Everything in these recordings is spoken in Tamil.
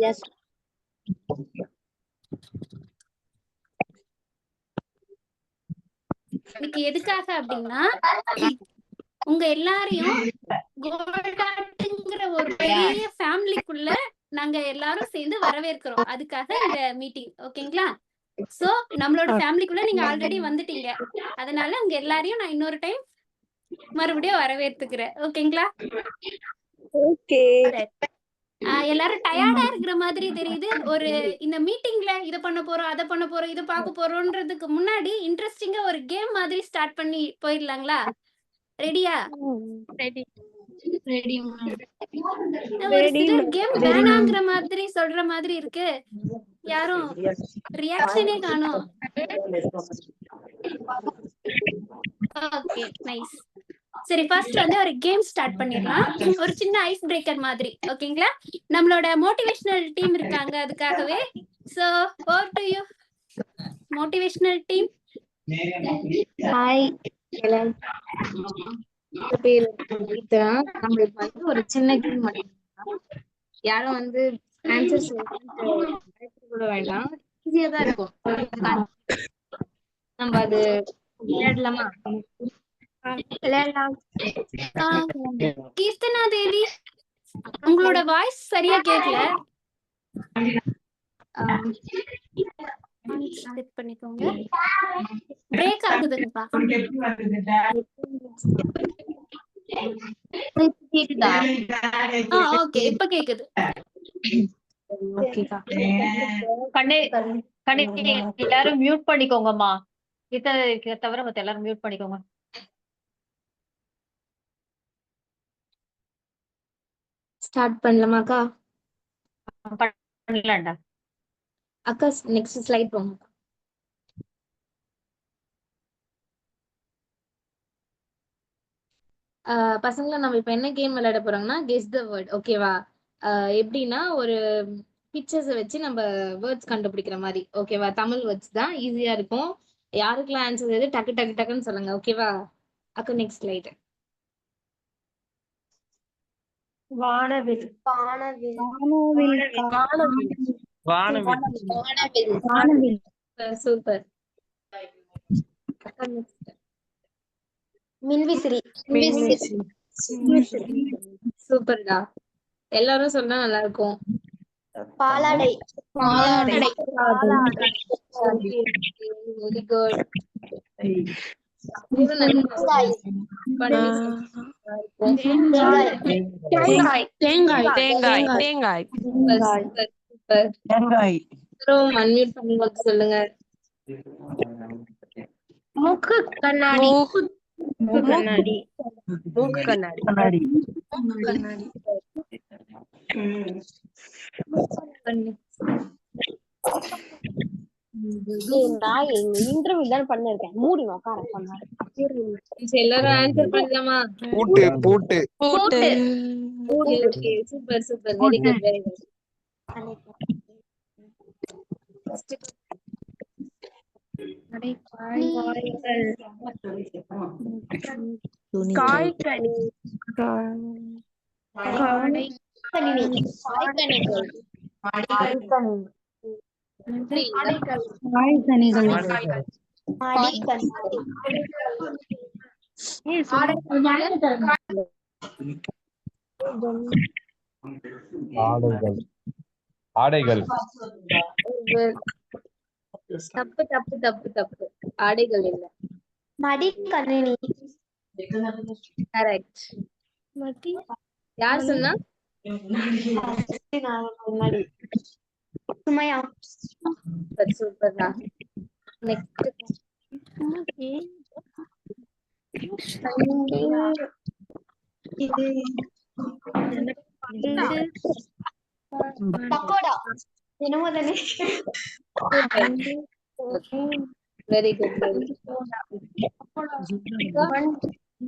எஸ். இதுக்கு எதுக்காக அப்படின்னா உங்க எல்லாரையும் கோல்டாட்டுங்கிற ஒரு பெரிய ஃபேமிலிக்குள்ள நாங்க எல்லாரும் சேர்ந்து வரவேற்கிறோம். அதுக்காக இந்த மீட்டிங். ஓகேங்களா? சோ நம்மளோட ஃபேமிலிக்குள்ள நீங்க ஆல்ரெடி வந்துட்டீங்க. அதனால உங்க எல்லாரையும் நான் இன்னொரு டைம் மறுபடியும் வரவேற்றுக்கிறேன். ஓகேங்களா? ஓகே. எல்லாரும் டயர்டா இருக்கிற மாதிரி தெரியுது. ஒரு இந்த மீட்டிங்ல இத பண்ண போறோம், அத பண்ண போறோம், இத பார்க்க போறோம்ன்றதுக்கு முன்னாடி இன்ட்ரெஸ்டிங்கா ஒரு கேம் மாதிரி ஸ்டார்ட் பண்ணி போயிடலாங்களா? ரெடியா? ரெடி. ரெடி. ஒரு சிலர் கேம் வேணாங்கிற மாதிரி சொல்ற மாதிரி இருக்கு. யாரும் ரியாக்ஷனே காணோம். Okay, nice. சரி, ஃபர்ஸ்ட் வந்து ஒரு கேம் ஸ்டார்ட் பண்ணிடலாம். ஒரு சின்ன ஐஸ் பிரேக்கர் மாதிரி. ஓகேங்களா? நம்மளோட மோட்டிவேஷனல் டீம் இருக்காங்க அதுக்காகவே. So over to you motivational team. Hi எல்லாரும். பேர் கீதா. நம்மளுக்கு வந்து ஒரு சின்ன கேம் பண்ணிருக்கோம். யாரும் வந்து ஆன்சர் கூட வேண்டாம். ஈஸியா தான் இருக்கும். நம்ம அது விளையாடலாமா? விளையாடலாம். கீர்த்தனா தேவி, உங்களோட வாய்ஸ் சரியா கேட்கல. செட் பண்ணிக்கோங்க. பிரேக் ஆகுதுங்கப்பா. கேக்குதா? ஓகே, இப்ப கேக்குது. ஓகேக்கா. எல்லாரும் மியூட் பண்ணிக்கோங்கம்மா. இத தவிர மத்த எல்லாரும் மியூட் பண்ணிக்கோங்க. ஸ்டார்ட் பண்ணலாமாக்கா? பண்ணலாம்டா. அக்கா நெக்ஸ்ட் ஸ்லைட் போங்க. பசங்களை நம்ம இப்ப என்ன கேம் விளையாட போறோம்னா கெஸ் த வேர்ட். ஓகேவா? எப்படின்னா ஒரு பிக்சர்ஸை வச்சு நம்ம வேர்ட்ஸ் கண்டுபிடிக்கிற மாதிரி. ஓகேவா? தமிழ் வேர்ட்ஸ் தான், ஈஸியா இருக்கும். யாருக்கெல்லாம் ஆன்சர் எது டக்கு டக்கு டக்குன்னு சொல்லுங்க. ஓகேவா? அக்கா நெக்ஸ்ட் ஸ்லைட். வானவில். சூப்பர். மின்விசிறி. சூப்பர்டா. எல்லாரும் சொன்னா நல்லா இருக்கும். பாலாடை. Very good. அன்மியூட் பண்ணி சொல்லுங்க. மூக்கு கண்ணாடி. நான் இன்டர்வியூ தான் பண்ணிருக்கேன். மூடி உட்கார சொன்னாரு. எல்லாரும் ஆன்சர் பண்ணலாமா? பூட்டு. Okay, super super. Very good very good. காய்கனி. ஆடைகள். தப்பு தப்பு தப்பு தப்பு. ஆடைகள் இல்ல. மடிக்கணினி. கரெக்ட். யார் சொன்னா? சுமையா. சூப்பர் சூப்பர்டா. நெக்ஸ்ட். பக்கோடா. என்னமோ தானே. Very good.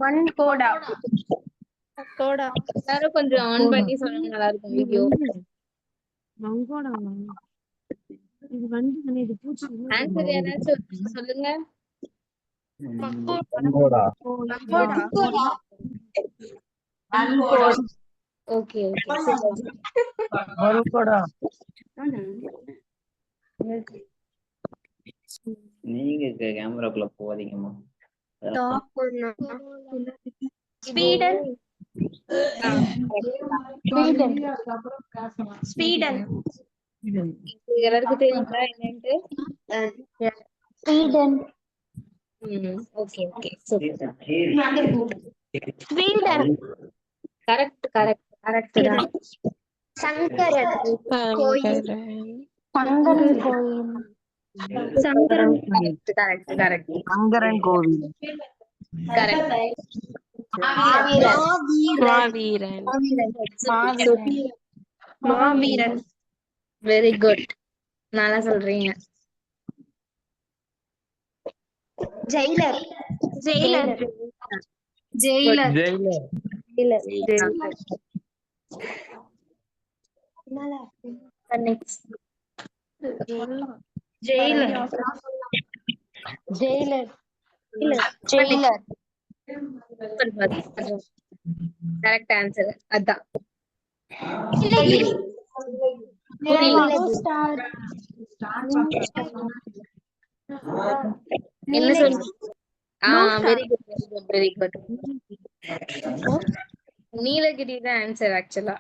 மண்கோடா. எல்லாரும் கொஞ்சம் ஆன் பண்ணி சொல்லுங்க, நல்லா இருக்கும் வீடியோ. ஆன்சர் யாராச்சும் சொல்லுங்க. ஓகே. நீங்க கேமராக்குள்ள போகாதீங்கம்மா. ஸ்வீடன் ஸ்வீடன் எல்லாருக்கும் தெரியுங்களா என்னன்ட்டு? Sweden okay okay super. Sweden correct correct correct தான். சங்கரன் கோயில் சங்கரன் கோயில் Sankaran correct correct correct Sankaran கோவில். கரெக்ட். மாவீரன் மாவீரன் வெரி குட், நல்லா சொல்றீங்க. Jailer Jailer Jailer next Jailer Jailer Jailer correct answer அதான். என்ன சொல்றீங்க? Very good very good very good. Nilgiri தான் ஆன்சர் ஆக்சுவலா.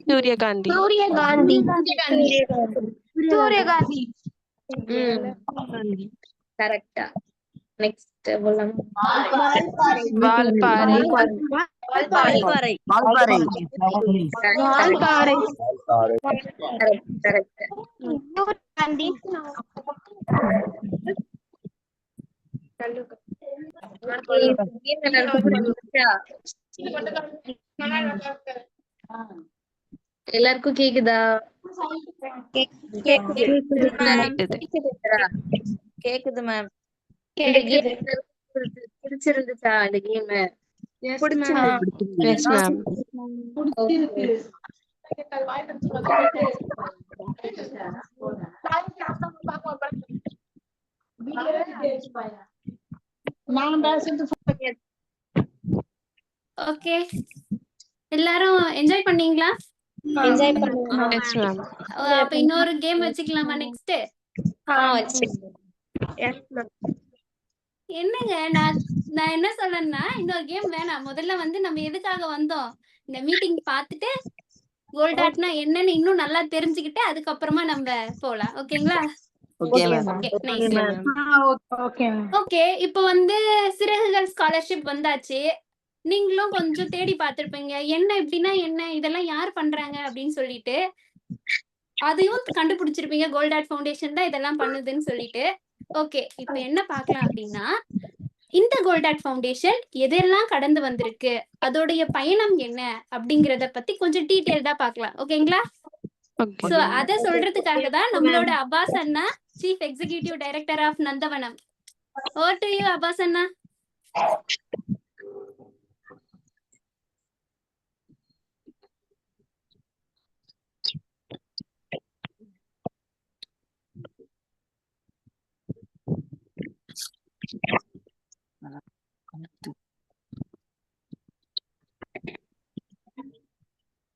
சூரியகாந்தி சூரியகாந்தி கரெக்டா. நெக்ஸ்ட் போலாம். வால்பாறை. கரெக்ட். எல்லாருக்கும் கேக்குதா? கேக்குது மேம். பிடிச்சிருந்துச்சா இந்த கேம்? Yes ma'am. ஓகே, எல்லாரும் என்ஜாய் பண்ணீங்களா? என்ஜாய் பண்ணுங்க. Yes ma'am. அப்ப இன்னொரு கேம் வச்சுக்கலாமா நெக்ஸ்ட்? என்னங்க நான் என்ன சொல்றேன்னா, இன்னொரு கேம் வேணாம். முதல்ல வந்து நம்ம எதுக்காக வந்தோம், இந்த மீட்டிங் பார்த்துட்டு கோல்டாட்னா என்னன்னு இன்னும் நல்லா தெரிஞ்சுக்கிட்டு அதுக்கப்புறமா நம்ம போலாம். ஓகேங்களா? Okay ma'am. ஓகே, இப்போ வந்து சிறகுகள் ஸ்காலர்ஷிப் வந்தாச்சு. நீங்களும் கொஞ்சம் தேடி பார்த்திருப்பீங்க, என்ன எப்படின்னா என்ன, இதெல்லாம் யார் பண்றாங்க அப்படின்னு சொல்லிட்டு. அதையும் கண்டுபிடிச்சிருப்பீங்க, கோல்டாட் ஃபவுண்டேஷன் தான் இதெல்லாம் பண்ணுதுன்னு சொல்லிட்டு. ஓகே, இப்போ என்ன பார்க்கலாம் அப்படின்னா, இந்த கோல்டாட் ஃபவுண்டேஷன் எதெல்லாம் கடந்து வந்திருக்கு, அதோடைய பயணம் என்ன அப்படிங்கறத பத்தி கொஞ்சம் டீடைல்டா பார்க்கலாம். ஓகேங்களா? சோ அத சொல்றதுக்காக தான் நம்மளோட அப்பாஸ் அண்ணா, chief executive director of Nandavanam. Over to you Abbas அண்ணா.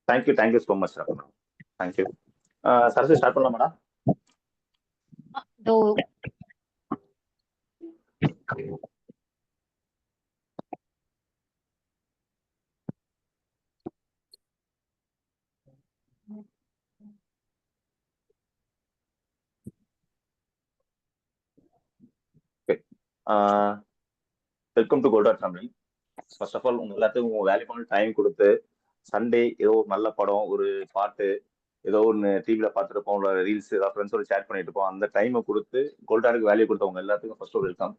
Thank you so much, Raghunath. Thank you. Saraswati, start பண்ணலாமாடா? Okay. Welcome to Goldart family. First of all, உங்க எல்லாத்துக்கும் உங்க வேல்யூபிள் டைம் கொடுத்து சண்டே ஏதோ ஒரு நல்ல படம், ஒரு பாட்டு, ஏதோ ஒன்று டிவியில் பார்த்துருப்போம், ஒரு ரீல்ஸ் ஏதாவது ஃப்ரெண்ட்ஸோட ஷேர் பண்ணிட்டு இருப்போம். அந்த டைமை கொடுத்து கோல்டாருக்கு வேல்யூ கொடுத்தவங்க எல்லாத்துக்கும் ஃபர்ஸ்ட் வெல்கம்.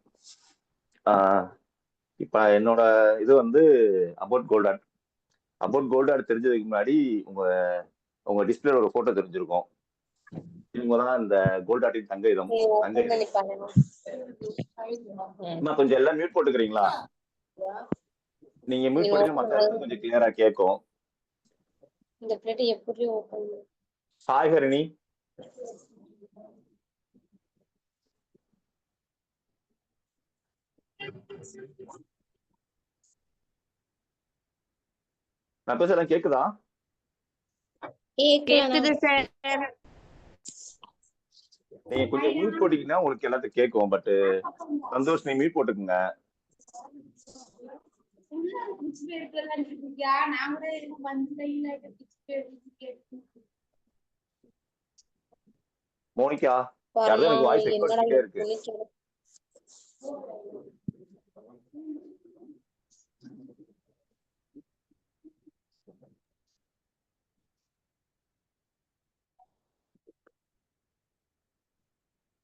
இப்போ என்னோட இது வந்து அபவுட் கோல்டாட் தெரிஞ்சதுக்கு முன்னாடி உங்க டிஸ்பிளேல ஒரு போட்டோ தெரிஞ்சிருக்கும். இவங்க தான் இந்த கோல்டாட்டின் தங்க இதம். கொஞ்சம் எல்லாம் மியூட் போட்டுக்கிறீங்களா? நீங்க மியூட் போட்டு மற்ற கொஞ்சம் கிளியரா கேட்கும். இந்த பிளேட் எப்படி ஓபன்? சாய்ஹரிணி, நான் பேசுறேன் கேக்குதா? கேக்குது சார். நீங்க கொஞ்சம் மியூட் போட்டீங்கன்னா உங்களுக்கு எல்லாத்துக்கும் கேட்கும். பட் சந்தோஷ் நீ மியூட் போட்டுக்குங்க. மோனிகா யாரும் எனக்கு வாய்ஸ் எக்கோ அடிச்சுட்டே இருக்கு.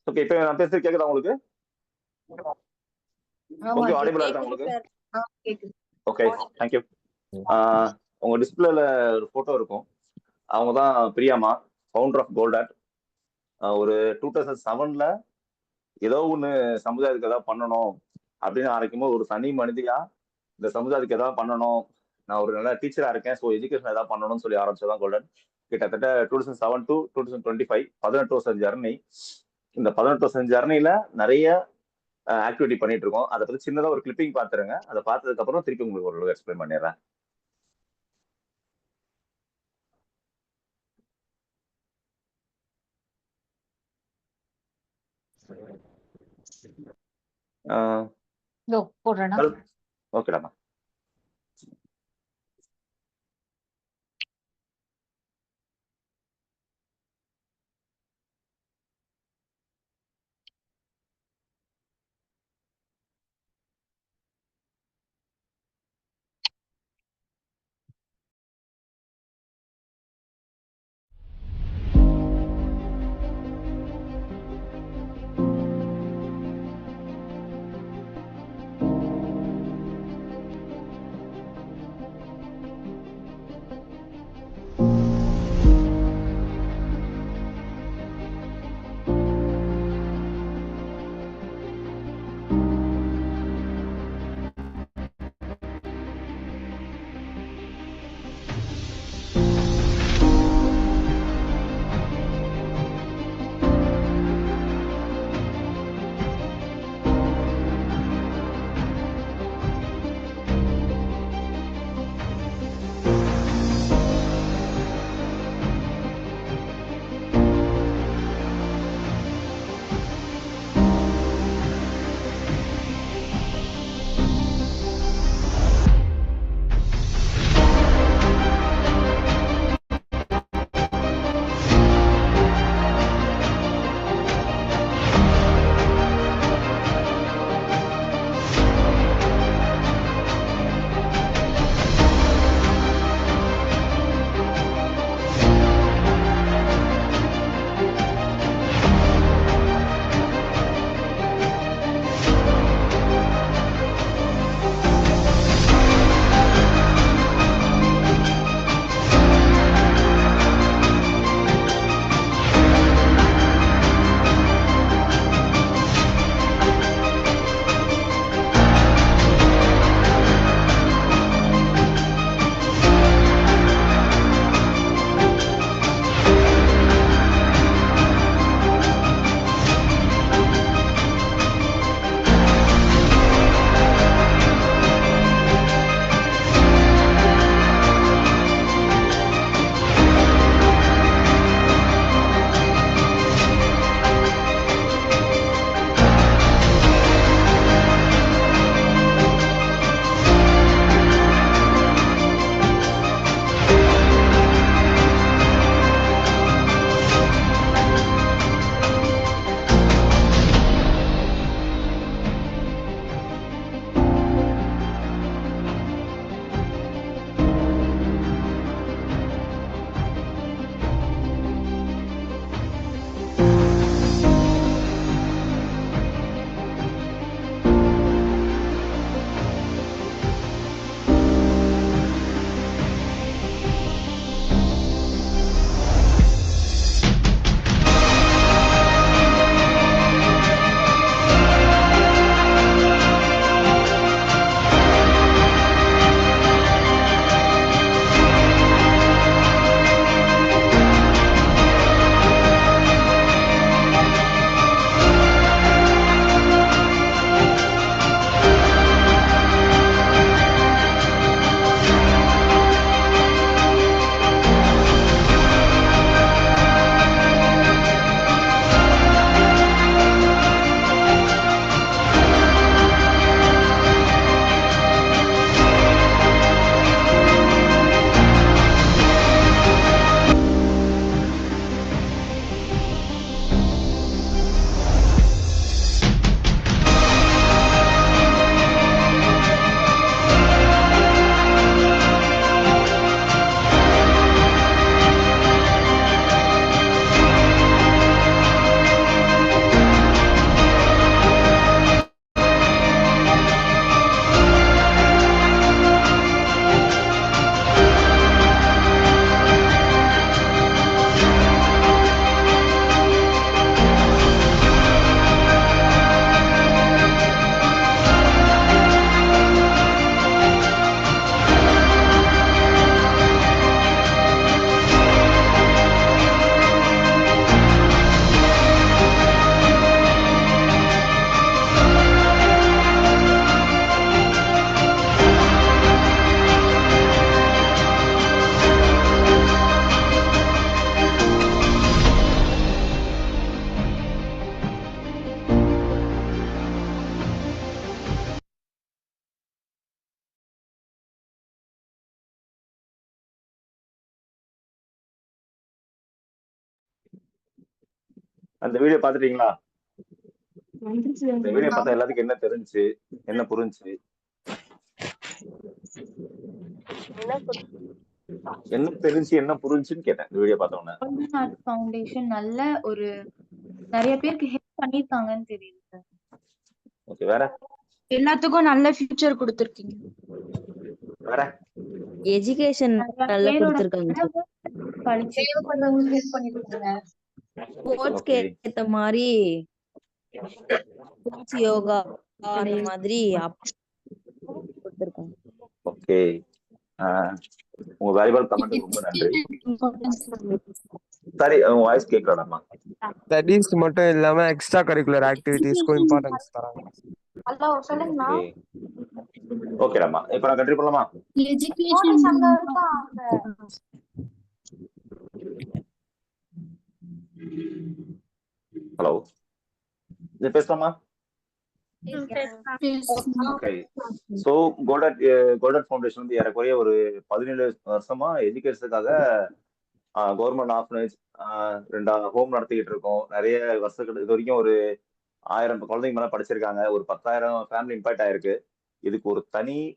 ஓகே, இப்ப நான் பேசுறது கேக்குதா உங்களுக்கு? ஓகே, ஆடிபிளா இருக்கா உங்களுக்கு? Okay, thank you. உங்க டிஸ்பிளேல ஒரு போட்டோ இருக்கும். அவங்க தான் பிரியாமா, ஃபவுண்டர் ஆஃப் கோல்டாட். ஒரு 2007ல ஏதோ ஒண்ணு சமுதாயத்துக்கு ஏதாவது பண்ணணும் அப்படின்னு ஆரம்பிக்கும் போது ஒரு தனி மனிதியா இந்த சமுதாயத்துக்கு ஏதாவது பண்ணணும், நான் ஒரு நல்ல டீச்சரா இருக்கேன், ஸோ எஜுகேஷன் ஏதாவது பண்ணணும்னு சொல்லி ஆரம்பிச்சதான் கோல்டன். கிட்டத்தட்ட 2007 to 2025 18 வருஷம் ஜர்னி. இந்த 18 வருஷம் ஜர்னில நிறைய ஆக்டிவிட்டி பண்ணிட்டு இருக்கோம். அதை பத்தி சின்னதா ஒரு கிளிப்பிங் பாத்துருங்க. அதை பார்த்ததுக்கு அப்புறம் திருப்பி உங்களுக்கு ஒரு எக்ஸ்பிளைன் பண்ணிடுறேன். போடுறேன்னா ஓகேடாமா. அந்த வீடியோ பாத்துட்டீங்களா? இந்த வீடியோ பார்த்தா எல்லாத்துக்கும் என்ன தெரிஞ்சு, என்ன புரிஞ்சு, என்ன தெரிஞ்சு, என்ன புரிஞ்சுன்னு கேட்டேன் இந்த வீடியோ பார்த்த உடனே. கோல்டன் ஆர்ட் ஃபவுண்டேஷன் நல்ல ஒரு நிறைய பேருக்கு ஹெல்ப் பண்ணிருக்காங்கன்னு தெரியுது சார். ஓகே, வேற எல்லாத்துக்கும் நல்ல ஃபியூச்சர் கொடுத்திருக்கீங்க. வேற எஜுகேஷன் நிறைய நல்லா பேரோட கொடுத்துருக்காங்க சார். கனவு பழிச்சு தேவைப்படுறவங்களுக்கு ஹெல்ப் பண்ணிருக்காங்க. ஸ்போர்ட்ஸ்க்கு ஓகே ஏத்த மாதிரி ஸ்போர்ட்ஸ் யோகா அந்த மாதிரி கொடுத்துருக்காங்க. ஓகே. உங்க வேல்யூபிள் கமெண்ட்டுக்கு ரொம்ப நன்றி. சரி, உங்க வாய்ஸ் கேட்கலாமா? ஸ்டடீஸ் மட்டும் இல்லாம எக்ஸ்ட்ரா கரிக்குலர் ஆக்டிவிட்டீஸ்க்கும் இம்பார்ட்டன்ஸ் தராங்க. ஹலோ சொல்லுங்கண்ணா. ஓகேடாமா, இப்போ நான் கண்டினியூ பண்ணலாமா? எஜுகேஷன் ஹலோ, இது பேசலாமா? ஓகே. ஸோ கோல்டன் ஃபவுண்டேஷன் வந்து ஏறக்குறைய ஒரு 17 வருஷமா எஜுகேஷனுக்காக கவர்மெண்ட் ஆர்ஃபனேஜ் 2 ஹோம் நடத்திக்கிட்டு இருக்கோம். நிறைய வருஷங்கள் இது வரைக்கும் ஒரு 1000 குழந்தைங்க மேல படிச்சிருக்காங்க. ஒரு 10,000 ஃபேமிலி இம்பாக்ட் ஆயிருக்கு. இதுக்கு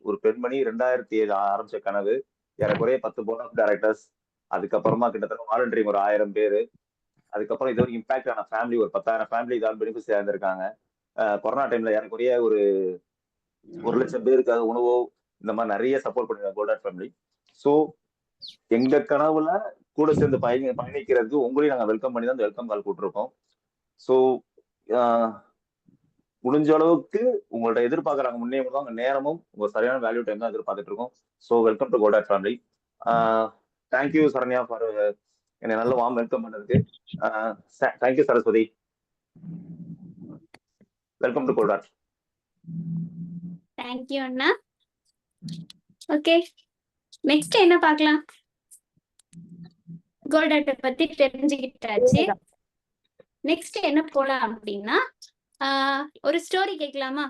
ஒரு பெண்மணி 2007 ஆரம்பிச்ச கனவு. ஏறக்குறைய 10 போர்ட் ஆஃப் டைரக்டர்ஸ், அதுக்கப்புறமா கிட்டத்தட்ட வாலண்டரி ஒரு 1000 பேர், அதுக்கப்புறம் இது வரைக்கும் இம்பாக்ட் ஆன ஃபேமிலி ஒரு 10,000 ஃபேமிலி இதால் பெனிஃபிட் சேர்ந்திருக்காங்க. கொரோனா டைம்ல ஏறக்குறைய ஒரு 1,00,000 பேருக்காக உணவோ இந்த மாதிரி நிறைய சப்போர்ட் பண்ணிருக்காங்க கோல்டன் ஃபேமிலி. ஸோ எங்க கனவுல கூட சேர்ந்து பயணிக்கிறதுக்கு உங்களையும் நாங்கள் வெல்கம் பண்ணி தான் இந்த வெல்கம் கால் போட்டிருக்கோம். ஸோ முடிஞ்ச அளவுக்கு உங்கள்ட்ட எதிர்பார்க்குறாங்க முன்னே உங்க நேரமும் உங்க சரியான வேல்யூ டைம் தான் எதிர்பார்த்துட்டு இருக்கோம். So welcome to Golden family. Thank you Saranya for என்னை நல்ல வார்ம் வெல்கம் பண்ணதுக்கு. Thank you Saraswathi. Welcome to Golden. Thank you அண்ணா. ஓகே, நெக்ஸ்ட் என்ன பார்க்கலாம்? கோல்டாட்டை பத்தி தெரிஞ்சுக்கிட்டாச்சு. நெக்ஸ்ட் என்ன போலாம் அப்படின்னா ஒரு ஸ்டோரி கேட்கலாமா?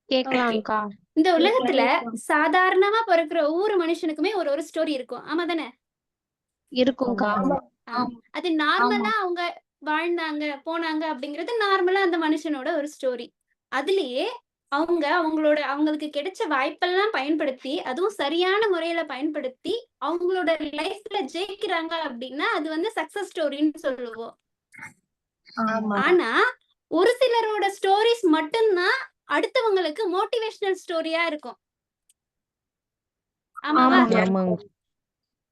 கேட்கலாம்க்கா. இந்த உலகத்துல சாதாரணமா பிறக்கிற ஒவ்வொரு மனுஷனுக்குமே ஒரு ஸ்டோரி இருக்கும். ஆமா தானே? இருக்கும்க்கா. அது நார்மலா அவங்க வாழ்ந்தாங்க போனாங்க அப்படிங்கிறது நார்மலா அந்த மனுஷனோட ஒரு ஸ்டோரி. அதுலயே அவங்களுக்கு கிடைச்ச வாய்ப்பெல்லாம் பயன்படுத்தி, அதுவும் சரியான முறையில பயன்படுத்தி அவங்களோட லைஃப்ல ஜெயிக்கிறாங்க அப்படின்னா அது வந்து சக்சஸ் ஸ்டோரின்னு சொல்லுவோம். ஆனா ஒரு சிலரோட ஸ்டோரிஸ் மட்டும்தான் அடுத்தவங்களுக்கு மோட்டிவேஷனல் ஸ்டோரியா இருக்கும். ஆமாவா?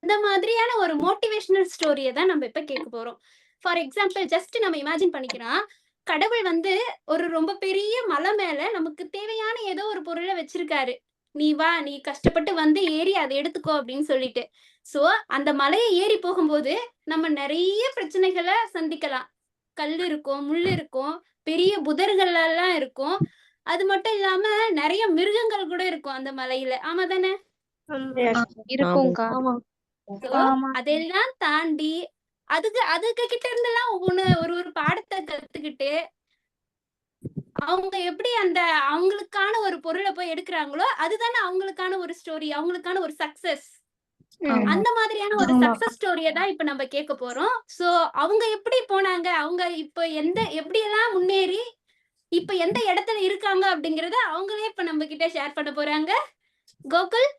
இந்த மாதிரியான ஒரு மோட்டிவேஷனல் ஸ்டோரியை தான் நம்ம இப்ப கேட்க போறோம். ஃபார் எக்ஸாம்பிள், ஜஸ்ட் நம்ம இமேஜின் பண்ணிக்கிறோம், கடவுள் வந்து ஒரு ரொம்ப பெரிய மலை மேல நமக்கு தேவையான ஏதோ ஒரு பொருளை வச்சிருக்காரு. நீ வா, நீ கஷ்டப்பட்டு வந்து ஏறி அதை எடுத்துக்கோ அப்படின்னு சொல்லிட்டு. சோ அந்த மலையை ஏறி போகும்போது நம்ம நிறைய பிரச்சனைகளை சந்திக்கலாம். கல் இருக்கும், முள் இருக்கும், பெரிய புதர்கள் எல்லாம் இருக்கும். அது மட்டும் இல்லாம நிறைய மிருகங்கள் கூட இருக்கும் அந்த மலையில. ஆமா தானே? இருக்கும்க்கா. அதெல்லாம் தாண்டி அதுக்கு கிட்ட இருந்தெல்லாம் ஒரு பாடத்தை கத்துக்கிட்டு அவங்க எப்படி அவங்களுக்கான ஒரு பொருளை போய் எடுக்கிறாங்களோ அதுதானே அவங்களுக்கான ஒரு ஸ்டோரி, அவங்களுக்கான ஒரு சக்சஸ். அந்த மாதிரியான ஒரு சக்சஸ் ஸ்டோரிய தான் இப்ப நம்ம கேட்க போறோம். சோ அவங்க எப்படி போனாங்க, அவங்க இப்ப எப்படியெல்லாம் முன்னேறி இப்ப எந்த இடத்துல இருக்காங்க அப்படிங்கறத அவங்களே இப்ப நம்ம கிட்ட ஷேர் பண்ண போறாங்க. Gokul.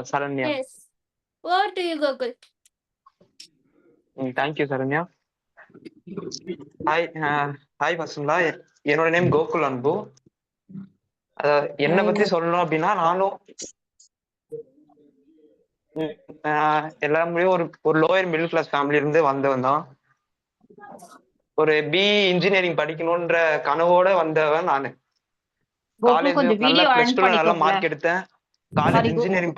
Saranya. Yes, over to you Gokul. Thank you Saranya. Hi பசங்களா, என்னோட நேம் கோகுல் அன்பு. என்னை பத்தி சொல்லணும் அப்படின்னா, நானும் எல்லாருமே ஒரு லோயர் மிடில் கிளாஸ் ஃபேமிலி இருந்து வந்தவன் தான். ஒரு BE இன்ஜினியரிங் படிக்கணும்ன்ற கனவோட வந்தவன் நானு. காலேஜ் நல்லா பிளஸ் டூல நல்ல மார்க் எடுத்தேன். காலேஜ் இன்ஜினியரிங்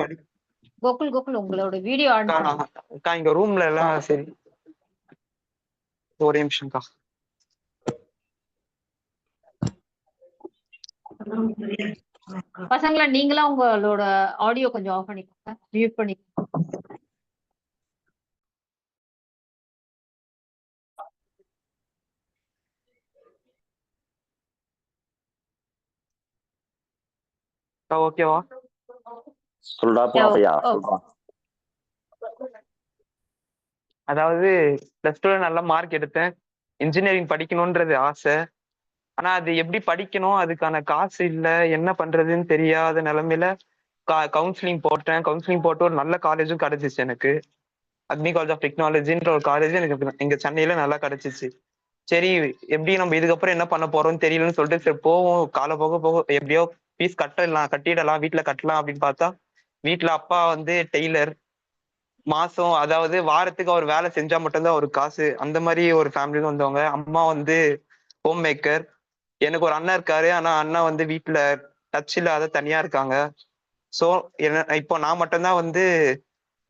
கோகுல் உங்களோட வீடியோ அக்கா இங்க ரூம்ல எல்லாம் சரி, ஒரே நிமிஷம்க்கா. பசங்களா நீங்களா உங்களோட ஆடியோ கொஞ்சம் ஆஃப் பண்ணிக்கோங்க, மியூட் பண்ணிக்கோங்க. ஓகேவா? சொல்றா போயா சொல்றா. அதாவது +2ல நல்ல மார்க் எடுத்தேன். இன்ஜினியரிங் படிக்கணும்ன்றது ஆசை. ஆனா அது எப்படி படிக்கணும், அதுக்கான காசு இல்ல, என்ன பண்றதுன்னு தெரியாத நிலைமையில கவுன்சிலிங் போட்டேன். கவுன்சிலிங் போட்டு ஒரு நல்ல காலேஜும் கிடைச்சிச்சு எனக்கு. அக்னி காலேஜ் ஆஃப் டெக்னாலஜின்ற ஒரு காலேஜ் எனக்கு இங்க சென்னையில நல்லா கிடைச்சிச்சு. சரி, எப்படி நம்ம இதுக்கப்புறம் என்ன பண்ண போறோம்னு தெரியலன்னு சொல்லிட்டு சரி போவோம், கால போக போக எப்படியோ ஃபீஸ் கட்டிடலாம், வீட்டுல கட்டலாம் அப்படின்னு பார்த்தா, வீட்டுல அப்பா வந்து டெய்லர். மாசம் அதாவது வாரத்துக்கு அவர் வேலை செஞ்சா மட்டும்தான் ஒரு காசு, அந்த மாதிரி ஒரு ஃபேமிலில வந்தவங்க. அம்மா வந்து ஹோம் மேக்கர். எனக்கு ஒரு அண்ணன் இருக்காரு, ஆனா அண்ணன் வந்து வீட்டுல டச் இல்லாத தனியா இருக்காங்க. சோ இப்போ நான் மட்டும்தான் வந்து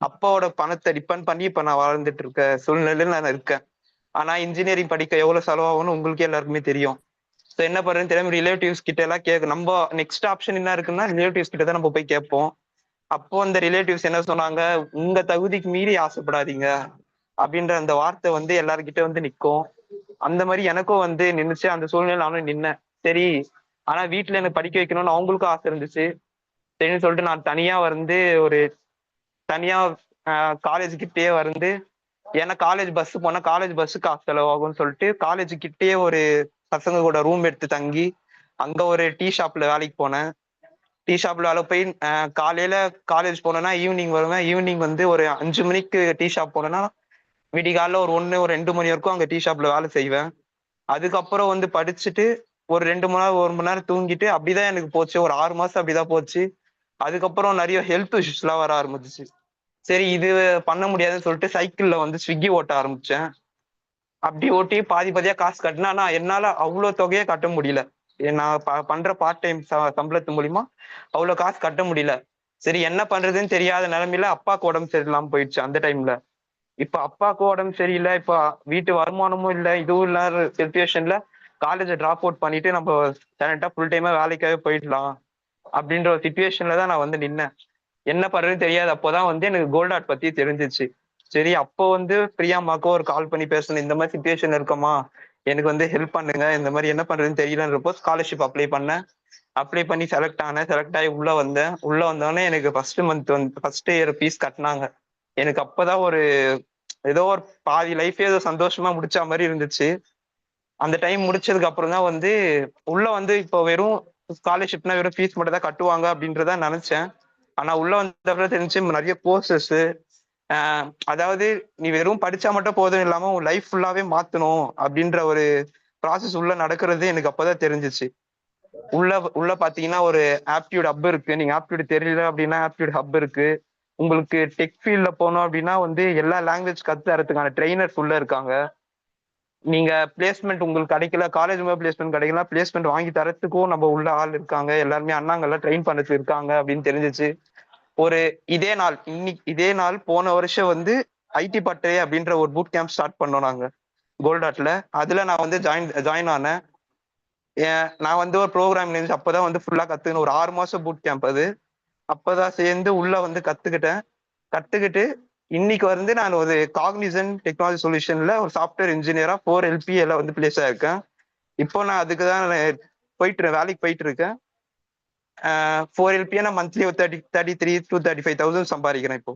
அப்பாவோட பணத்தை டிபெண்ட் பண்ணி இப்ப நான் வாழ்ந்துட்டு இருக்க சூழ்நிலையில நான் இருக்கேன். ஆனா இன்ஜினியரிங் படிக்க எவ்வளவு செலவாகும்னு உங்களுக்கே எல்லாருக்குமே தெரியும். ஸோ என்ன பண்றதுன்னு தெரியாம ரிலேட்டிவ்ஸ் கிட்ட எல்லாம் நம்ம நெக்ஸ்ட் ஆப்ஷன் என்ன இருக்குன்னா ரிலேட்டிவ்ஸ் கிட்ட தான் நம்ம போய் கேட்போம். அப்போ அந்த ரிலேட்டிவ்ஸ் என்ன சொன்னாங்க, உங்க தகுதிக்கு மீறி ஆசைப்படாதீங்க அப்படின்ற அந்த வார்த்தை வந்து எல்லாருக்கிட்ட வந்து நிற்கும். அந்த மாதிரி எனக்கும் வந்து நின்றுச்சு. அந்த சூழ்நிலை நானும் நின்னேன். சரி, ஆனா வீட்டுல எனக்கு படிக்க வைக்கணும்னு அவங்களுக்கும் ஆசை இருந்துச்சு. சரின்னு சொல்லிட்டு நான் தனியா வந்து ஒரு தனியா காலேஜ் கிட்டேயே வந்து, ஏன்னா காலேஜ் பஸ் போனா காலேஜ் பஸ்ஸு காசு செலவாகும்னு சொல்லிட்டு காலேஜ் கிட்டேயே ஒரு பசங்க கூட ரூம் எடுத்து தங்கி அங்க ஒரு டீ ஷாப்ல வேலைக்கு போனேன். டீ ஷாப்ல வேலை போய் காலையில காலேஜ் போனேன்னா ஈவினிங் வருவேன். ஈவினிங் வந்து ஒரு 5 மணிக்கு டீ ஷாப் போனேன்னா விடிகாலில் ஒரு 2 மணி வரைக்கும் அங்க டீ ஷாப்ல வேலை செய்வேன். அதுக்கப்புறம் வந்து படிச்சுட்டு ஒரு 2 மணி நேரம் 1 மணி நேரம் தூங்கிட்டு அப்படிதான் எனக்கு போச்சு. ஒரு 6 மாசம் அப்படிதான் போச்சு. அதுக்கப்புறம் நிறைய ஹெல்த் இஷ்யூஸ் எல்லாம் வர ஆரம்பிச்சிச்சு. சரி, இது பண்ண முடியாதுன்னு சொல்லிட்டு சைக்கிள்ல வந்து ஸ்விக்கி ஓட்ட ஆரம்பிச்சேன். அப்படி ஓட்டி பாதியா காசு கட்டினா, ஆனா என்னால அவ்வளவு தொகையை கட்ட முடியல. நான் பண்ற பார்ட் டைம் சம்பளத்து மூலியமா அவ்வளவு காசு கட்ட முடியல. சரி, என்ன பண்றதுன்னு தெரியாத நிலைமையில அப்பாவுக்கு உடம்பு சரியில்லாம போயிடுச்சு அந்த டைம்ல. இப்ப அப்பாவுக்கு உடம்பு சரியில்லை, இப்ப வீட்டு வருமானமும் இல்லை, இதுவும் இல்லாத சிச்சுவேஷன்ல காலேஜை டிராப் அவுட் பண்ணிட்டு நம்ம டேரக்டா ஃபுல் டைமா வேலைக்காகவே போயிடலாம் அப்படின்ற ஒரு சிச்சுவேஷன்ல தான் நான் வந்து நின்னேன். என்ன பண்றதுன்னு தெரியாது. அப்போதான் வந்து எனக்கு கோல்ட் ஆர்ட் பத்தி தெரிஞ்சிச்சு. சரி, அப்போ வந்து பிரியாமாக்கும் ஒரு கால் பண்ணி பேசணும், இந்த மாதிரி சிச்சுவேஷன் இருக்கமா, எனக்கு வந்து ஹெல்ப் பண்ணுங்க, இந்த மாதிரி என்ன பண்றதுன்னு தெரியலன்றப்போ ஸ்காலர்ஷிப் அப்ளை பண்ணேன். அப்ளை பண்ணி செலக்ட் ஆனேன். செலக்ட் ஆகி உள்ள வந்தோடனே எனக்கு ஃபர்ஸ்ட் இயர் ஃபீஸ் கட்டினாங்க. எனக்கு அப்பதான் ஒரு ஏதோ ஒரு பாதி லைஃபே ஏதோ சந்தோஷமா முடிச்ச மாதிரி இருந்துச்சு. அந்த டைம் முடிச்சதுக்கு அப்புறம் தான் வந்து உள்ள வந்து இப்போ வெறும் ஸ்காலர்ஷிப்னா வெறும் ஃபீஸ் மட்டும் தான் கட்டுவாங்க அப்படின்றத நினைச்சேன். ஆனா உள்ள வந்தப்ப தெரிஞ்சு நிறைய கோர்சஸ், அதாவது நீ வெறும் படிச்சா மட்டும் போதும் இல்லாம உன் லைஃப் ஃபுல்லாவே மாத்தணும் அப்படின்ற ஒரு ப்ராசஸ் உள்ள நடக்கிறது எனக்கு அப்பதான் தெரிஞ்சிச்சு. உள்ள பாத்தீங்கன்னா ஒரு ஆப்டியூட் ஹப் இருக்கு. நீங்க ஆப்டியூட் தெரியல அப்படின்னா ஆப்டியூட் ஹப் இருக்கு. உங்களுக்கு டெக் ஃபீல்ட்ல போனோம் அப்படின்னா வந்து எல்லா லாங்குவேஜ் கத்து தரதுக்கான ட்ரெயினர்ஸ் உள்ள இருக்காங்க. நீங்க பிளேஸ்மெண்ட் உங்களுக்கு கிடைக்கல, காலேஜ் பிளேஸ்மெண்ட் கிடைக்கல, பிளேஸ்மெண்ட் வாங்கி தரத்துக்கும் நம்ம உள்ள ஆள் இருக்காங்க. எல்லாருமே அண்ணாங்கல்ல ட்ரெயின் பண்ணதுக்கு இருக்காங்க அப்படின்னு தெரிஞ்சிச்சு. ஒரு இதே நாள் போன வருஷம் வந்து ஐடி பட்டறை அப்படின்ற ஒரு பூட் கேம்ப் ஸ்டார்ட் பண்ணோம் நாங்க கோல்டாட்ல. அதுல நான் வந்து ஜாயின் ஆனேன். நான் வந்து ஒரு ப்ரோக்ராம் இருந்துச்சு. அப்பதான் வந்து ஃபுல்லா கத்துக்கணும். ஒரு 6 மாசம் பூட் கேம்ப் அது. அப்பதான் சேர்ந்து உள்ள வந்து கத்துக்கிட்டு இன்னைக்கு வந்து நான் ஒரு காக்னிசன்ட் டெக்னாலஜி சொல்யூஷன்ல ஒரு சாஃப்ட்வேர் இன்ஜினியரா 4 LPA வந்து பிளேஸ் ஆயிருக்கேன். இப்போ நான் அதுக்குதான் வேலைக்கு போயிட்டு இருக்கேன். 4 LPA நான் மந்த்லி ஒரு 33 to 35,000 சம்பாதிக்கிறேன். இப்போ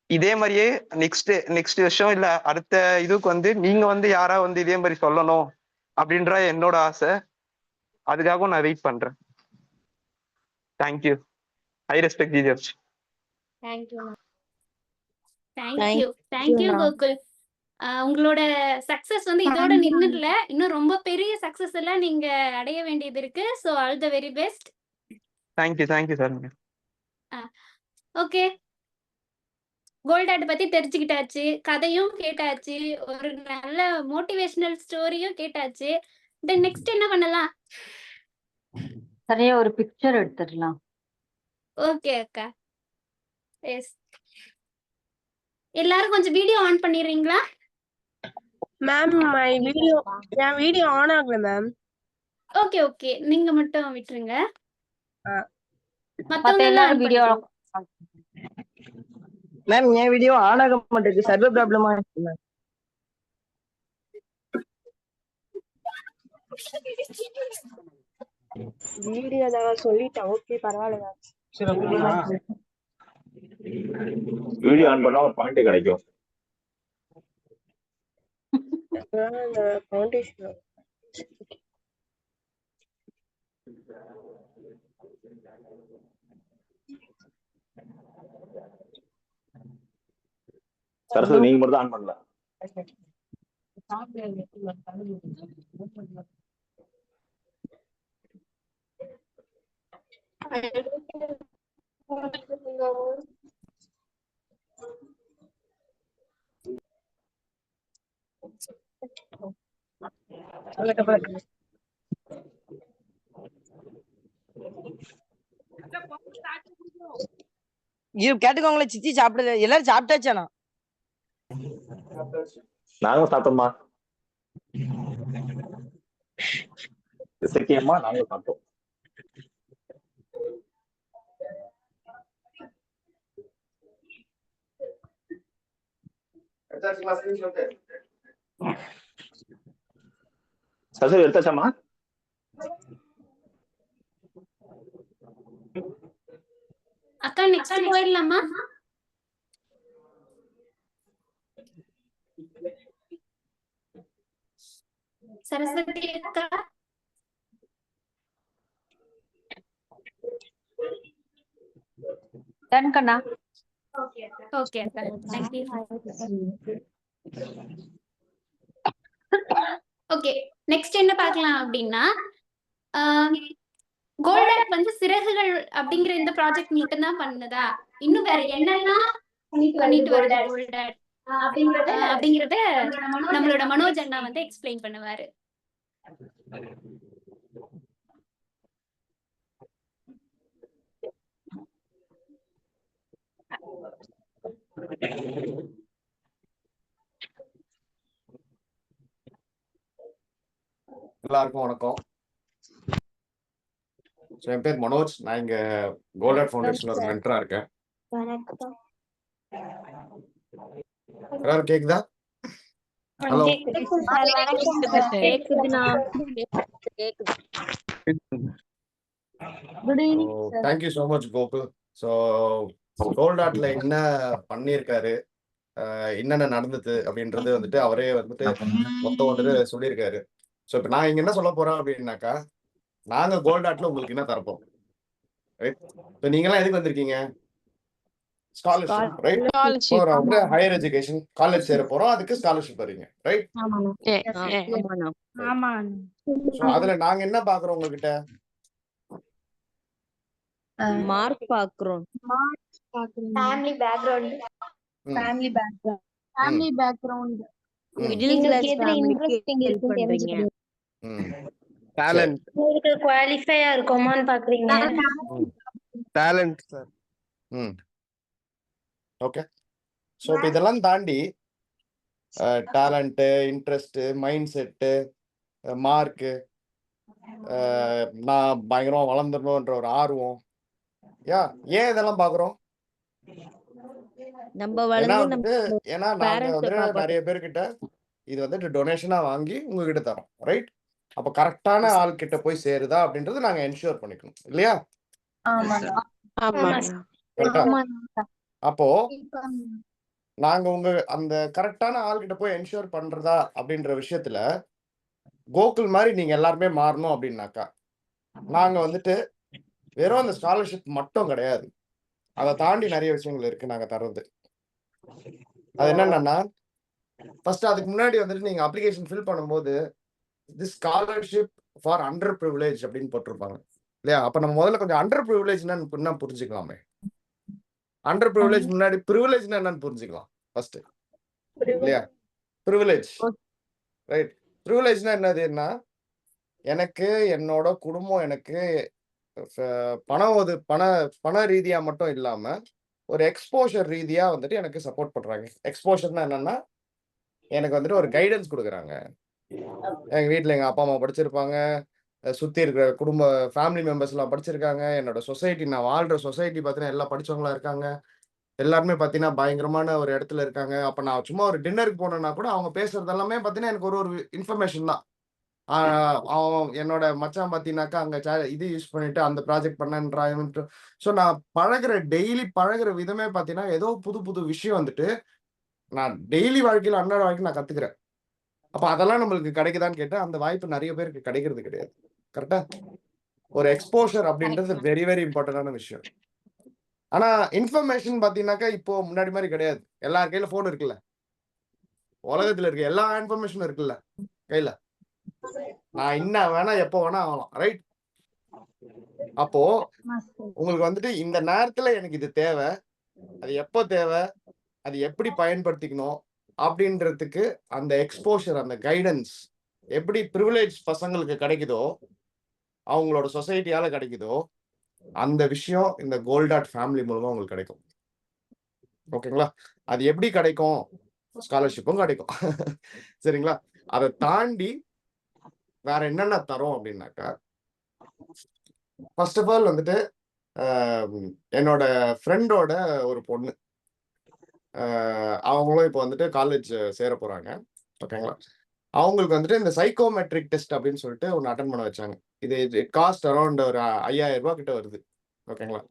இதே மாதிரியே நெக்ஸ்ட் வருஷம் இல்ல அடுத்த இதுக்கு வந்து நீங்க வந்து யாரா வந்து இதே மாதிரி சொல்லணும் அப்படின்ற என்னோட ஆசை. அதுக்காகவும் நான் வெயிட் பண்றேன். தேங்க்யூ. ஐ ரெஸ்பெக்ட் ஜிஜர்ஸ். தேங்க்யூ கோகுல். உங்களோட சக்சஸ் வந்து இதோட நின்னுடல, இன்னும் ரொம்ப பெரிய சக்சஸ் எல்லாம் நீங்க அடைய வேண்டியது இருக்கு. So all the very best. Thank you sir. Okay, gold art பத்தி தெரிஞ்சுக்கிட்டாச்சு, கதையும் கேட்டாச்சு, ஒரு நல்ல மோட்டிவேஷனல் ஸ்டோரியும் கேட்டாச்சு. தென் நெக்ஸ்ட் என்ன பண்ணலாம்? சரியா ஒரு பிக்சர் எடுத்துடலாம். ஓகே அக்கா. எஸ், எல்லாரும் கொஞ்சம் வீடியோ ஆன் பண்ணிடுறீங்களா? மேம் என் வீடியோ ஆன் ஆகல மேம். ஓகே, நீங்க மட்டும் விட்டுருங்க. மத்த மத்தவங்க எல்லாம் எல்லாரும் video ma'am N video on ஆக மாட்டேங்குது, சர்வர் ப்ராப்ளமா இருக்கு மேம். வீடியோ தான் சொல்லிட்டேன். ஓகே பரவாயில்ல. வீடியோ ஆன் பண்ணா ஒரு பாயிண்ட் கிடைக்கும். இந்த ஃபவுண்டேஷன் சரஸ்வதி நீங்க மட்டும் ஆன் பண்ணல. இது கேட்டுக்கோங்களேன், சித்தி சாப்பிடல, எல்லாரும் சாப்பிட்டாச்சானா? நாங்களும் சாப்பிட்டோம்மா. இசக்கியம்மா நாங்களும் சாப்பிட்டோம். சரஸ்வதி எடுத்தாச்சாம்மா? அக்கா நெக்ஸ்ட் போயிடலாமா? சரஸ்வதி அக்கா டன் கண்ணா. ஓகே அக்கா, தேங்க்யூ. ஓகே, நெக்ஸ்ட் என்ன பார்க்கலாம் அப்படின்னா, கோல்டாக் வந்து சிறகுகள் அப்படிங்கிற இந்த ப்ராஜெக்ட் மட்டும் தான் பண்ணுதா, இன்னும் வேற என்னெல்லாம் பண்ணிட்டு வருது கோல்டாக் அப்படிங்கறத நம்மளோட மனோஜ் அண்ணா வந்து எக்ஸ்பிளைன் பண்ணுவாரு. எல்லாருக்கும் வணக்கம். என் பேர் மனோஜ். நான் இங்க கோல்டாக் ஃபவுண்டேஷன்ல ஒரு மென்டரா இருக்கேன். எல்லாரும் கேக்குதா? Hello, thank you so much Gokul. So கோல்டாக்ல என்ன பண்ணியிருக்காரு, என்னென்ன நடந்தது அப்படின்றது வந்துட்டு அவரே வந்துட்டு மொத்தம் வந்துட்டு சொல்லியிருக்காரு. ஸோ இப்போ நான் இங்க என்ன சொல்ல போறேன் அப்படின்னாக்கா, நாங்க கோல்டாக்ல உங்களுக்கு என்ன தரப்போம், ரைட்? இப்போ நீங்களாம் எதுக்கு வந்திருக்கீங்க? Scholarship, right? வந்து ஹையர் எஜுகேஷன் காலேஜ் சேர போறோம், அதுக்கு ஸ்காலர்ஷிப் வரீங்க, ரைட்? அதுல நாங்க என்ன பாக்குறோம் உங்ககிட்ட? மார்க் பாக்குறோம், ஃபேமிலி பேக்ரவுண்ட், மிடில் கிளாஸ் ஃபேமிலிக்கு ஹெல்ப் பண்றீங்க, டேலண்ட் குவாலிஃபையா இருக்கோமான்னு பாக்குறீங்க, டேலண்ட் சார். ஓகே. ஸோ இப்போ இதெல்லாம் தாண்டி talent, interest, mind set, mark, நான் பயங்கரமா வளர்ந்துடணுன்ற ஒரு ஆர்வம், ஏன் இதெல்லாம் பாக்குறோம்? ஏன்னா நாங்க வந்துட்டு நிறைய பேர்கிட்ட இது வந்துட்டு டொனேஷனா வாங்கி உங்ககிட்ட தரோம், ரைட்? அப்ப கரெக்டான ஆள் கிட்ட போய் சேருதா அப்படின்றது நாங்க என்ஷூர் பண்ணிக்கணும், இல்லையா? அப்போ நாங்க உங்க அந்த கரெக்டான ஆள் கிட்ட போய் என்ஷூர் பண்றதா அப்படின்ற விஷயத்துல கோகுல் மாதிரி நீங்க எல்லாருமே மாறணும் அப்படின்னாக்கா, நாங்க வந்துட்டு வெறும் அந்த ஸ்காலர்ஷிப் மட்டும் கிடையாது, அதை தாண்டி நிறைய விஷயங்கள் இருக்கு நாங்க தர்றது. அது என்னன்னா, ஃபர்ஸ்ட் அதுக்கு முன்னாடி வந்துட்டு நீங்க அப்ளிகேஷன் ஃபில் பண்ணும்போது தி ஸ்காலர்ஷிப் ஃபார் அண்டர் ப்ரிவிலேஜ் அப்படின்னு போட்டிருப்பாங்க, இல்லையா? அப்ப நம்ம முதல்ல கொஞ்சம் அண்டர் ப்ரிவிலேஜ்னா புரிஞ்சுக்கலாமே. அண்டர் ப்ரிவிலேஜ் முன்னாடி ப்ரிவிலேஜ்னா என்னன்னு புரிஞ்சுக்கலாம் ஃபர்ஸ்ட், இல்லையா? Privilege, right? ப்ரிவிலேஜ்னா என்னதுன்னா, எனக்கு என்னோட குடும்பம் எனக்கு பண ரீதியா மட்டும் இல்லாம ஒரு எக்ஸ்போஷர் ரீதியா வந்துட்டு எனக்கு சப்போர்ட் பண்றாங்க. எக்ஸ்போஷர்னா என்னன்னா, எனக்கு வந்துட்டு ஒரு கைடன்ஸ் கொடுக்குறாங்க. எங்க வீட்டுல எங்க அப்பா அம்மா படிச்சிருப்பாங்க, சுத்தி இருக்கிற குடும்ப ஃபேமிலி மெம்பர்ஸ் எல்லாம் படிச்சிருக்காங்க, என்னோட சொசைட்டி, நான் வாழ்ற சொசைட்டி பார்த்தீங்கன்னா எல்லாம் படிச்சவங்களா இருக்காங்க, எல்லாருமே பார்த்தீங்கன்னா பயங்கரமான ஒரு இடத்துல இருக்காங்க. அப்ப நான் சும்மா ஒரு டின்னருக்கு போனேன்னா கூட அவங்க பேசுறது எல்லாமே பார்த்தீங்கன்னா எனக்கு ஒரு இன்ஃபர்மேஷன் தான். அவன் என்னோட மச்சான் பார்த்தீங்கன்னாக்கா அங்க இது யூஸ் பண்ணிட்டு அந்த ப்ராஜெக்ட் பண்ணேன்றான். ஸோ நான் டெய்லி பழகுற விதமே பார்த்தீங்கன்னா ஏதோ புது புது விஷயம் வந்துட்டு நான் டெய்லி வாழ்க்கையில அன்றாட வாழ்க்கையில் நான் கத்துக்கிறேன். அப்ப அதெல்லாம் நம்மளுக்கு கிடைக்குதான்னு கேட்டா அந்த வாய்ப்பு நிறைய பேருக்கு கிடைக்கிறது கிடையாது. கரெக்டா? ஒரு எக்ஸ்போஷர் அப்படின்றது வெரி வெரி இம்பார்ட்டன்டான விஷயம். ஆனா இன்ஃபர்மேஷன் பாத்தீங்கன்னாக்கா இப்போ முன்னாடி மாதிரி கிடையாது. எல்லார் கையில போன் இருக்குல்ல, உலகத்துல இருக்க எல்லா இன்ஃபர்மேஷனும் இருக்குல்ல கையில. நான் என்ன வேணா எப்போ வேணா ஆகலாம், ரைட்? அப்போ உங்களுக்கு வந்துட்டு இந்த நேரத்துல எனக்கு இது தேவை, அது எப்போ தேவை, அது எப்படி பயன்படுத்திக்கணும் அப்படின்றதுக்கு அந்த எக்ஸ்போஷர், அந்த கைடன்ஸ் எப்படி ப்ரிவிலேஜ் பசங்களுக்கு கிடைக்குதோ, அவங்களோட சொசைட்டியால கிடைக்குதோ, அந்த விஷயம் இந்த கோல்டாட் ஃபேமிலி மூலமா உங்களுக்கு கிடைக்கும். ஓகேங்களா? அது எப்படி கிடைக்கும்? ஸ்காலர்ஷிப்பும் கிடைக்கும். சரிங்களா? அதை தாண்டி வேற என்னென்ன தரும் அப்படின்னாக்கா, ஃபர்ஸ்ட் ஆஃப் ஆல் வந்துட்டு என்னோட ஃப்ரெண்டோட ஒரு பொண்ணு, அவங்களும் இப்போ வந்துட்டு காலேஜ் சேர போறாங்க. ஓகேங்களா? அவங்களுக்கு வந்துட்டு இந்த சைக்கோமெட்ரிக் டெஸ்ட் அப்படின்னு சொல்லிட்டு ஒன்று அட்டன் பண்ண வச்சாங்க. இது காஸ்ட் அரௌண்ட் ஒரு 5000 ரூபாய் கிட்ட வருது. ஓகேங்களா?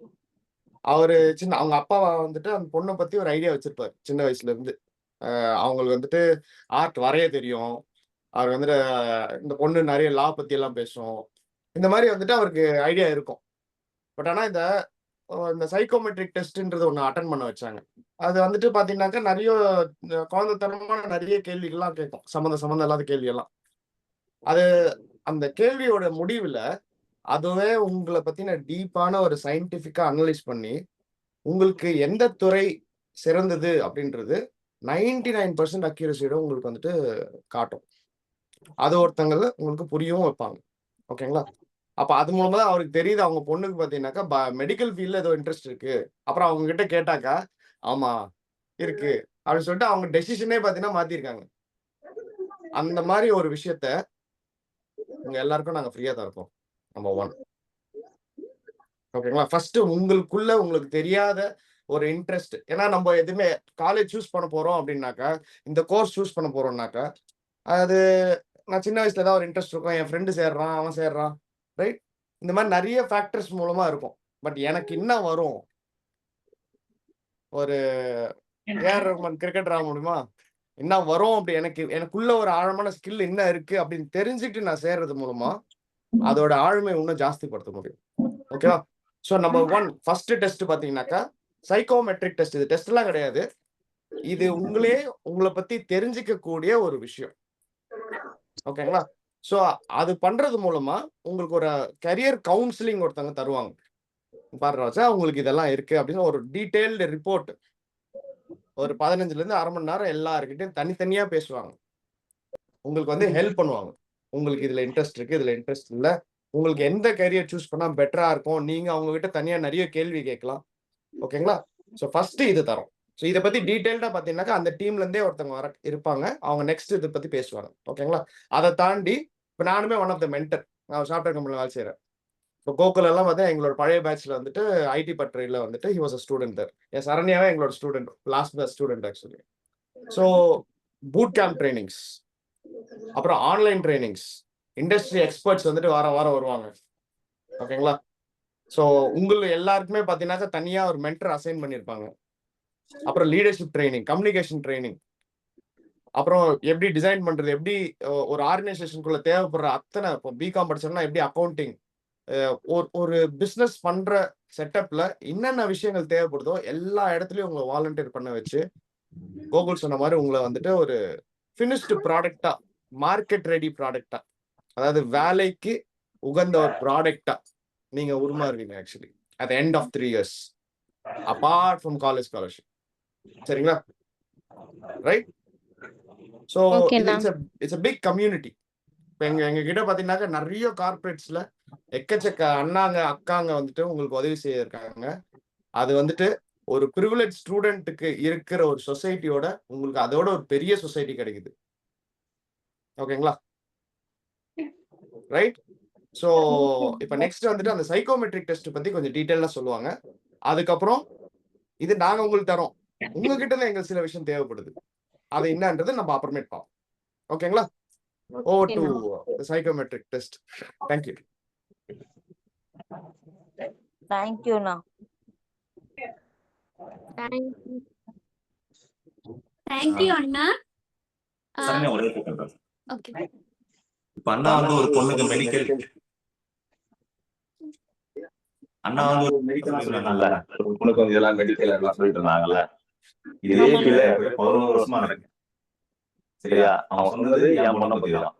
அவரு அவங்க அப்பா வந்துட்டு அந்த பொண்ணை பத்தி ஒரு ஐடியா வச்சிருப்பாரு சின்ன வயசுல இருந்து. அவங்களுக்கு வந்துட்டு ஆர்ட் வரைய தெரியும். அவர் வந்துட்டு இந்த பொண்ணு நிறைய லா பத்தி எல்லாம் பேசும். இந்த மாதிரி வந்துட்டு அவருக்கு ஐடியா இருக்கும். பட் ஆனா இந்த சைக்கோமெட்ரிக் டெஸ்ட்ன்றது ஒன்று அட்டன் பண்ண வச்சாங்க. அது வந்துட்டு பாத்தீங்கன்னாக்கா நிறைய குழந்தைத்தனமான நிறைய கேள்விகள்லாம் கேட்கும், சம்மந்தம் இல்லாத கேள்வி எல்லாம். அது அந்த கேள்வியோட முடிவுல அதுவே உங்களை பத்தின டீப்பான ஒரு சயின்டிபிக்கா அனலைஸ் பண்ணி உங்களுக்கு எந்த துறை சிறந்தது அப்படின்றது 99% அக்யூரசியோட உங்களுக்கு வந்துட்டு காட்டும். அது ஒருத்தங்களை உங்களுக்கு புரியவும் வைப்பாங்க. ஓகேங்களா? அப்ப அது மூலமா தான் அவருக்கு தெரியுது அவங்க பொண்ணுக்கு பாத்தீங்கன்னாக்கா மெடிக்கல் ஃபீல்ட்ல ஏதோ இன்ட்ரெஸ்ட் இருக்கு. அப்புறம் அவங்க கிட்ட கேட்டாக்கா ஆமா இருக்கு அப்படின்னு சொல்லிட்டு அவங்க டெசிஷனே பாத்தீங்கன்னா மாத்திருக்காங்க. அந்த மாதிரி ஒரு விஷயத்த உங்க எல்லாருக்கும் நாங்க ஃப்ரீயா தான் இருக்கோம். நம்பர் 1. ஓகேங்களா? ஃபர்ஸ்ட் உங்களுக்குள்ள உங்களுக்கு தெரியாத ஒரு இன்ட்ரெஸ்ட், ஏன்னா நம்ம எதுவுமே காலேஜ் சூஸ் பண்ண போறோம் அப்படின்னாக்கா, இந்த கோர்ஸ் சூஸ் பண்ண போறோம்னாக்கா, அது நான் சின்ன வயசுல ஏதாவது ஒரு இன்ட்ரெஸ்ட் இருக்கும், என் ஃப்ரெண்டு சேர்றான், அவன் சேர்றான், ரைட்? இந்த மாதிரி நிறைய ஃபேக்டர்ஸ் மூலமா இருக்கும். பட் எனக்கு என்ன வரும், ஒரு ஏஆர் ரஹ்மான் கிரிக்கெட் ஆட முடியுமா, என்ன வரும் அப்படி எனக்குள்ள ஒரு ஆழமான ஸ்கில் என்ன இருக்கு அப்படின்னு தெரிஞ்சுக்கிட்டு நான் சேர்றது மூலமா அதோட ஆளுமை இன்னும் ஜாஸ்தி படுத்த முடியும். ஓகேவா? ஸோ நம்பர் 1 ஃபர்ஸ்ட் டெஸ்ட் பாத்தீங்கன்னாக்கா சைக்கோமெட்ரிக் டெஸ்ட். இது டெஸ்ட் எல்லாம் கிடையாது, இது உங்களை பத்தி தெரிஞ்சுக்க கூடிய ஒரு விஷயம். ஓகேங்களா? ஸோ அது பண்றது மூலமா உங்களுக்கு ஒரு கரியர் கவுன்சிலிங் ஒருத்தவங்க தருவாங்க. பாருங்க உங்களுக்கு இதெல்லாம் இருக்கு அப்படின்னு ஒரு டீடைல்டு ரிப்போர்ட் ஒரு 15ல இருந்து அரை மணி நேரம் எல்லாருக்கிட்டையும் தனித்தனியா பேசுவாங்க. உங்களுக்கு வந்து ஹெல்ப் பண்ணுவாங்க. உங்களுக்கு இதுல இன்ட்ரெஸ்ட் இருக்கு, இதுல இன்ட்ரெஸ்ட் இல்ல, உங்களுக்கு எந்த கரியர் சூஸ் பண்ணா பெட்டரா இருக்கும், நீங்க அவங்க கிட்ட தனியா நிறைய கேள்வி கேட்கலாம். ஓகேங்களா? ஸோ ஃபர்ஸ்ட் இது தரோம். ஸோ இதை பத்தி டீடைல்டா பாத்தீங்கன்னாக்கா அந்த டீம்ல இருந்தே ஒருத்தவங்க இருப்பாங்க, அவங்க நெக்ஸ்ட் இதை பத்தி பேசுவாங்க. ஓகேங்களா? அதை தாண்டி இப்போ நானுமே ஒன் ஆஃப் த மென்டர், நான் சாஃப்ட்வேர் கம்பெனியில் வேலை செய்யறேன். இப்போ கோகுல் எல்லாம் வந்து எங்களோட பழைய பேட்ச்ல வந்துட்டு ஐடி பட்டறையில வந்துட்டு he was a student there. என் சரண்யாவே எங்களோட student, last batch student actually. So boot camp trainings, அப்புறம் ஆன்லைன் ட்ரைனிங்ஸ், இண்டஸ்ட்ரி எக்ஸ்பர்ட்ஸ் வந்துட்டு வாரம் வருவாங்க. ஓகேங்களா? ஸோ உங்களுக்கு எல்லாருக்குமே பார்த்தீங்கன்னாக்கா தனியா ஒரு மென்டர் அசைன் பண்ணியிருப்பாங்க. அப்புறம் லீடர்ஷிப் ட்ரைனிங், கம்யூனிகேஷன் ட்ரைனிங், அப்புறம் எப்படி டிசைன் பண்றது, எப்படி ஒரு ஆர்கனைசேஷனுக்குள்ள தேவைப்படுற அத்தனை, இப்போ பிகாம் படிச்சோம்னா எப்படி அக்கௌண்டிங், ஒரு பிசினஸ் பண்ற செட்டப்ல என்னென்ன விஷயங்கள் தேவைப்படுதோ எல்லா இடத்துலயும் உங்களை வாலண்டியர் பண்ண வச்சு கோகுல் சொன்ன மாதிரி உங்களை வந்துட்டு ஒரு ஃபினிஷ்டு ப்ராடக்டா, மார்க்கெட் ரெடி ப்ராடக்டா, அதாவது வேலைக்கு உகந்த ஒரு ப்ராடக்டா நீங்க உருமாறுவீங்க actually at the end of 3 years apart from college scholarship. சரிங்களா? Right? So it's a big community. இப்போ எங்க கிட்ட பாத்தீங்கன்னாக்கா நிறைய கார்பரேட்ஸ்ல எக்கச்சக்க அண்ணாங்க அக்காங்க வந்துட்டு உங்களுக்கு உதவி செய்யிருக்காங்க. அது வந்துட்டு ஒரு ப்ரிவிலேஜ் ஸ்டூடெண்ட்டுக்கு இருக்கிற ஒரு சொசைட்டியோட உங்களுக்கு அதோட ஒரு பெரிய சொசைட்டி கிடைக்குது. ஓகேங்களா? ரைட்? ஸோ இப்போ நெக்ஸ்ட் வந்துட்டு அந்த சைக்கோமெட்ரிக் டெஸ்ட் பத்தி கொஞ்சம் டீட்டெயிலா சொல்லுவாங்க. அதுக்கப்புறம் இது நாங்க உங்களுக்கு தரோம், உங்ககிட்ட தான் எங்களுக்கு சில விஷயம் தேவைப்படுது, அது என்னன்றது நம்ம அப்புறமேட் பார்ப்போம். ஓகேங்களா? Over to the psychometric test. Thank you. Thank you, na. Thank you, அண்ணா. சரண்யா ஒரே செகண்ட். ஓகே. இப்ப அண்ணா வந்து ஒரு பொண்ணுக்கு மெடிக்கல் அண்ணா வந்து ஒரு மெடிக்கல் சொன்னாங்கல்ல, ஒரு பொண்ணுக்கு வந்து இதெல்லாம் மெடிக்கல் எல்லாம் சொல்லிட்டு இருந்தாங்கல்ல, இதே ஃபீல்ட்ல 11 வருஷமா இருக்கு. சரியா? அவன் சொன்னது என் பொண்ணை பத்தி தான்.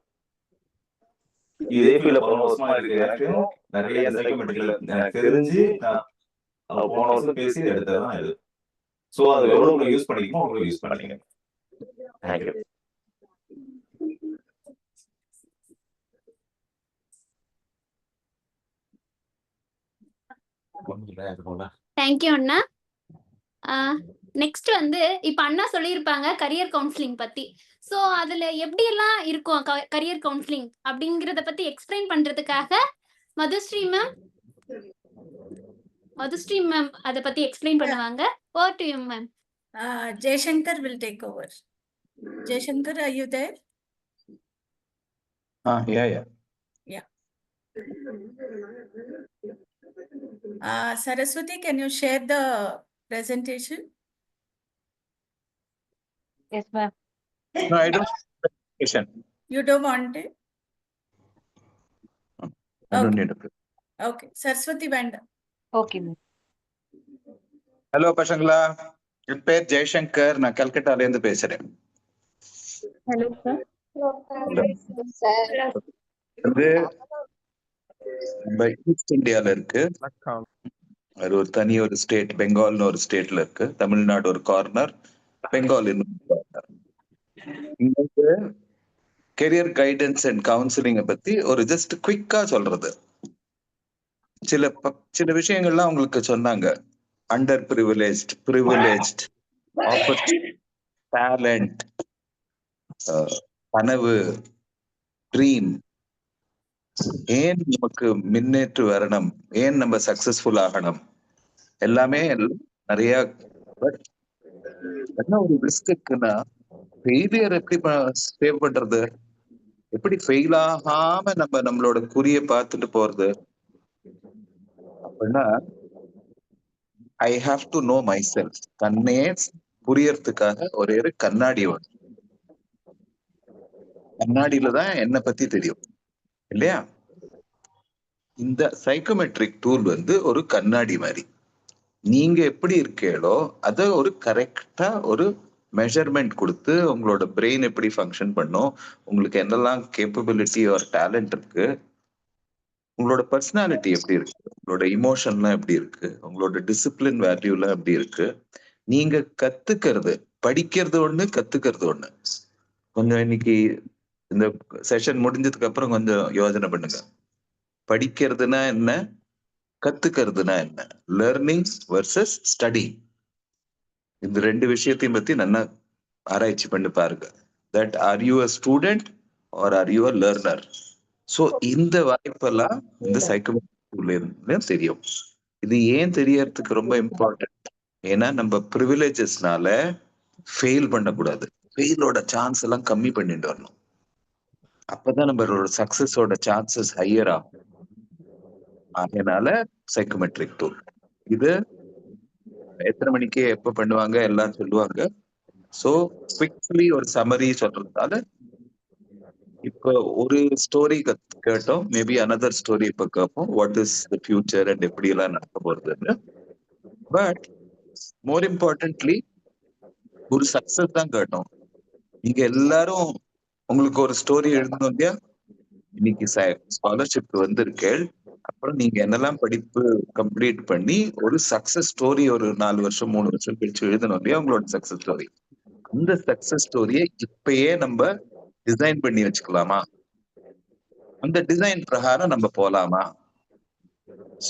இதே ஃபீல்ட்ல 11 வருஷமா இருக்கு. எனக்கும் நிறைய இந்த சைக்கோமெட்ரிக்ல எனக்கு தெரிஞ்சு நான் போன வருஷம் பேசி எடுத்ததுதான் இது. சோ அது எவ்வளவு உங்களுக்கு யூஸ் பண்ணிக்கணுமோ அவ்வளவு யூஸ் பண்ணிக்கங்க. தேங்க்யூ. தேங்க்யூ அண்ணா. நெக்ஸ்ட் வந்து இப்ப அண்ணா சொல்லியிருப்பாங்க கரியர் கவுன்சிலிங் பத்தி. சோ அதுல எப்படி எல்லாம் இருக்கும் கரியர் கவுன்சிலிங் அப்படிங்கறத பத்தி எக்ஸ்பிளைன் பண்றதுக்காக மதுஸ்ரீ மேம் அத பத்தி எக்ஸ்பிளைன் பண்ணுவாங்க. Over to you ma'am. Jayshankar will take over. Jayshankar, are you there? Yeah. Saraswati, can you share the presentation? Yes, ma'am. No, I don't have a presentation. You don't want it? I don't need a presentation. Okay. Saraswati Vanda. Okay, ma'am. Hello பசங்களா, என் பேர் ஜெய்சங்கர், நான் கல்கட்டால இருந்து பேசுறேன். Hello sir. இது ஈஸ்ட் இந்தியால இருக்கு. அது ஒரு தனி ஒரு ஸ்டேட், பெங்கால்னு ஒரு ஸ்டேட்ல இருக்கு. தமிழ்நாடு ஒரு கார்னர், பெங்கால் இன்னொரு கார்னர். இங்க கெரியர் கைடன்ஸ் அண்ட் கவுன்சிலிங் பத்தி ஒரு ஜஸ்ட் குவிக்கா சொல்றது. சில விஷயங்கள்லாம் உங்களுக்கு சொன்னாங்க. அண்டர் ப்ரிவிலேஜ்ட், ஆப்பர்ச்சுனிட்டி, டேலண்ட், கனவு, ட்ரீம், ஏன் நமக்கு முன்னேற்று வரணும், ஏன் நம்ம சக்சஸ்ஃபுல் ஆகணும், எல்லாமே நிறைய. என்ன ஒரு ரிஸ்க் இருக்குன்னா, ஃபெயிலியர் எப்படி சேவ் பண்றது, எப்படி ஃபெயில் ஆகாம நம்மளோட குறிய பார்த்துட்டு போறது அப்படின்னா, I have to know my self. தன்னே புரியறதுக்காக ஒரே ஒரு கண்ணாடி வரும். கண்ணாடியில தான் என்னை பத்தி தெரியும் இல்லையா? இந்த சைக்கோமெட்ரிக் டூல் வந்து ஒரு கண்ணாடி மாதிரி. நீங்க எப்படி இருக்கீங்களோ அதை ஒரு கரெக்டா ஒரு மெஷர்மெண்ட் கொடுத்து, உங்களோட பிரெயின் எப்படி ஃபங்க்ஷன் பண்ணும், உங்களுக்கு என்னெல்லாம் கேப்பபிலிட்டி ஒரு டேலண்ட் இருக்கு, உங்களோட பர்சனாலிட்டி எப்படி இருக்கு, உங்களோட இமோஷன்லாம் எப்படி இருக்கு, உங்களோட டிசிப்ளின் வேல்யூலாம் எப்படி இருக்கு, நீங்க கத்துக்கிறது, படிக்கிறது ஒண்ணு, கத்துக்கிறது ஒண்ணு. கொஞ்சம் இன்னைக்கு இந்த செஷன் முடிஞ்சதுக்கு அப்புறம் கொஞ்சம் யோசனை பண்ணுங்க. படிக்கிறதுனா என்ன, கத்துக்கிறதுனா என்ன, லேர்னிங் வர்சஸ் ஸ்டடி. இந்த ரெண்டு விஷயத்தையும் பத்தி நல்லா ஆராய்ச்சி பண்ணி பாருங்க. That are you a student or are you a learner? So இந்த வாய்ப்பெல்லாம் இந்த சைக்கோமெட்ரிக் தெரியும். இது ஏன் தெரியறதுக்கு ரொம்ப இம்பார்ட்டன்ட், ஏன்னா நம்ம ப்ரிவிலேஜஸ்னால ஃபெயில் பண்ணக்கூடாது. ஃபெயிலோட சான்ஸ் எல்லாம் கம்மி பண்ணிட்டு வரணும். அப்பதான் நம்மளோட சக்சஸோட சான்சஸ் ஹையர் ஆகும். அதனால சைக்கோமெட்ரிக் டூல் இது எத்தனை மணிக்கு எப்ப பண்ணுவாங்க எல்லாம் சொல்லுவாங்க. சோ குவிக்லி ஒரு சமரி சொல்றதுனால இப்போ ஒரு ஸ்டோரி கேட்டோம், மேபி அனதர் ஸ்டோரி இப்ப கேட்போம். What is the future and எப்படி எல்லாம் நடக்க போறதுன்னு. பட் மோர் இம்பார்ட்டன்ட்லி ஒரு சக்சஸ் தான் கேட்டோம். நீங்க எல்லாரும் உங்களுக்கு ஒரு ஸ்டோரி எழுதணும் இல்லையா? இன்னைக்கு ஸ்காலர்ஷிப் வந்திருக்கேள், அப்புறம் நீங்க என்னெல்லாம் படிப்பு கம்ப்ளீட் பண்ணி ஒரு சக்சஸ் ஸ்டோரி ஒரு 4 வருஷம் 3 வருஷம் கழிச்சு எழுதணும் இல்லையா உங்களோட சக்சஸ் ஸ்டோரி. அந்த சக்சஸ் ஸ்டோரியை இப்பயே நம்ம டிசைன் பண்ணி வச்சுக்கலாமா, அந்த டிசைன் பிரகாரம் நம்ம போலாமா?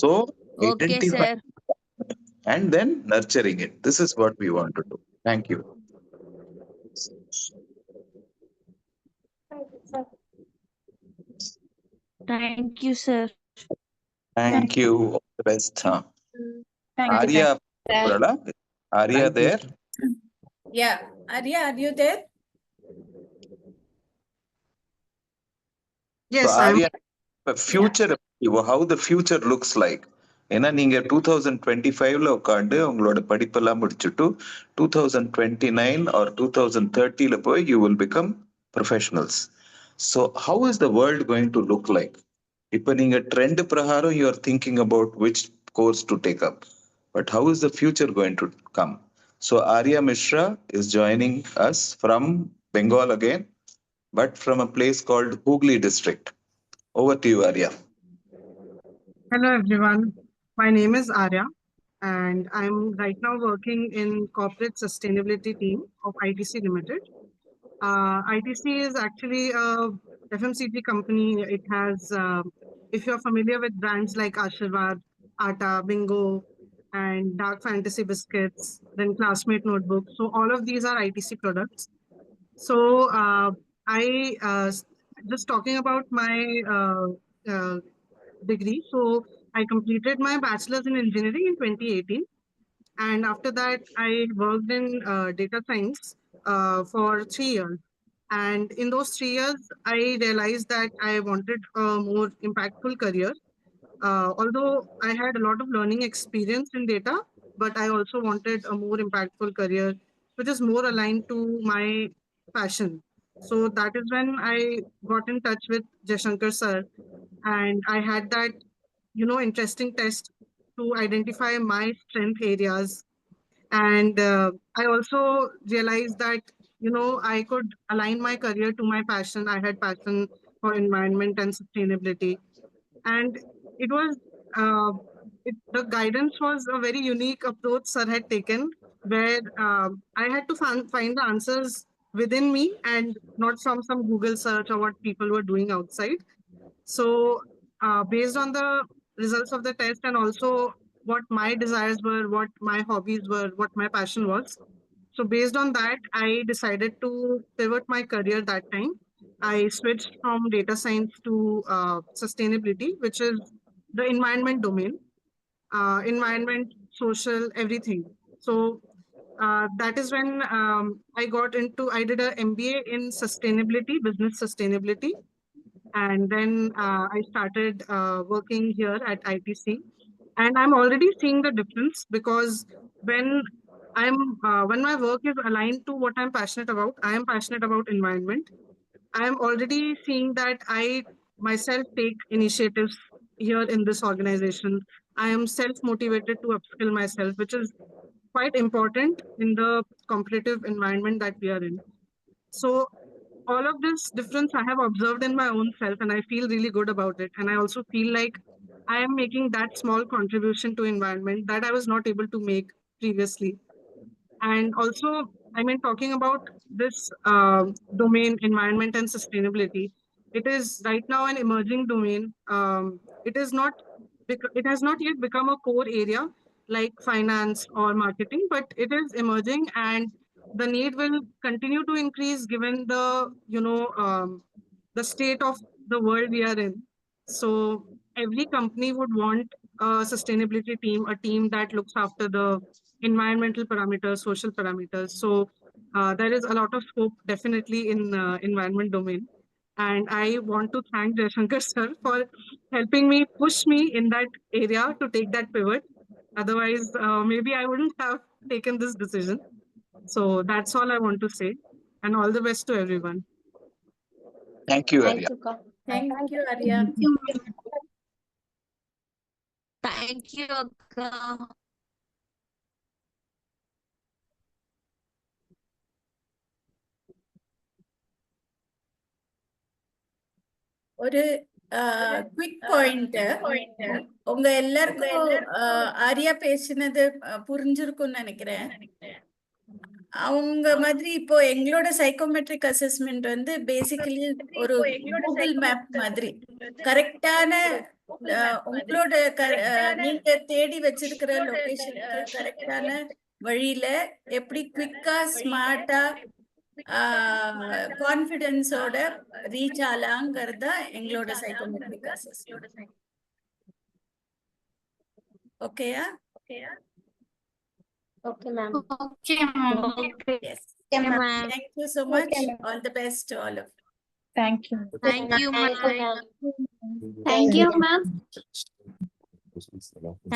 So identify and then nurturing it. This is what we want to do. Thank you. Thank you, sir. Thank you. All the best. Arya, Arya there? Yeah. Arya, are you there? Yes, so Arya, future, how the future looks like. ஏன்னா நீங்க 2025ல உட்காந்து உங்களோட படிப்பெல்லாம் முடிச்சுட்டு 2029 or 2030ல போய் you will become professionals. So how is the world going to look like? இப்போ நீங்க ட்ரெண்ட் பிரகாரம் you are thinking about which course to take up, but how is the future going to come? So Arya Mishra is joining us from Bengal again, but from a place called Hooghly district. Over to you, Arya. Hello everyone, my name is Arya and I'm right now working in corporate sustainability team of ITC Limited. ITC is actually a FMCG company. It has, if you're familiar with brands like Ashirwad, Atta, Bingo, and Dark Fantasy Biscuits, then Classmate Notebook. So all of these are ITC products. So I just talking about my degree. So I completed my bachelor's in engineering in 2018. And after that, I worked in data science for 3 years. And in those 3 years, I realized that I wanted a more impactful career. Although I had a lot of learning experience in data, but I also wanted a more impactful career, which is more aligned to my passion. So that is when I got in touch with Jaishankar sir, and I had that, interesting test to identify my strength areas. And I also realized that, I could align my career to my passion. I had passion for environment and sustainability. And it was, the guidance was a very unique approach sir had taken, where I had to find the answers within me and not from some Google search or what people were doing outside. So based on the results of the test and also what my desires were, what my hobbies were, what my passion was. So based on that, I decided to pivot my career that time. I switched from data science to sustainability, which is the environment domain, environment, social, everything. So that is when I did a MBA in sustainability, business sustainability. And then I started working here at ITC. And I'm already seeing the difference, because when when my work is aligned to what I'm passionate about, I am passionate about environment. I am already seeing that I myself take initiatives here in this organization. I am self-motivated to upskill myself, which is quite important in the competitive environment that we are in. So all of this difference I have observed in my own self, and I feel really good about it. And I also feel like I am making that small contribution to environment that I was not able to make previously. And also, talking about this domain, environment and sustainability, it is right now an emerging domain. It has not yet become a core area like finance or marketing, but it is emerging, and the need will continue to increase given the, the state of the world we are in. So every company would want a sustainability team, a team that looks after the environmental parameters, social parameters. So there is a lot of scope definitely in environment domain. And I want to thank Jaishankar sir for helping me, push me in that area to take that pivot. Otherwise, maybe I wouldn't have taken this decision. So that's all I want to say. And all the best to everyone. Thank you, Arya. Thank you, Arya. Thank you, Akka. ஒரு குவிக் பாயிண்ட், உங்க எல்லாருக்கும் ஆரியா பேசினது புரிஞ்சிருக்கும்னு நினைக்கிறேன். அவங்க மாதிரி இப்போ எங்களோட சைக்கோமெட்ரிக் அசஸ்மெண்ட் வந்து பேசிக்கலி ஒரு கூகுள் மேப் மாதிரி கரெக்டான உங்களோட நீங்க தேடி வச்சிருக்கிற லொகேஷனுக்கு கரெக்டான வழியில எப்படி குவிக்கா ஸ்மார்ட்டா கான்ஃபிடன்ஸோட ரீச் ஆலாங்கிறத எங்களோட சைக்கோமெட்ரிக் அசஸ்மெண்ட். ஓகேயா? Okay, ma'am. Okay, ma'am. Yes. Okay, ma'am. Thank you so much. All the best to all of you. Thank you. Thank you, ma'am. Thank you, ma'am.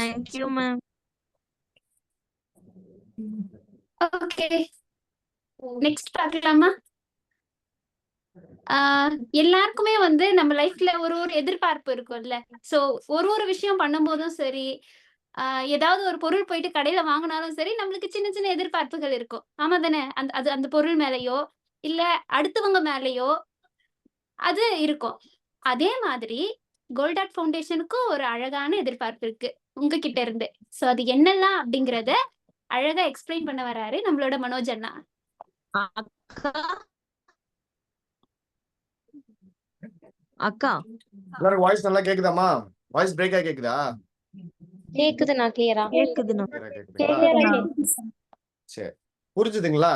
Thank you, ma'am. Okay. Next பார்க்கலாமா? எல்லாருக்குமே வந்து நம்ம லைஃப்ல ஒரு ஒரு எதிர்பார்ப்பு இருக்கும்ல. சோ ஒரு விஷயம் பண்ணும்போதும் சரி, ஏதாவது ஒரு பொருள் போயிட்டு கடையில வாங்குனாலும் சரி, நம்மளுக்கு சின்ன சின்ன எதிர்பார்ப்புகள் இருக்கும். ஆமா தானே? அந்த பொருள் மேலயோ, இல்ல அடுத்தவங்க மேலயோ அது இருக்கும். அதே மாதிரி கோல்டாட் ஃபவுண்டேஷனுக்கும் ஒரு அழகான எதிர்பார்ப்பு இருக்கு உங்ககிட்ட இருந்து. சோ அது என்னலாம் அப்படிங்கிறத அழகா எக்ஸ்பிளைன் பண்ண வராரு நம்மளோட மனோஜ் அண்ணா. அக்கா எல்லாரும் வாய்ஸ் நல்லா கேக்குதாமா? வாய்ஸ் பிரேக் ஆகி கேக்குதா? கேக்குதுண்ணா கிளியரா? கேக்குதுண்ணா. Clear ஆ கேக்குதுங்களா? சரி, புரிஞ்சுதுங்களா?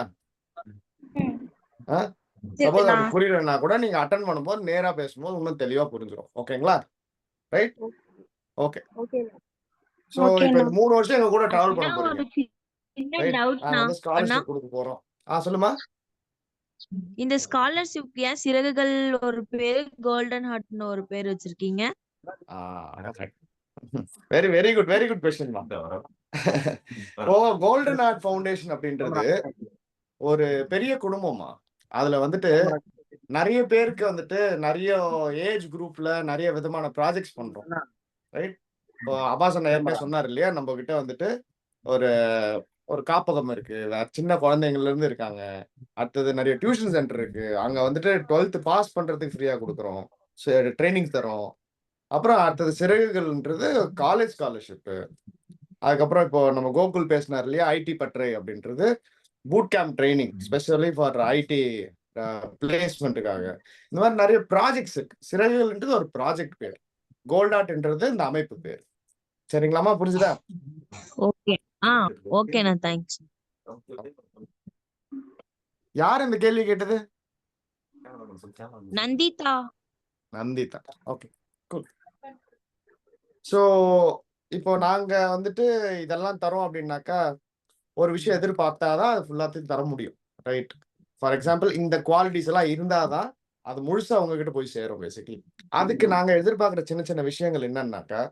சப்போஸ் அப்படி புரியலன்னா கூட நீங்க அட்டன் பண்ணும்போது நேரா பேசும்போது இன்னும் தெளிவா புரிஞ்சிடும். ஓகேங்களா? ரைட்? ஓகே. சோ இப்போ இந்த 3 வருஷம் எங்க கூட டிராவல் பண்ண போறீங்க. ரைட்? நாங்க வந்து ஸ்காலர்ஷிப் கொடுக்க போறோம். சொல்லுமா? இந்த ஸ்காலர்ஷிப் ஏன் சிறகுகள் ஒரு பேரு, கோல்டன் ஹார்ட்னு ஒரு பேர் வச்சிருக்கீங்க? Very very good question. இப்போ கோல்டன் ஹார்ட் ஃபவுண்டேஷன் அப்படின்றது ஒரு பெரிய குடும்பமா. அதுல வந்துட்டு நிறைய பேருக்கு வந்துட்டு நிறைய ஏஜ் குரூப்ல நிறைய விதமான ப்ராஜெக்ட்ஸ் பண்றோம். ரைட்? இப்போ அபாஸ் அண்ணா ஏற்கனவே சொன்னார் இல்லையா, நம்ம கிட்ட வந்துட்டு ஒரு ஒரு காப்பகம் இருக்கு, சின்ன குழந்தைங்கள்ல இருந்து இருக்காங்க. அடுத்தது நிறைய டியூஷன் சென்டர் இருக்கு, அங்க வந்துட்டு 12th பாஸ் பண்றதுக்கு ஃப்ரீயா கொடுக்குறோம், ட்ரைனிங் தரோம். அப்புறம் அடுத்தது சிறகுகள்ன்றது காலேஜ் ஸ்காலர்ஷிப். அதுக்கப்புறம் இப்போ நம்ம கோகுல் பேசினார் இல்லையா, ஐடி பட்ரை அப்படின்றது boot camp training specially for IT பிளேஸ்மெண்ட்டுக்காக. இந்த மாதிரி நிறைய ப்ராஜெக்ட்ஸ் இருக்கு. சிறகுகள்ன்றது ஒரு ப்ராஜெக்ட் பேர், கோல்டாட்ன்றது இந்த அமைப்பு பேர். சரிங்களாமா? புரிஞ்சுதா? ஓகே. ஓகேண்ணா, தேங்க்ஸ். யார் இந்த கேள்வி கேட்டது? நந்திதா. Okay, cool. ஸோ இப்போ நாங்க வந்துட்டு இதெல்லாம் தரோம் அப்படின்னாக்கா ஒரு விஷயம் எதிர்பார்த்தாதான் அது ஃபுல்லாத்தையும் தர முடியும். ரைட்? ஃபார் எக்ஸாம்பிள் இந்த குவாலிட்டிஸ் எல்லாம் இருந்தாதான் அது முழுசா உங்ககிட்ட போய் சேரும். பேசிக்கலி அதுக்கு நாங்க எதிர்பார்க்குற சின்ன சின்ன விஷயங்கள் என்னன்னாக்கா,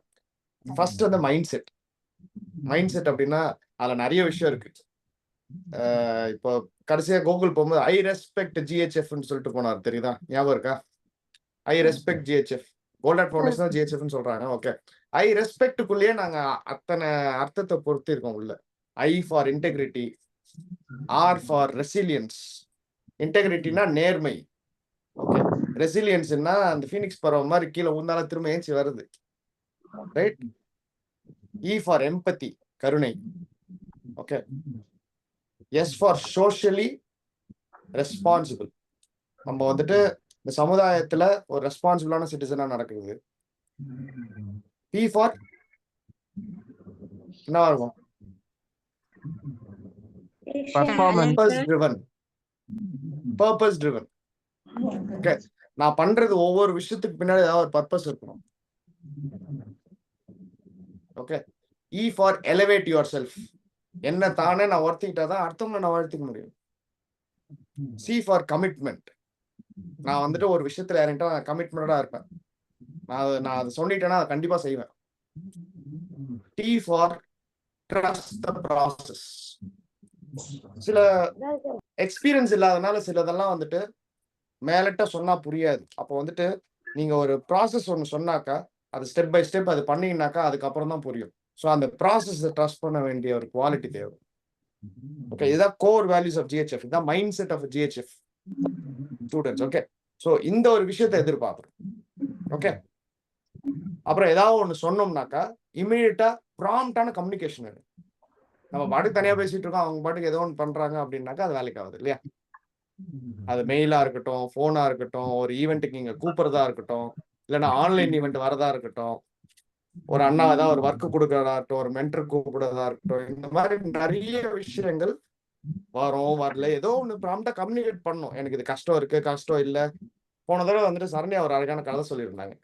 ஃபர்ஸ்ட் வந்து மைண்ட் செட் அப்படின்னா அதுல நிறைய விஷயம் இருக்கு. இப்போ கடைசியா கோகுல் போகும்போது ஐ ரெஸ்பெக்ட் ஜிஹெச்எஃப்னு சொல்லிட்டு போனார், தெரியுதா? ஞாபகம் இருக்கா? ஐ ரெஸ்பெக்ட் ஜிஹெச்எஃப், கோல்டாட் ஃபவுண்டேஷன் ஜிஹெச்எஃப்னு சொல்றாங்க. ஓகே, ஐ ரெஸ்பெக்டுக்குள்ளேயே நாங்க அத்தனை அர்த்தத்தை பொறுத்து இருக்கோம் உள்ள. I for integrity, R for resilience. இன்டெகிரிட்டினா நேர்மை, ஓகே. ரெசிலியன்ஸ்னா அந்த ஃபீனிக்ஸ் பறவை மாதிரி கீழே ஊந்தாலும் திரும்ப ஏஞ்சி வருது. ரைட்? இ ஃபார் எம்பத்தி, கருணை, okay. S for socially responsible. நம்ம வந்துட்டு இந்த சமுதாயத்துல ஒரு ரெஸ்பான்சிபிளான சிட்டிசனா நடக்குது. பி ஃபார் என்ன இருக்கும்? Purpose driven. ஓகே, நான் பண்றது ஒவ்வொரு விஷயத்துக்கு பின்னாடி ஏதாவது ஒரு பர்பஸ் இருக்கணும். Okay. E for elevate your self. என்ன தானே நான் வளர்த்திக்கிட்டாதான் அடுத்தவங்களை நான் வளர்த்திக்க முடியும். C for commitment. நான் வந்துட்டு ஒரு விஷயத்துல இறங்கிட்டா நான் கமிட்மெண்டா இருப்பேன். நான் அதை சொல்லிட்டேன்னா அதை கண்டிப்பா செய்வேன். T for trust the process. சில எக்ஸ்பீரியன்ஸ் இல்லாதனால சிலதெல்லாம் வந்துட்டு மேலட்ட சொன்னா புரியாது. அப்போ வந்துட்டு நீங்க ஒரு ப்ராசஸ் ஒன்று சொன்னாக்கா அது ஸ்டெப் பை ஸ்டெப் அது பண்ணீங்கன்னாக்கா அதுக்கப்புறம் தான் புரியும். ஸோ அந்த ப்ராசஸ் ட்ரஸ்ட் பண்ண வேண்டிய ஒரு குவாலிட்டி தேவை. ஓகே, இதுதான் கோர் வேல்யூஸ் ஆஃப் ஜிஹெச்எஃப், இதுதான் mindset of GHF students. Okay, so இந்த ஒரு விஷயத்தை எதிர்பார்க்குறோம். ஓகே, அப்புறம் ஏதாவது ஒன்று சொன்னோம்னாக்கா இமீடியட்டா ப்ராம்ப்டான கம்யூனிகேஷன் வேணும். நம்ம பாட்டுக்கு தனியா பேசிட்டு இருக்கோம், அவங்க பாட்டுக்கு ஏதோ ஒன்று பண்றாங்க அப்படின்னாக்கா அது வேலைக்கு ஆகுது இல்லையா? அது மெயிலா இருக்கட்டும், போனா இருக்கட்டும், ஒரு ஈவெண்ட்டுக்கு நீங்க கூப்பிடுறதா இருக்கட்டும், இல்லைன்னா ஆன்லைன் ஈவெண்ட் வரதா இருக்கட்டும், ஒரு அண்ணா ஏதாவது ஒரு ஒர்க் கொடுக்கறதா இருக்கட்டும், ஒரு மென்டர் கூப்பிடுறதா இருக்கட்டும், இந்த மாதிரி நிறைய விஷயங்கள் வரும். வரல, ஏதோ ஒன்று ப்ராம்ப்டா கம்யூனிகேட் பண்ணும். எனக்கு இது கஷ்டம் இருக்கு, கஷ்டம் இல்லை. போன தடவை வந்துட்டு சரண்யா ஒரு அழகான கதை சொல்லியிருந்தாங்க.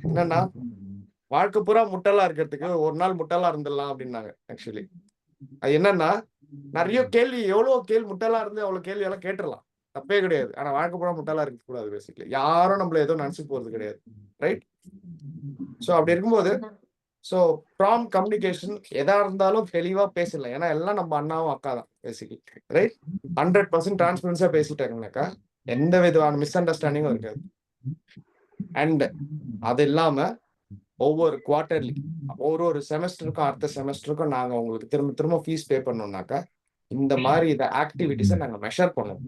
என்னன்னா, வாழ்க்கை பூரா முட்டலா இருக்கிறதுக்கு ஒரு நாள் முட்டலா இருந்துடலாம் அப்படின்னாங்க. ஆக்சுவலி அது என்னன்னா, நிறைய கேள்வி, எவ்வளவு கேள்வி முட்டலா இருந்து அவ்வளவு கேள்வி எல்லாம் கேட்டுடலாம், தப்பே கிடையாது. ஆனா வாழ்க்கை பூரா முட்டலா இருக்க கூடாது. பேசிக்கலி யாரும் நம்மள ஏதோ நினைச்சு போறது கிடையாது. ரைட்? ஸோ அப்படி இருக்கும்போது ஸோ ப்ராம்ப்ட் கம்யூனிகேஷன் எதா இருந்தாலும் தெளிவா பேசலாம். ஏன்னா எல்லாம் நம்ம அண்ணாவும் அக்கா தான் பேசிக்கலி. ரைட்? 100% டிரான்ஸ்பரன்ஸா பேசிட்டாங்கனாக்கா எந்த விதமான மிஸ் அண்டர்ஸ்டாண்டிங்கும் இருக்காது. அண்ட் அது இல்லாம ஒவ்வொரு குவார்டர்லி ஒரு செமஸ்டருக்கும் அடுத்த செமஸ்டருக்கும் நாங்க உங்களுக்கு திரும்ப திரும்ப ஃபீஸ் பே பண்ணோம்னாக்கா இந்த மாதிரி இதை ஆக்டிவிட்டிஸை நாங்க மெஷர் பண்ணுவோம்,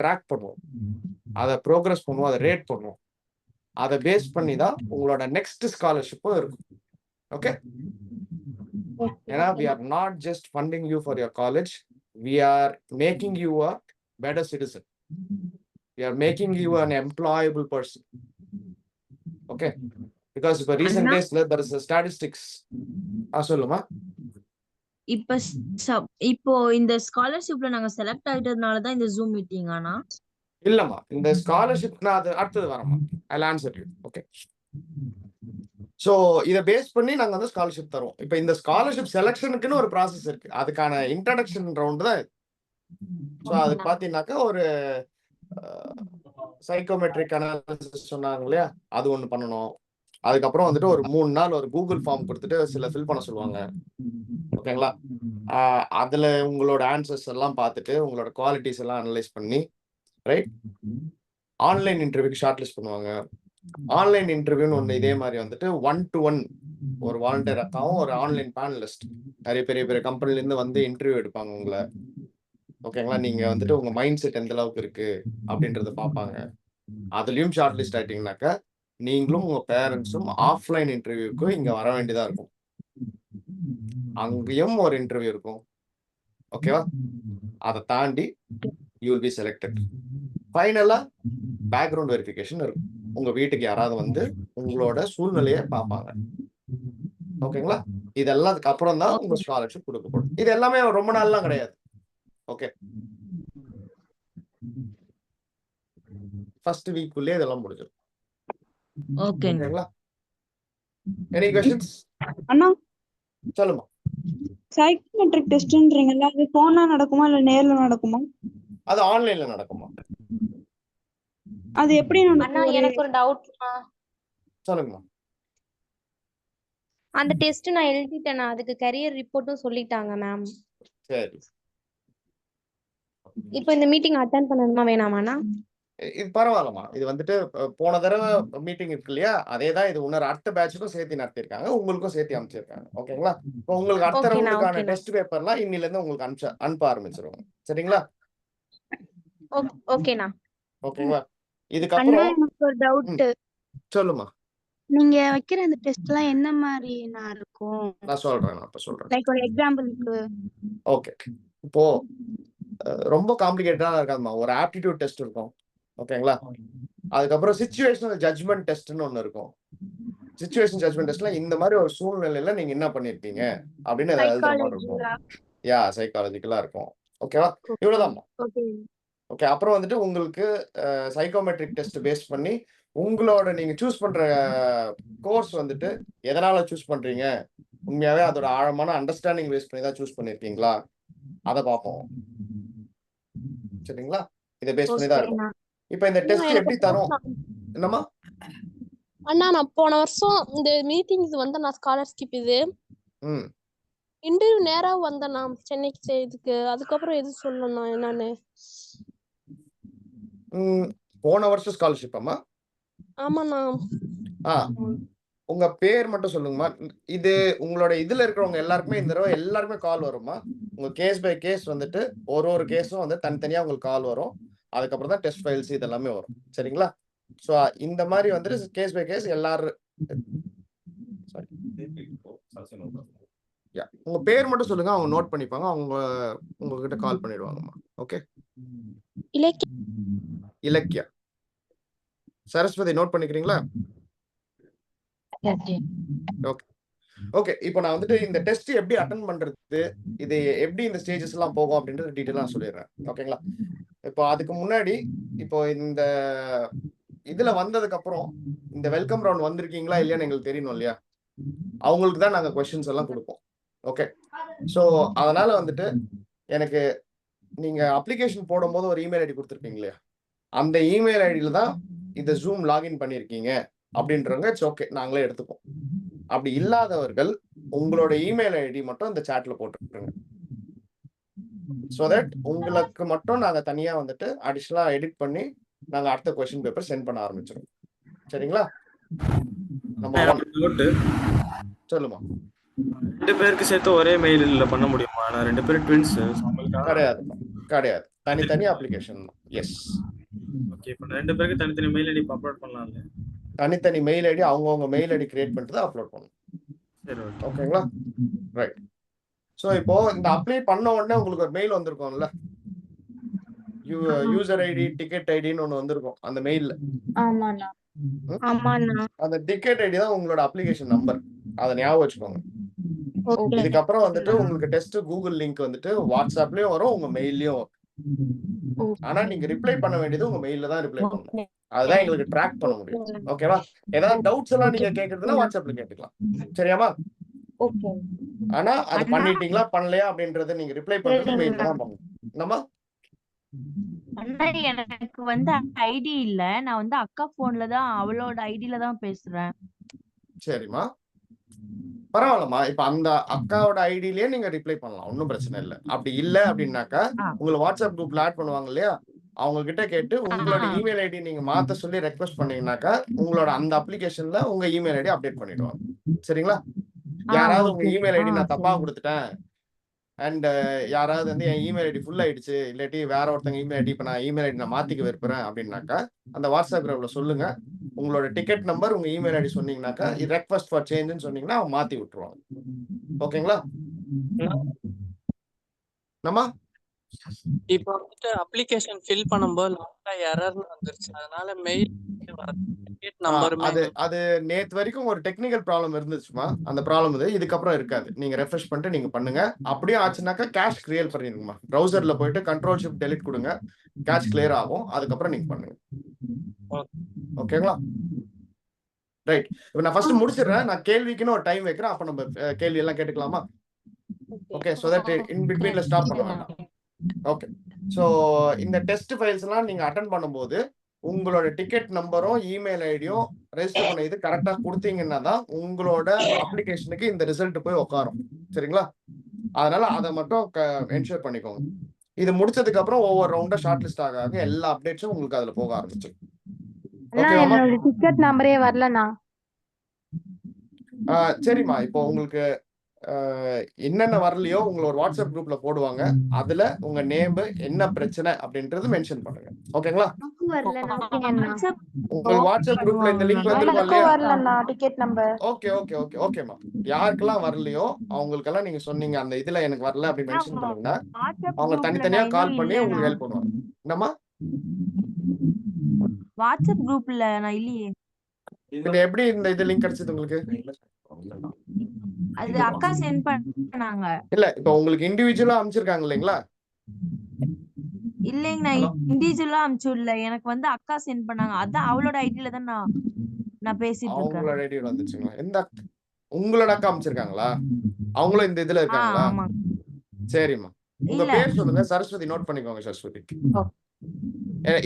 ட்ராக் பண்ணுவோம், அதை ப்ரோக்ரஸ் பண்ணுவோம், அதை ரேட் பண்ணுவோம். அதை பேஸ் பண்ணி தான் உங்களோட நெக்ஸ்ட் ஸ்காலர்ஷிப்பும் இருக்கும். ஓகே, ஏன்னா we are not just funding you for your college, we are making you a better citizen, we are making you an employable person. Okay, because for recent days there is a statistics. சொல்லுமா. இப்போ இந்த ஸ்காலர்ஷிப்ல நாங்க செலக்ட் ஆயிட்டதுனால தான் இந்த ஜூம் மீட்டிங் ஆனா இல்லம்மா, இந்த ஸ்காலர்ஷிப் நான் அது அடுத்தது வரமா I'll answer you. Okay, so இதை பேஸ் பண்ணி நாங்கள் வந்து ஸ்காலர்ஷிப் தருவோம். இப்போ இந்த ஸ்காலர்ஷிப் செலெக்ஷனுக்குன்னு ஒரு ப்ராசஸ் இருக்கு, அதுக்கான இன்ட்ரடக்ஷன் ரவுண்டு தான் இது. ஸோ அது பார்த்தீங்கன்னாக்கா ஒரு சைக்கோமெட்ரிக் அனாலிசிஸ் சொன்னாங்க இல்லையா, அது ஒன்று பண்ணணும். அதுக்கப்புறம் வந்துட்டு ஒரு 3 நாள் ஒரு கூகுள் ஃபார்ம் கொடுத்துட்டு சில ஃபில் பண்ண சொல்லுவாங்க. ஓகேங்களா, அதில் உங்களோட ஆன்சர்ஸ் எல்லாம் பார்த்துட்டு உங்களோட குவாலிட்டிஸ் எல்லாம் அனலைஸ் பண்ணி ரைட் ஆன்லைன் இன்டர்வியூக்கு ஷார்ட் லிஸ்ட் பண்ணுவாங்க. ஆன்லைன் இன்டர்வியூன்னு ஒன்று இதே மாதிரி வந்துட்டு 1-to-1 ஒரு வாலண்டியர் அக்காவும் ஒரு ஆன்லைன் பேனலிஸ்ட் நிறைய பெரிய பெரிய கம்பெனிலேருந்து வந்து இன்டர்வியூ எடுப்பாங்க உங்களை. ஓகேங்களா, நீங்கள் வந்துட்டு உங்கள் மைண்ட் செட் எந்த அளவுக்கு இருக்கு அப்படின்றத பார்ப்பாங்க. அதுலேயும் ஷார்ட் லிஸ்ட் ஆகிட்டீங்கன்னாக்கா நீங்களும் உங்கள் பேரண்ட்ஸும் ஆஃப்லைன் இன்டர்வியூக்கு இங்கே வர வேண்டியதாக இருக்கும். அங்கேயும் ஒரு இன்டர்வியூ இருக்கும். ஓகேவா, அதை தாண்டி யூ வில் பி செலக்டட். ஃபைனலாக பேக்ரவுண்ட் வெரிஃபிகேஷன் இருக்கும். உங்க வீட்டுக்கு யாராவது வந்து உங்களோட சூழ்நிலையை பார்ப்பாங்க. ஓகேங்களா, இதெல்லாம் அதுக்கு அப்புறம் தான் உங்க ஸ்காலர்ஷிப் கொடுக்கப்படும். இது எல்லாமே ரொம்ப நாள்லாம் கிடையாது. ஓகே, ஃபர்ஸ்ட் வீக்குள்ளே இதெல்லாம் முடிஞ்சிடும். ஓகேங்களா, எனி क्वेश्चंस? அண்ணா சொல்லுமா. சைக்கோமெட்ரிக் டெஸ்ட்ன்றீங்கல்ல, அது போனா நடக்குமா இல்ல நேர்ல நடக்குமா? அது ஆன்லைன்ல நடக்குமா? அது எப்படி அண்ணா எனக்கு ஒரு டவுட்மா. சொல்லுங்கம்மா. அந்த டெஸ்ட் நான் எழுதிட்டேனா, அதுக்கு கரியர் ரிப்போர்ட்டும் சொல்லிட்டாங்க மேம். சரி, இப்போ இந்த மீட்டிங் அட்டெண்ட் பண்ணணுமா வேணாமாண்ணா? இது பரவாயில்லம்மா. இது வந்துட்டு போன தடவை மீட்டிங் இருக்கு இல்லையா, அதே தான் இது இன்னொரு அடுத்த பேட்சுக்கும் சேர்த்து நடத்திருக்காங்க, உங்களுக்கும் சேர்த்து அமைச்சிருக்காங்க. ஓகேங்களா, இப்போ உங்களுக்கு அடுத்த ரவுண்டுக்கான டெஸ்ட் பேப்பர்லாம் இன்னில இருந்து உங்களுக்கு அனுப்ப ஆரம்பிச்சிருவாங்க. சரிங்களா? ஓகேண்ணா. ஓகேங்களா, அண்ணா இதுக்கப்புறம் எனக்கு ஒரு டவுட். சொல்லுமா. நீங்க வைக்கிற அந்த டெஸ்ட் எல்லாம் என்ன மாதிரி இருக்கும்? நான் சொல்றேன், நான் இப்ப சொல்றேன். லைக் ஒரு எக்ஸாம்பிளுக்கு. ஓகே, இப்போ ரொம்ப காம்ப்ளிகேட்டடா இருக்காதுமா. ஒரு ஆப்டிடியூட் டெஸ்ட் இருக்கும். ஓகேங்களா, அதுக்கப்புறம் சிச்சுவேஷனல் ஜட்ஜ்மெண்ட் டெஸ்ட்னு ஒன்று இருக்கும். சிச்சுவேஷன் ஜட்ஜ்மெண்ட் டெஸ்ட்ல இந்த மாதிரி ஒரு சூழ்நிலையில நீங்க என்ன பண்ணிருப்பீங்க அப்படின்னு எழுதுற மாதிரி இருக்கும். யா, சைக்காலஜிக்கலா இருக்கும். ஓகேவா, இவ்வளவுதான். ஓகே, அப்புறம் வந்துட்டு உங்களுக்கு சைக்கோமெட்ரிக் டெஸ்ட் பேஸ் பண்ணி உங்களோட நீங்க சூஸ் பண்ற கோர்ஸ் வந்துட்டு எதனால சூஸ் பண்றீங்க, உண்மையாவே அதோட ஆழமான அண்டர்ஸ்டாண்டிங் பேஸ் பண்ணி தான் சூஸ் பண்ணிருக்கீங்களா, அதை பார்ப்போம். சரிங்களா, இதை பேஸ் பண்ணி தான் இருக்கும். இப்போ இந்த டெஸ்ட் எப்படி தரும்? என்னம்மா? அண்ணா நான் போன வருஷம் இந்த மீட்டிங்ஸ் வந்து நான் ஸ்காலர்ஷிப் இது இன்டர்வியூ நேரா வந்தேன் நான் சென்னைக்கு செய்துக்கு. அதுக்கப்புறம் எது சொல்லணும் என்னன்னு? போன வருஷம் ஸ்காலர்ஷிப் அம்மா? ஆமாண்ணா. உங்க பேர் மட்டும் சொல்லுங்கம்மா. இது உங்களோட இதுல இருக்கிறவங்க எல்லாருக்குமே இந்த தடவை எல்லாருமே கால் வரும்மா. உங்க கேஸ் பை கேஸ் வந்துட்டு ஒரு கேஸும் வந்து தனித்தனியா உங்களுக்கு கால் வரும். அதுக்கப்புறம் தான் டெஸ்ட் ஃபைல்ஸ் இதெல்லாமே வரும். சரிங்களா, ஸோ இந்த மாதிரி வந்துட்டு கேஸ் பை கேஸ் எல்லாரும் உங்க பேர் மட்டும் சொல்லுங்க, அவங்க நோட் பண்ணிப்பாங்க, அவங்க உங்ககிட்ட கால் பண்ணிடுவாங்கம்மா. ஓகே, இலக்கியா. சரஸ்வதி நோட் பண்ணிக்கிறீங்களா? ஓகே ஓகே, இப்போ நான் வந்துட்டு இந்த டெஸ்ட் எப்படி அட்டெண்ட் பண்றது, இது எப்படி இந்த ஸ்டேஜஸ் எல்லாம் போகும் அப்படின்றது டீட்டெயிலா நான் சொல்லிடுறேன். ஓகேங்களா, இப்போ அதுக்கு முன்னாடி இப்போ இந்த இதுல வந்ததுக்கு அப்புறம் இந்த வெல்கம் ரவுண்ட் வந்திருக்கீங்களா இல்லையான்னு எங்களுக்கு தெரியணும் இல்லையா, அவங்களுக்கு தான் நாங்க கொஸ்டின்ஸ் எல்லாம் கொடுப்போம். ஓகே, ஸோ அதனால வந்துட்டு எனக்கு நீங்க அப்ளிகேஷன் போடும்போது ஒரு இமெயில் ஐடி கொடுத்துருப்பீங்க இல்லையா, அந்த இமெயில் ஐடியில தான் இந்த ஜூம் லாகின் பண்ணியிருக்கீங்க அப்படின்றவங்க இட்ஸ் ஓகே, நாங்களே எடுத்துப்போம். அப்படி இல்லாதவர்கள் உங்களோட இமெயில் ஐடி மட்டும் இந்த சாட்ல போட்டுருங்க. ஸோ தட் உங்களுக்கு மட்டும் நாங்கள் தனியாக வந்துட்டு அடிஷ்னலாக எடிட் பண்ணி நாங்க அடுத்த கொஸ்டின் பேப்பர் சென்ட் பண்ண ஆரம்பிச்சிடும். சரிங்களா? நம்ம சொல்லுமா. 2 பேருக்கு சேர்த்து ஒரே மெயில்ல பண்ண முடியுமா? நான் 2 பேரும் ட்வின்ஸ். கிடையாது, தனித்தனி அப்ளிகேஷன். எஸ். ஓகே. இப்போ 2 பேருக்கு தனித்தனி மெயில் ஐடி அப்லோட் பண்ணலாம்ல? தனித்தனி மெயில் ஐடி அவங்கவுங்க மெயில் ஐடி கிரியேட் பண்ணிட்டு தான் அப்லோட் பண்ணணும். சரி, ஓகே. ஓகேங்களா? ரைட். ஸோ இப்போ இந்த அப்ளை பண்ண உடனே உங்களுக்கு ஒரு மெயில் வந்திருக்கும்ல, யூசர் ஐடி டிக்கெட் ஐடின்னு ஒன்று வந்திருக்கும் அந்த மெயில்ல. அந்த டிக்கெட் ஐடி தான் உங்களோட அப்ளிகேஷன் நம்பர். அதை ஞாபகம் வச்சுக்கோங்க. இதுக்கப்புறம் வந்துட்டு உங்களுக்கு டெஸ்ட் கூகுள் லிங்க் வந்துட்டு வாட்ஸ்அப்லயும் வரும், உங்க மெயில்லயும் வரும். ஆனா நீங்க ரிப்ளை பண்ண வேண்டியது உங்க மெயில்ல தான் ரிப்ளை பண்ணணும். அதுதான் எங்களுக்கு ட்ராக் பண்ண முடியும். ஓகேவா? ஏதாவது டவுட்ஸ் எல்லாம் நீங்க கேக்குறதுன்னா வாட்ஸ்அப்ல கேட்டுக்கலாம். சரியாமா? ஆனா அது பண்ணிட்டீங்களா பண்ணலையா அப்படின்றத நீங்க ரிப்ளை பண்றது மெயில்ல தான் பண்ணணும். என்னமா? எனக்கு வந்து ஐடி இல்ல, நான் வந்து அக்கா போன்ல தான் அவளோட ஐடில தான் பேசுறேன். சரிம்மா, பரவாயில்லம்மா. இப்ப அந்த அக்காவோட ஐடியிலேயே நீங்க ரிப்ளை பண்ணலாம், ஒன்றும் பிரச்சனை இல்லை. அப்படி இல்லை அப்படின்னாக்கா உங்களை வாட்ஸ்அப் குரூப்ல ஆட் பண்ணுவாங்க இல்லையா, அவங்க கிட்ட கேட்டு உங்களோட இமெயில் ஐடி நீங்க மாத்த சொல்லி ரெக்வஸ்ட் பண்ணீங்கன்னாக்கா உங்களோட அந்த அப்ளிகேஷன்ல உங்க இமெயில் ஐடி அப்டேட் பண்ணிடுவாங்க. சரிங்களா? யாராவது உங்க இமெயில் ஐடி நான் தப்பா கொடுத்துட்டேன் அண்ட் யாராவது வந்து என் இமெயில் ஐடி ஃபுல் ஆயிடுச்சு, இல்லாட்டி வேற ஒருத்தங்க இமெயில் ஐடி இப்ப நான் இமெயில் ஐடி நான் மாத்திக்க விரும்புறேன் அப்படின்னாக்கா அந்த வாட்ஸ்அப் குரூப்ல சொல்லுங்க. உங்களோட டிக்கெட் நம்பர் உங்க இமெயில் ஐடி சொன்னீங்கன்னாக்கா ரெக்வஸ்ட் ஃபார் சேஞ்சுன்னு சொன்னீங்கன்னா அவங்க மாத்தி விட்டுருவாங்க. ஓகேங்களா? நம்ம இப்போ வந்துட்டு அப்ளிகேஷன் ஃபில் பண்ணும்போது எரர்னு வந்துருச்சு, அதனால மெயில் அது நேத்து வரைக்கும் ஒரு டெக்னிக்கல் ப்ராப்ளம் இருந்துச்சுமா. அந்த ப்ராப்ளம் இதுக்கப்புறம் இருக்காது. நீங்க ரெஃப்ரெஷ் பண்ணிட்டு நீங்க பண்ணுங்க. அப்படியே ஆச்சுனாக்கா கேஷ் கிளியர் பண்ணிடுங்கம்மா. ப்ரௌசர்ல போயிட்டு கண்ட்ரோல் ஷிஃப்ட் டெலிட் கொடுங்க, கேஷ் கிளியர் ஆகும். அதுக்கப்புறம் நீங்க பண்ணுங்க. ஓகேங்களா? ரைட். இப்போ நான் ஃபர்ஸ்ட் முடிச்சிடுறேன். நான் கேள்விக்குன்னு ஒரு டைம் வைக்கிறேன். அப்ப நம்ம கேள்வி எல்லாம் கேட்டுக்கலாமா? ஓகே. சோ தட் இன் பிட்வீன்ல ஸ்டாப் பண்ண வேண்டாம். ஓகே. ஸோ இந்த டெஸ்ட் ஃபைல்ஸ் எல்லாம் நீங்க அட்டன் பண்ணும்போது உங்களோட டிக்கெட் நம்பரும் இமெயில் ஐடியும் ரெஜிஸ்டர் பண்ண இது கரெக்டா கொடுத்தீங்கன்னா தான் உங்களோட அப்ளிகேஷனுக்கு இந்த ரிசல்ட் போய் உட்காரும். சரிங்களா? அதனால அதை மட்டும் என்ஷூர் பண்ணிக்கோங்க. இது முடிச்சதுக்கு அப்புறம் ஒவ்வொரு ரவுண்டா ஷார்ட் லிஸ்ட் ஆக எல்லா அப்டேட்ஸும் உங்களுக்கு அதுல போக ஆரம்பிச்சு. டிக்கெட் நம்பரே வரலண்ணா. சரிம்மா, இப்போ உங்களுக்கு என்னென்ன வரலையோ உங்களை ஒரு வாட்ஸ்அப் குரூப்ல போடுவாங்க. அதுல உங்க நேம் என்ன பிரச்சனை அப்படின்றது மென்ஷன் பண்ணுங்க. ஓகேங்களா? உங்க வாட்ஸ்அப் குரூப்ல இந்த லிங்க் வந்துருக்கும் ticket number. Okay okay okay ஓகேமா. யாருக்கெல்லாம் வரலையோ அவங்களுக்கெல்லாம் நீங்க சொன்னீங்க அந்த இதுல எனக்கு வரல அப்படி மென்ஷன் பண்ணுங்க. அவங்க தனித்தனியா கால் பண்ணி உங்களுக்கு ஹெல்ப் பண்ணுவாங்க. என்னம்மா? வாட்ஸ்அப் குரூப்ல நான் இல்லையே. இது எப்படி இந்த இது லிங்க் கிடைச்சது உங்களுக்கு? அது அக்கா சென்ட் பண்ணாங்க. இல்ல இப்போ உங்களுக்கு இன்டிவிஜுவலா அனுப்பிச்சிருக்காங்க இல்லீங்களா? இல்லைங்க, நான் இன்டிவிஜுவலா அனுப்பிச்சுடல. எனக்கு வந்து அக்கா சென்ட் பண்ணாங்க. அதான் அவளோட ஐடில தான் நான் பேசிட்டு இருக்கேன். அவங்களோட ஐடில வந்துச்சுங்களா? எந்த உங்களோட அக்கா அனுப்பிச்சிருக்காங்களா? அவங்களும் இந்த இதுல இருக்காங்களா? சரிம்மா, உங்க பேர் சொல்லுங்க. சரஸ்வதி நோட் பண்ணிக்கோங்க. சரஸ்வதி.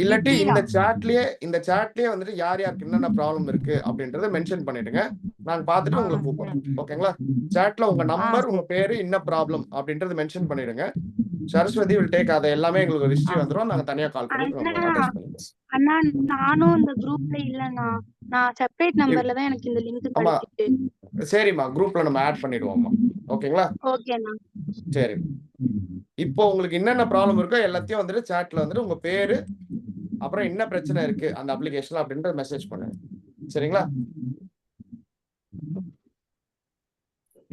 இல்லாட்டி இந்த சாட்லயே வந்துட்டு யார் யாருக்கு என்னென்ன ப்ராப்ளம் இருக்கு அப்படின்றத மென்ஷன் பண்ணிடுங்க. நாங்க பாத்துட்டு உங்களுக்கு கூப்பிடுறோம். ஓகேங்களா? சாட்ல உங்க நம்பர், உங்க பேரு, என்ன ப்ராப்ளம் அப்படின்றத மென்ஷன் பண்ணிடுங்க. சரஸ்வதி will take அதை எல்லாமே எங்களுக்கு ஹிஸ்டரி வந்துரும். நாங்க தனியா கால் பண்ணி அண்ணா நானும் இந்த குரூப்ல இல்லண்ணா. நான் செப்பரேட் நம்பர்ல தான் எனக்கு இந்த லிங்க் கிடைச்சிட்டு. சரிம்மா, குரூப்ல நம்ம ஆட் பண்ணிடுவோம்மா. ஓகேங்களா? ஓகேண்ணா. சரி, இப்போ உங்களுக்கு என்னென்ன ப்ராப்ளம் இருக்கோ எல்லாத்தையும் வந்துட்டு சாட்ல வந்துட்டு உங்க பேரு அப்புறம் என்ன பிரச்சனை இருக்கு அந்த அப்ளிகேஷன்ல அப்படின்ற மெசேஜ் பண்ணுங்க. சரிங்களா?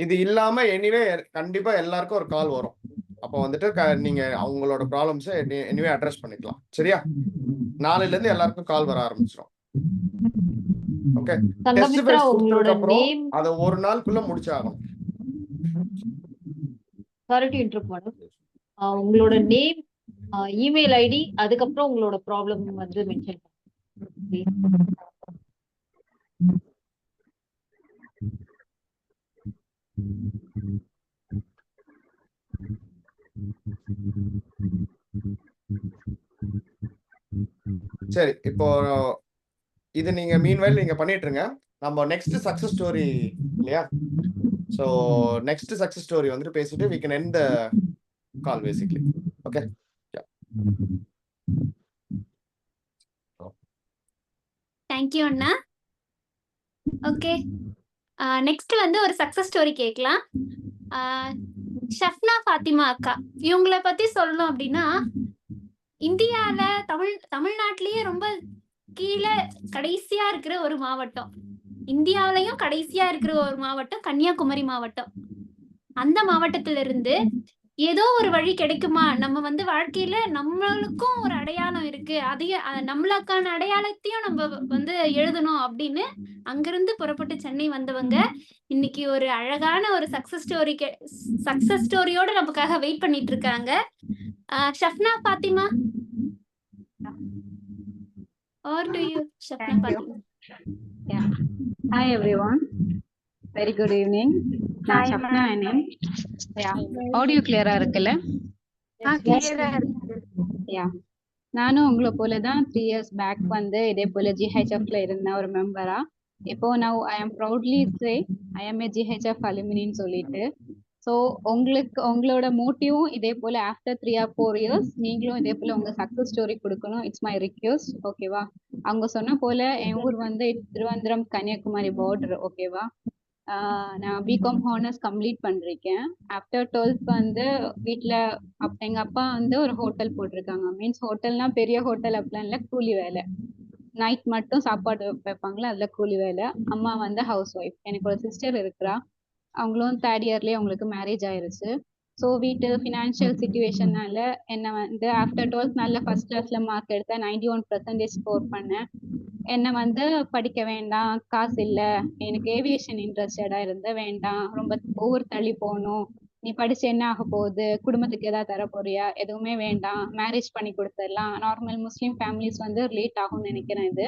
இது இல்லாம எனிவே கண்டிப்பா எல்லாருக்கும் ஒரு கால் வரும். அப்போ வந்துட்டு நீங்க அவங்களோட ப்ராப்ளம்ஸ் எனிவே அட்ரஸ் பண்ணிக்கலாம். சரியா? நாளையில இருந்து எல்லாருக்கும் கால் வர ஆரம்பிச்சிடும். ஓகே. டெஸ்ட் ஃபைல்ஸ் கொடுத்ததுக்கு அப்புறம் அதை ஒரு நாளுக்குள்ள முடிச்சாகணும். Sorry to interrupt madam. உங்களோட நேம், இமெயில் ஐடி, அதுக்கப்புறம் உங்களோட ப்ராப்ளம் வந்து மென்ஷன் பண்ணுங்க. சரி, இப்போ இது நீங்க மீன்வைல் நீங்க பண்ணிட்டு இருங்க. நம்ம நெக்ஸ்ட் சக்சஸ் ஸ்டோரி இல்லையா? சோ நெக்ஸ்ட் சக்சஸ் ஸ்டோரி வந்துட்டு பேசிட்டு we can end the call basically. Okay. Yeah. Thank you அண்ணா. ஓகே, நெக்ஸ்ட் வந்து ஒரு சக்சஸ் ஸ்டோரி கேட்கலாம். ஷஃப்னா ஃபாத்திமா அக்கா, இவங்கள பத்தி சொல்லணும் அப்படின்னா, இந்தியால தமிழ்நாட்டிலேயே ரொம்ப கீழே கடைசியா இருக்கிற ஒரு மாவட்டம், இந்தியாவிலையும் கடைசியா இருக்கிற ஒரு மாவட்டம் கன்னியாகுமரி மாவட்டம். அந்த மாவட்டத்துல இருந்து ஏதோ ஒரு வழி கிடைக்குமா, நம்ம வந்து வாழ்க்கையில நம்மளுக்கும் ஒரு அடையாளம் இருக்கு, அதையும் நம்மளுக்கான அடையாளத்தையும் நம்ம வந்து எழுதணும் அப்படின்னு அங்கிருந்து புறப்பட்டு சென்னை வந்தவங்க இன்னைக்கு ஒரு அழகான ஒரு சக்சஸ் ஸ்டோரியோட நமக்காக வெயிட் பண்ணிட்டு இருக்காங்க. ஷஃப்னா Fathima, or to you, Shafna Fatima. Yeah. Hi everyone. Very good evening. நான் ஷப்னா நேம். ஆடியோ கிளியரா இருக்குல்ல? யா, நானும் உங்களை போல தான் 3 years பேக் வந்து இதே போல ஜிஹெச்எஃப்ல இருந்த ஒரு மெம்பரா. இப்போ நான் ஐ ஆம் ப்ரௌட்லி சே ஐ ஆம் ஏ ஜிஹெச்எஃப் அலுமினின்னு சொல்லிட்டு. ஸோ உங்களோட மோட்டிவும் இதே போல ஆஃப்டர் 3 or 4 years நீங்களும் இதே போல உங்க சக்சஸ் ஸ்டோரி கொடுக்கணும். It's my request. ஓகேவா? அவங்க சொன்ன போல என் ஊர் வந்து திருவனந்தபுரம் கன்னியாகுமரி பார்டர். ஓகேவா? நான் பிகாம் ஹானர்ஸ் கம்ப்ளீட் பண்ணிருக்கேன். ஆஃப்டர் 12th வந்து வீட்டில் எங்க அப்பா வந்து ஒரு ஹோட்டல் போட்டிருக்காங்க. மீன்ஸ் ஹோட்டல்னா பெரிய ஹோட்டல் அப்படிலாம் இல்லை, கூலி வேலை. நைட் மட்டும் சாப்பாடு வைப்பாங்களா, அதுல கூலி வேலை. அம்மா வந்து ஹவுஸ் ஒய்ஃப். எனக்கு ஒரு சிஸ்டர் இருக்கிறா, அவங்களும் 3rd yearலயே அவங்களுக்கு மேரேஜ் ஆயிருச்சு. ஸோ வீட்டு ஃபினான்ஷியல் சுச்சுவேஷனால என்னை வந்து ஆஃப்டர் 12th நல்ல ஃபர்ஸ்ட் கிளாஸ்ல மார்க் எடுத்தேன், 91% ஸ்கோர் பண்ணேன். என்னை வந்து படிக்க வேண்டாம், காசு இல்லை, எனக்கு ஏவியேஷன் இன்ட்ரெஸ்டடா இருந்த, வேண்டாம் ரொம்ப ஓவர் தள்ளி போகணும், நீ படிச்சு என்ன ஆக போகுது, குடும்பத்துக்கு ஏதாவது தர போறியா, எதுவுமே வேண்டாம், மேரேஜ் பண்ணி கொடுத்துடலாம், நார்மல் முஸ்லீம் ஃபேமிலிஸ் வந்து லேட் ஆகும்னு நினைக்கிறேன் இது.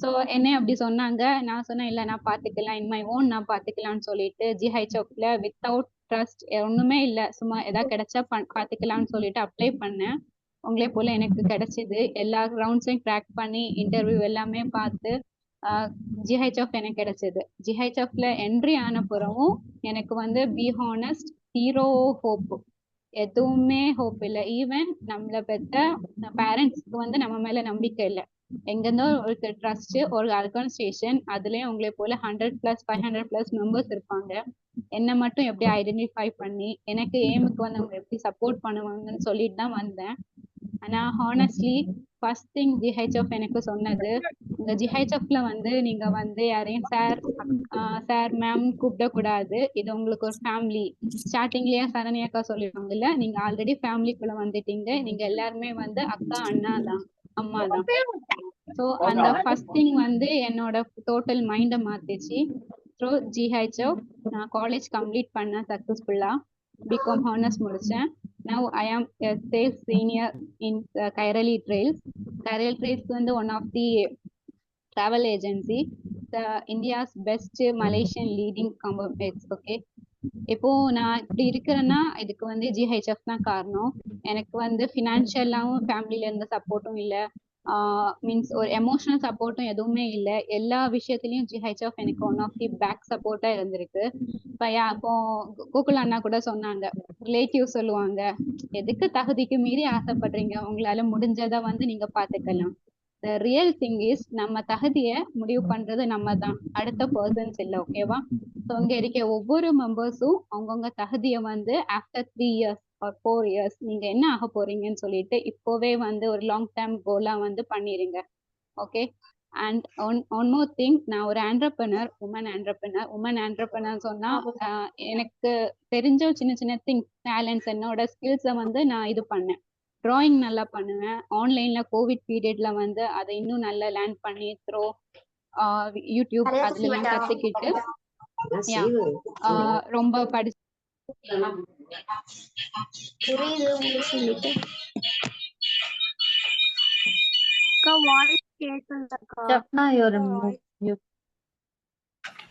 ஸோ என்ன அப்படி சொன்னாங்க. நான் சொன்னேன் இல்லை நான் பார்த்துக்கலாம், இன் மை ஓன் நான் பார்த்துக்கலாம்னு சொல்லிட்டு ஜிஹெச்எஃப்ல வித்தவுட் ட்ரஸ்ட் ஒண்ணுமே இல்லை, சும்மா ஏதாவது கிடைச்சா பார்த்துக்கலாம்னு சொல்லிட்டு அப்ளை பண்ணேன். உங்களே போல எனக்கு கிடைச்சது. எல்லா ரவுண்ட்ஸையும் கிராக் பண்ணி இன்டர்வியூ எல்லாமே பார்த்து ஜிஹெச்எஃப் எனக்கு கிடைச்சது. ஜிஹெச்எஃப்ல என்ட்ரி ஆன பிறகும் எனக்கு வந்து பி ஹானஸ்ட், ஜீரோ ஹோப், எதுவுமே ஹோப் இல்லை. ஈவன் நம்மளை பெற்ற பேரண்ட்ஸ்க்கு வந்து நம்ம மேல நம்பிக்கை இல்லை. எங்கிருந்தோ ஒரு ட்ரஸ்ட், ஒரு ஆர்கனைசேஷன், அதுலயும் உங்களே போல 100+ 500+ மெம்பர்ஸ் இருப்பாங்க. என்னை மட்டும் எப்படி ஐடென்டிஃபை பண்ணி எனக்கு எய்முக்கு வந்து அவங்க எப்படி சப்போர்ட் பண்ணுவாங்கன்னு சொல்லிட்டு தான் வந்தேன். ஆனா ஹானஸ்ட்லி ஃபர்ஸ்ட் திங் ஜிஹெச்எஃப் எனக்கு சொன்னது, இந்த ஜிஹெச்எஃப்ல வந்து நீங்க வந்து யாரையும் சார் மேம் கூப்பிடக்கூடாது, இது உங்களுக்கு ஒரு ஃபேமிலி. ஸ்டார்டிங்லயே சரண்யாக்கா சொல்லிடுவாங்கல்ல, நீங்க ஆல்ரெடி ஃபேமிலிக்குள்ள வந்துட்டீங்க, நீங்க எல்லாருமே வந்து அக்கா அண்ணா தான், அம்மா தான். ஸோ அந்த ஃபர்ஸ்ட் திங் வந்து என்னோட டோட்டல் மைண்டை மாத்திச்சு. ஸோ ஜிஹெச்எஃப் நான் காலேஜ் கம்ப்ளீட் பண்ணேன் சக்சஸ்ஃபுல்லா, பிகாம் ஹானர்ஸ் முடிச்சேன். Now I am sales senior in Kairali trails. Kairali trails வந்து one of the travel agency, India's best Malaysian leading companies. Okay, இப்போ நான் இப்படி இருக்கிறேன்னா இதுக்கு வந்து ஜிஹெச்எஃப் தான் காரணம். எனக்கு வந்து ஃபினான்ஷியலாவும் ஃபேமிலியில இருந்த சப்போர்ட்டும் இல்லை, மீன்ஸ் ஒரு எமோஷனல் சப்போர்ட்டும் எதுவுமே இல்லை. எல்லா விஷயத்துலயும் ஜிஹெச்எஃப் எனக்கு ஒன் ஆஃப் தி பேக் சப்போர்ட்டா இருந்திருக்கு. இப்போ கோகுல் அண்ணா கூட சொன்னாங்க, ரிலேட்டிவ் சொல்லுவாங்க, எதுக்கு தகுதிக்கு மீறி ஆசைப்படுறீங்க, உங்களால முடிஞ்சதை வந்து நீங்க பாத்துக்கலாம். The real thing is நம்ம தகுதியை முடிவு பண்றது நம்ம தான், அடுத்த பர்சன்ஸ் இல்லை. ஓகேவா? ஸோ இங்க இருக்க ஒவ்வொரு மெம்பர்ஸும் அவங்கவுங்க தகுதியை வந்து ஆஃப்டர் 3 years or 4 years நீங்க என்ன ஆக போறீங்கன்னு சொல்லிட்டு இப்போவே வந்து ஒரு லாங் டேர்ம் கோலா வந்து பண்ணிருங்க. Okay, and one more thing, நான் ஒரு ஆண்டர்பிரனர், உமன் ஆண்டர்பிரனர் சொன்னா எனக்கு தெரிஞ்ச சின்ன சின்ன திங்ஸ், டேலண்ட்ஸ், என்னோட ஸ்கில்ஸை வந்து நான் இது பண்ணேன். டிராயிங் நல்லா பண்ணுவேன். ஆன்லைன்ல கோவிட் பீரியட்ல வந்து அதை இன்னும் நல்லா லேர்ன் பண்ணி த்ரோ யூடியூப் அதுல எல்லாம் கத்துக்கிட்டு ரொம்ப படிச்சு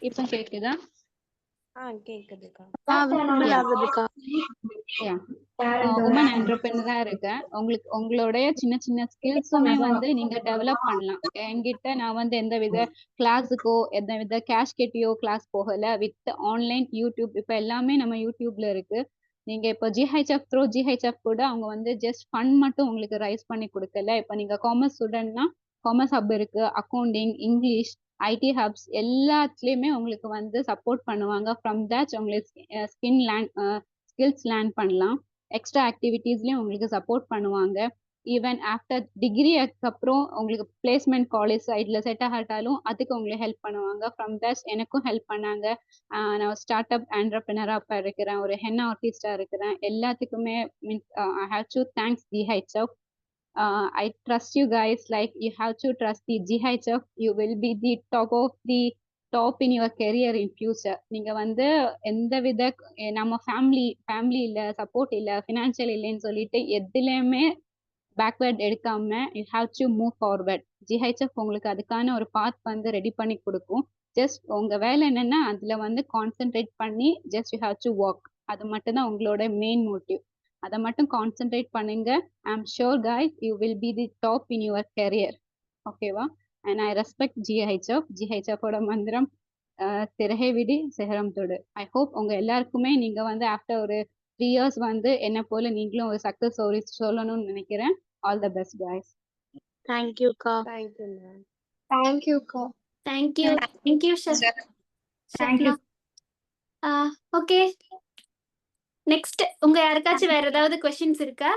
இப்ப கேக்குதா? உமன் என்டர்பிரனரா இருக்கேன். உங்களுடைய சின்ன சின்ன ஸ்கில்ஸுமே வந்து நீங்க டெவலப் பண்ணலாம். என்கிட்ட நான் வந்து எந்த வித கிளாஸுக்கோ எந்த வித கேஷ்கெட்டியோ கிளாஸ் போகல. வித் ஆன்லைன் யூடியூப், இப்ப எல்லாமே நம்ம யூடியூப்ல இருக்கு. நீங்க இப்போ ஜிஹெச்எஃப் கூட அவங்க வந்து ஜஸ்ட் ஃபண்ட் மட்டும் உங்களுக்கு ரைஸ் பண்ணி கொடுக்கல. இப்ப நீங்க காமர்ஸ் ஸ்டூடெண்ட்னா காமர்ஸ் ஹப் இருக்கு, அக்கவுண்டிங், இங்கிலீஷ், ஐடி ஹப்ஸ் எல்லாத்துலேயுமே உங்களுக்கு வந்து சப்போர்ட் பண்ணுவாங்க. ஃப்ரம் தட் உங்களுக்கு ஸ்கில்ஸ் லேர்ன் பண்ணலாம். எக்ஸ்ட்ரா ஆக்டிவிட்டீஸ்லேயும் உங்களுக்கு சப்போர்ட் பண்ணுவாங்க. ஈவன் ஆஃப்டர் டிகிரி அதுக்கப்புறம் உங்களுக்கு பிளேஸ்மெண்ட் காலேஜ் சைடில் செட் ஆகட்டாலும் அதுக்கு உங்களுக்கு ஹெல்ப் பண்ணுவாங்க. ஃப்ரம் தட் எனக்கும் ஹெல்ப் பண்ணாங்க. நான் ஸ்டார்ட் அப் ஆண்டர்பிரினராக இப்போ இருக்கிறேன், ஒரு ஹென் ஆர்டிஸ்டாக இருக்கிறேன். எல்லாத்துக்குமே means I have to thanks GHF. I trust you guys, like you have to trust the GHF. You will be the top in your career in future. நீங்க வந்து எந்த வித நம்ம ஃபேமிலி இல்ல, சப்போர்ட் இல்ல, ஃபினான்ஷியல் இல்லைன்னு சொல்லிட்டு எதுலையுமே பேக்வேர்ட் எடுக்காம you have to move forward. GHF உங்களுக்கு அதுக்கான ஒரு பாத் வந்து ரெடி பண்ணி கொடுக்கும். ஜஸ்ட் உங்க வேலை என்னன்னா அதுல வந்து கான்சென்ட்ரேட் பண்ணி just you have to work. அது மட்டும் தான் உங்களோட மெயின் மோட்டிவ். அதை மட்டும் கான்சென்ட்ரேட் பண்ணுங்க. I'm sure guys you will be the top in your career. ஓகேவா? And I respect GHF. GHFோட மந்திரம் திரையை விடி சிகரம் தொடு. ஐ ஹோப் உங்க எல்லாருக்குமே நீங்க வந்து ஆஃப்டர் ஒரு 3 years வந்து என்ன போல நீங்களும் ஒரு சக்சஸ் ஸ்டோரி சொல்லணும்னு நினைக்கிறேன். All the best guys. தேங்க்யூக்கா. Thank you ma'am. தேங்க்யூக்கா. Thank you sir. Thank you. Okay, next உங்க யாருக்காச்சும் வேற ஏதாவது क्वेश्चंस இருக்கா?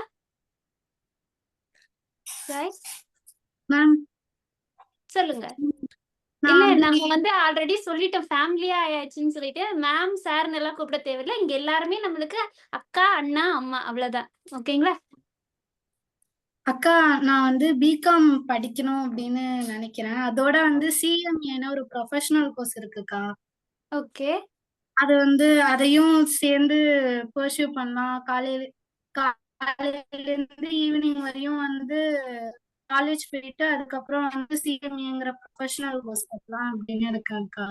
गाइस மேம் சொல்லுங்க. இல்ல நாங்க வந்து ஆல்ரெடி சொல்லிட்டோம், ஃபேமிலியா ஆயாச்சுன்னு சொல்லிட்டு மேம் சார் எல்லாம் கூப்பிட தேவையில்லை. இங்க எல்லாருமே நம்மளுக்கு அக்கா, அண்ணா, அம்மா அவ்வளவுதான். ஓகேங்களா? அக்கா, நான் வந்து பிகாம் படிக்கணும் அப்படின்னு நினைக்கிறேன். அதோட வந்து CMA ஒரு ப்ரொஃபஷனல் கோர்ஸ் இருக்குக்கா. ஓகே, அது வந்து அதையும் சேர்ந்து பர்சியூ பண்ணலாம். காலையில இருந்து ஈவினிங் வரையும் வந்து காலேஜ் போயிட்டு அதுக்கப்புறம் வந்து CMAங்கிற ப்ரொஃபஷனல் கோர்ஸ் பண்ணலாம் அப்படின்னு இருக்கேன்க்கா.